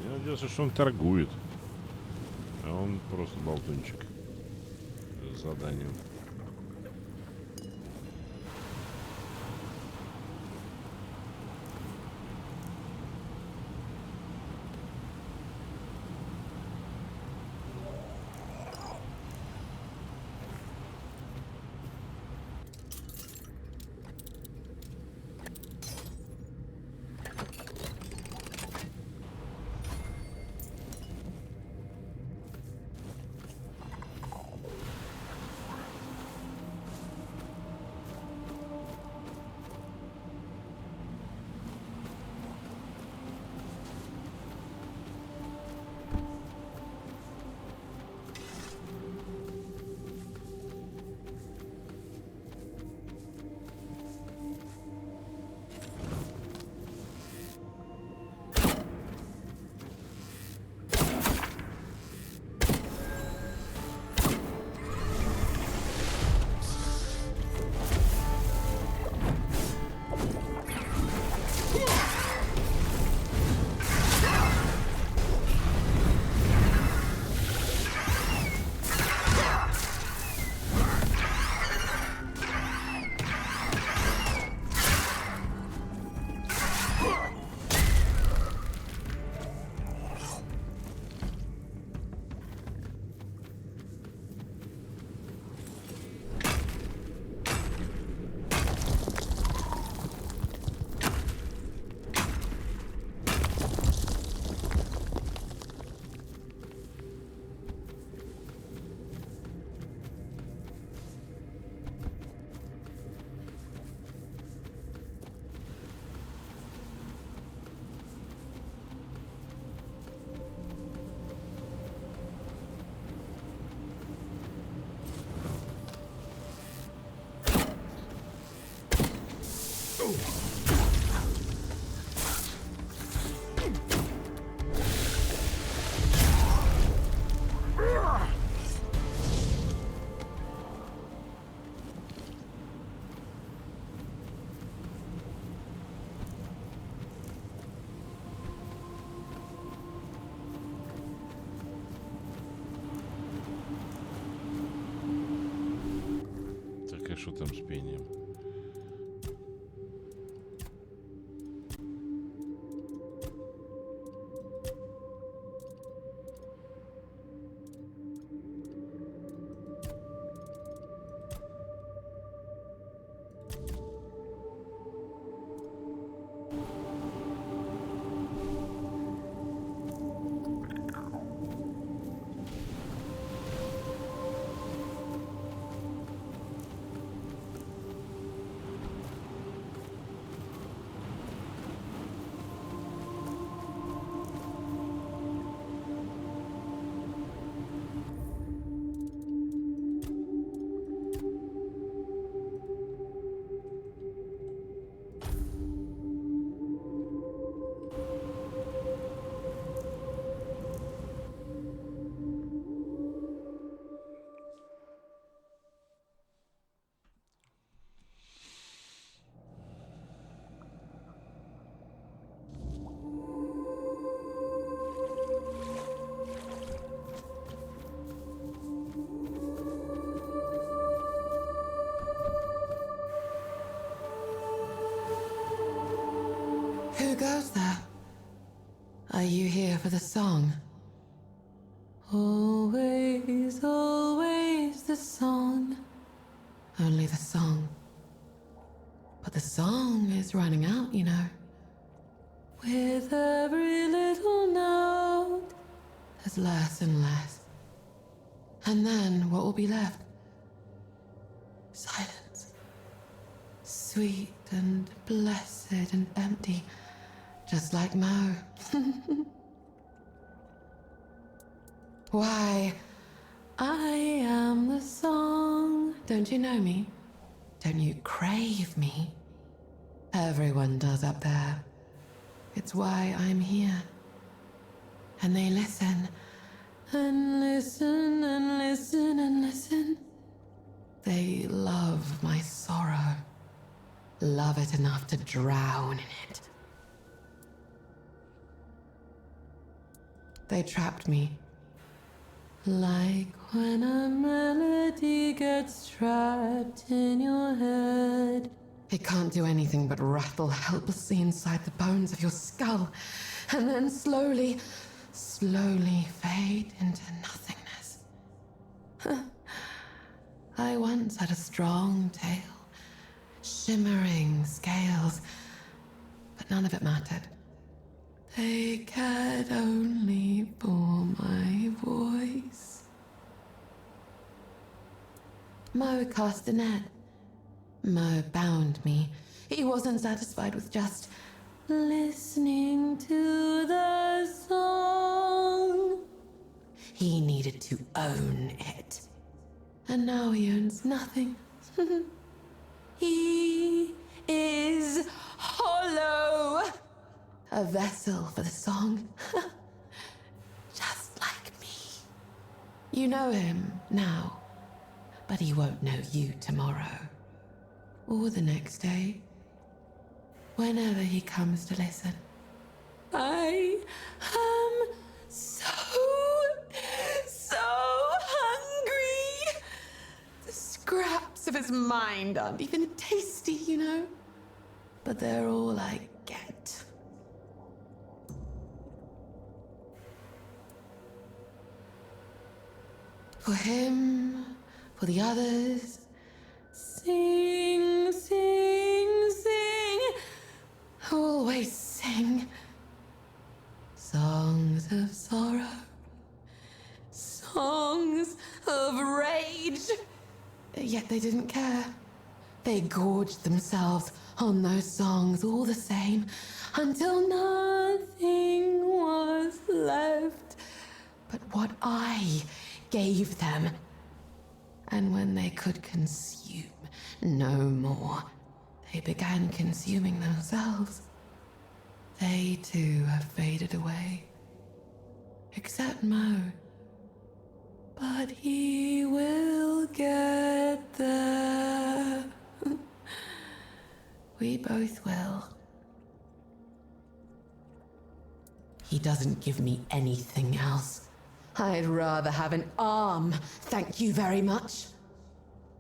Я надеялся, что он торгует. А он просто болтунчик с заданием. Что там с пением? Who goes there? Are you here for the song? Always, always the song. Only the song. But the song is running out, you know. With every little note, there's less and less. And then what will be left? Silence. Sweet and blessed and empty, just like Mo. Why, I am the song. Don't you know me? Don't you crave me? Everyone does up there. It's why I'm here. And they listen, and listen, and listen, and listen. They love my sorrow. Love it enough to drown in it. They trapped me. Like when a melody gets trapped in your head. It can't do anything but rattle helplessly inside the bones of your skull, and then slowly, slowly fade into nothingness. I once had a strong tail, shimmering scales, but none of it mattered. They cared only for my voice. Mo cast a net. Mo bound me. He wasn't satisfied with just listening to the song. He needed to own it. And now he owns nothing. He is hollow. A vessel for the song. Just like me. You know him now, but he won't know you tomorrow. Or the next day. Whenever he comes to listen. I am so hungry. The scraps of his mind aren't even tasty, you know. But they're all I get. For him, for the others, sing, sing, sing, always sing. Songs of sorrow, songs of rage. Yet they didn't care. They gorged themselves on those songs all the same, until nothing was left but what I gave them. And when they could consume no more, they began consuming themselves. They too have faded away. Except Mo. But he will get there. We both will. He doesn't give me anything else. I'd rather have an arm, thank you very much.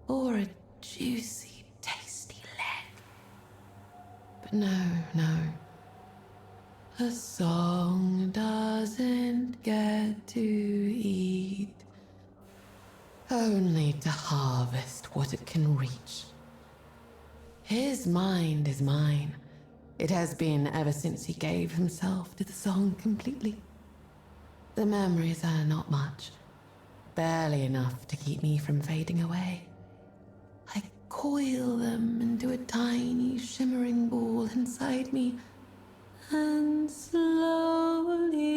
Or a juicy, tasty leg. But no. A song doesn't get to eat. Only to harvest what it can reach. His mind is mine. It has been ever since he gave himself to the song completely. The memories are not much, barely enough to keep me from fading away. I coil them into a tiny, shimmering ball inside me, and slowly,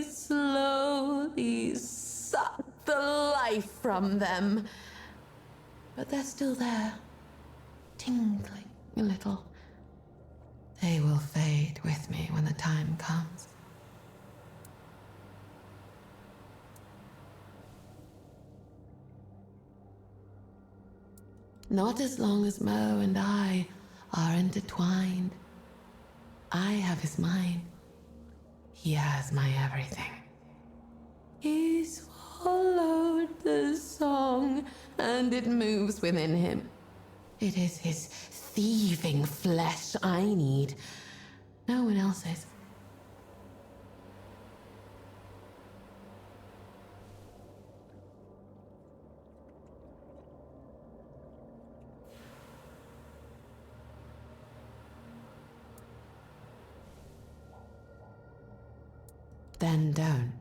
slowly suck the life from them. But they're still there, tingling a little. They will fade with me when the time comes. Not as long as Mo and I are intertwined. I have his mind. He has my everything. He swallowed the song, and it moves within him. It is his thieving flesh I need. No one else's. Then don't.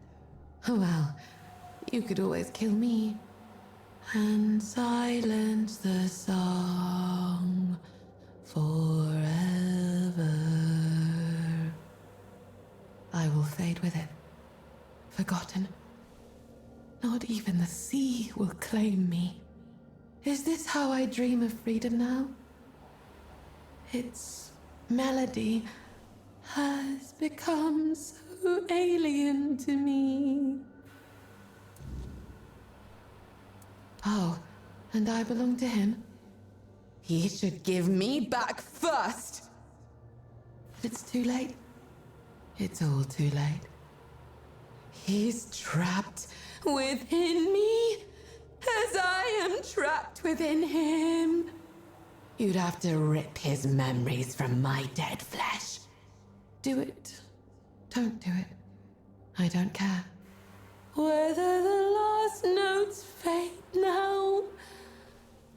Well, you could always kill me and silence the song forever. I will fade with it, forgotten. Not even the sea will claim me. Is this how I dream of freedom now? Its melody has become so alien to me. Oh, and I belong to him? He should give me back first! But it's too late. It's all too late. He's trapped within me, as I am trapped within him. You'd have to rip his memories from my dead flesh. Do it. Don't do it. I don't care. Whether the last notes fade now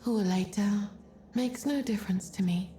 or later makes no difference to me.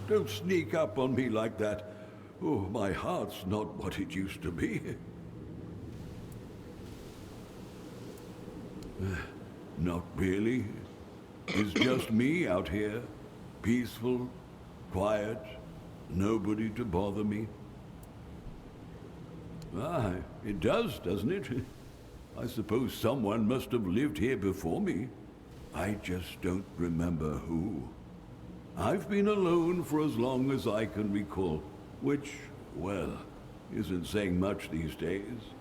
Don't sneak up on me like that. Oh, my heart's not what it used to be. Not really. It's just me out here. Peaceful, quiet, nobody to bother me. Ah, it does, doesn't it? I suppose someone must have lived here before me. I just don't remember who. I've been alone for as long as I can recall, which, well, isn't saying much these days.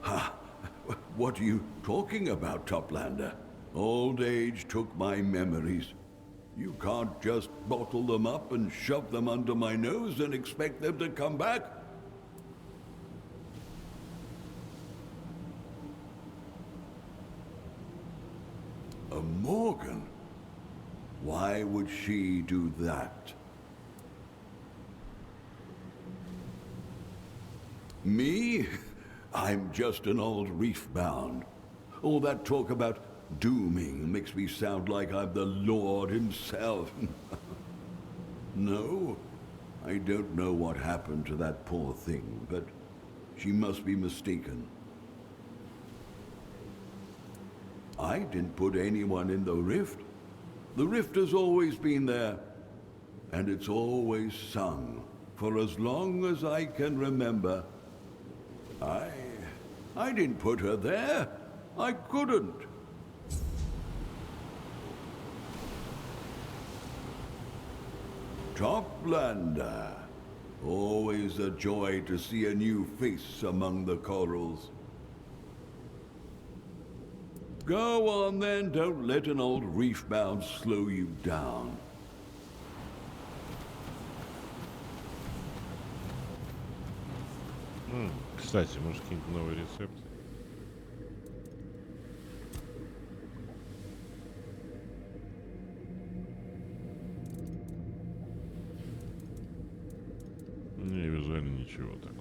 Ha! What are you talking about, Toplander? Old age took my memories. You can't just bottle them up and shove them under my nose and expect them to come back. A Morgan? Why would she do that? Me? I'm just an old reef-bound. All that talk about dooming makes me sound like I'm the Lord himself. No, I don't know what happened to that poor thing, but she must be mistaken. I didn't put anyone in the rift. The rift has always been there, and it's always sung for as long as I can remember. I didn't put her there. I couldn't. Toplander. Always a joy to see a new face among the corals. Go on then, don't let an old reef-bound slow you down. Кстати, может, какие-нибудь новые рецепты? Не, визуально ничего такого.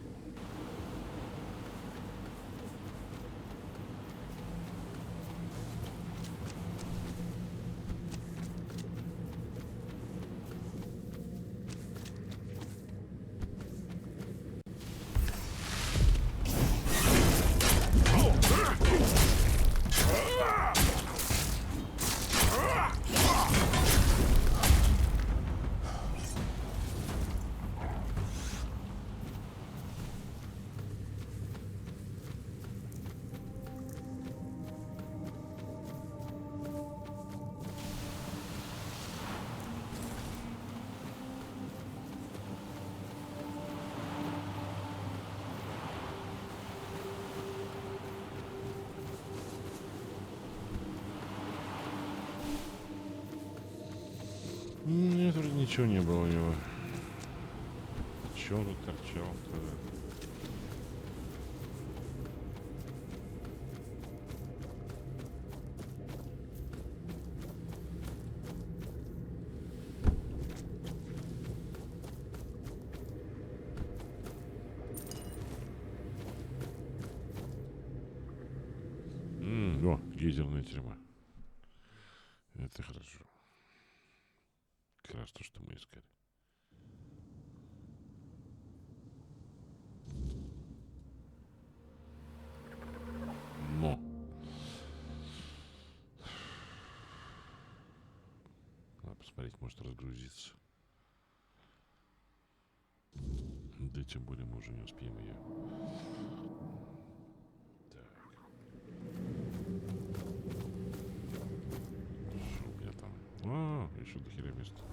Нет, вроде ничего не было у него. Че он тут торчал тогда? О, гейзерная тюрьма. Это хорошо. Как раз то, что мы искали. Но. Надо посмотреть, может разгрузиться. Да тем более мы уже не успеем ее. Так. Что у меня там? А, еще до хера места.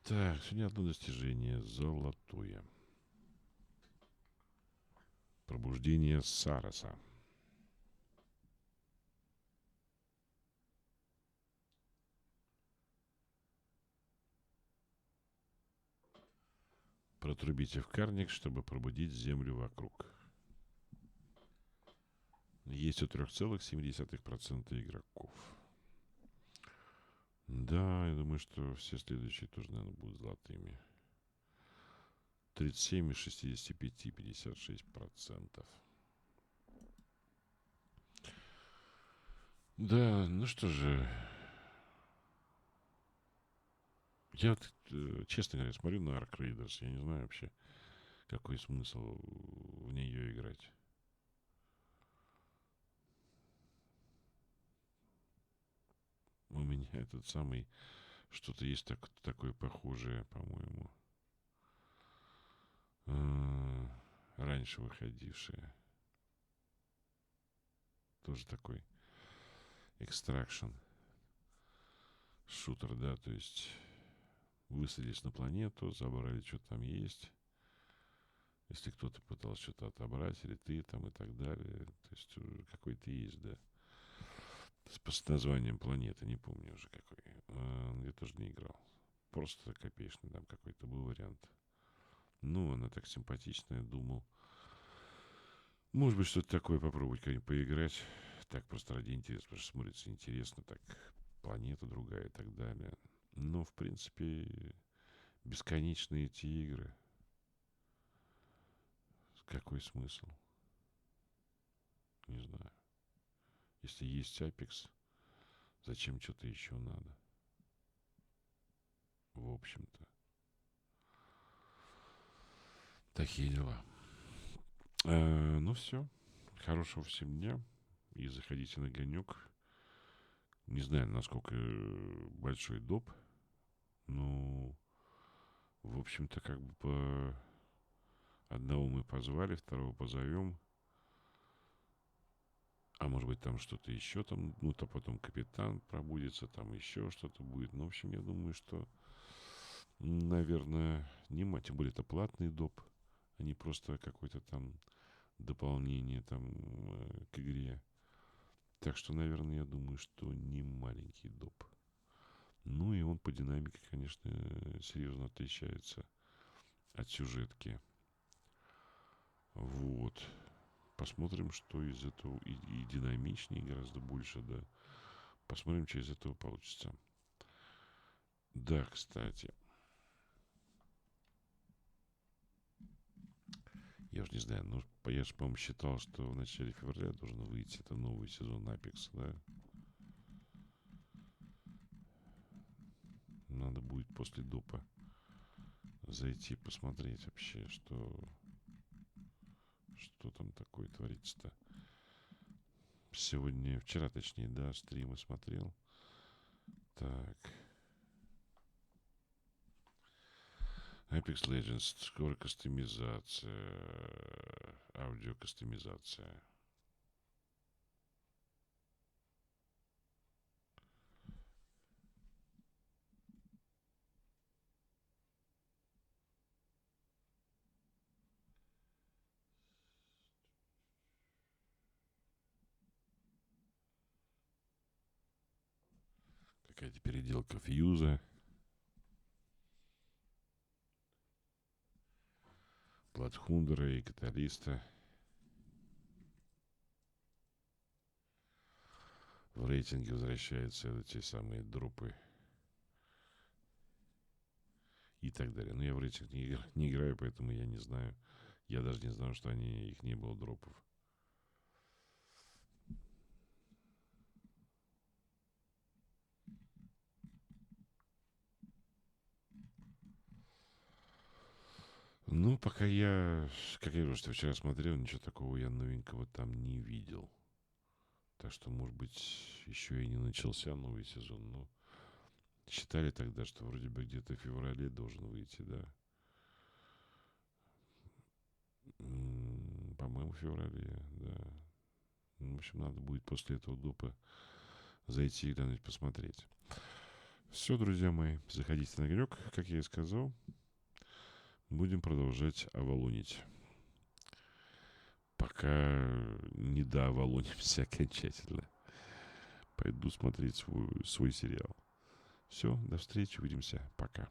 Так, сегодня одно достижение. Золотое. Пробуждение Сараса. Протрубите в карник, чтобы пробудить землю вокруг. Есть у 3,7% игроков. Да, я думаю, что все следующие тоже, наверное, будут золотыми. 37 из 65, 56%. Да, ну что же. Я вот, честно говоря, смотрю на Ark Raiders. Я не знаю вообще, какой смысл в нее играть. У меня этот самый... Что-то есть такое похожее, по-моему. Раньше выходившее. Тоже такой экстракшн. Шутер, да, то есть высадились на планету, забрали, что там есть. Если кто-то пытался что-то отобрать, или ты там и так далее. То есть какой-то есть, да. С названием планеты, не помню уже какой. Я тоже не играл. Просто копеечный там какой-то был вариант. Ну, она так симпатичная, думал. Может быть, что-то такое попробовать как-нибудь поиграть. Так просто ради интереса, потому что смотрится интересно, так планета другая и так далее. Но, в принципе, Бесконечные эти игры. Какой смысл? Не знаю. Если есть Apex, зачем что-то еще надо? В общем-то. Такие дела. Ну все. Хорошего всем дня. И заходите на огонек. Не знаю, насколько большой доп. Ну, в общем-то, как бы одного мы позвали, второго позовем. А может быть, там что-то еще там, ну, то потом капитан пробудется, там еще что-то будет. Ну, в общем, я думаю, что, наверное, тем более это платный доп, а не просто какое-то там дополнение там к игре. Так что, наверное, я думаю, что не маленький доп. Ну, и он по динамике, конечно, серьезно отличается от сюжетки. Вот. Посмотрим, что из этого и динамичнее гораздо больше, да. Посмотрим, что из этого получится. Да, кстати. Я уже не знаю, ну, я же, по-моему, считал, что в начале февраля должен выйти это новый сезон Apex, да? Надо будет после допа зайти посмотреть вообще, что там такое творится-то. Сегодня, вчера точнее, да, стримы смотрел. Так. Apex Legends. Скоро кастомизация. Аудиокастомизация. Какая-то переделка фьюза. Бладхундера и каталиста. В рейтинге возвращаются те самые дропы. И так далее. Но я в рейтинг не играю, поэтому я не знаю. Я даже не знал, что их не было дропов. Ну, пока как я говорю, что вчера смотрел, ничего такого я новенького там не видел. Так что, может быть, еще и не начался новый сезон. Но считали тогда, что вроде бы где-то в феврале должен выйти, да. По-моему, в феврале, да. В общем, надо будет после этого допа зайти и где-нибудь посмотреть. Все, друзья мои, заходите на огонек, как я и сказал. Будем продолжать авалонить. Пока не доавалонимся окончательно. Пойду смотреть свой сериал. Все, до встречи, увидимся. Пока.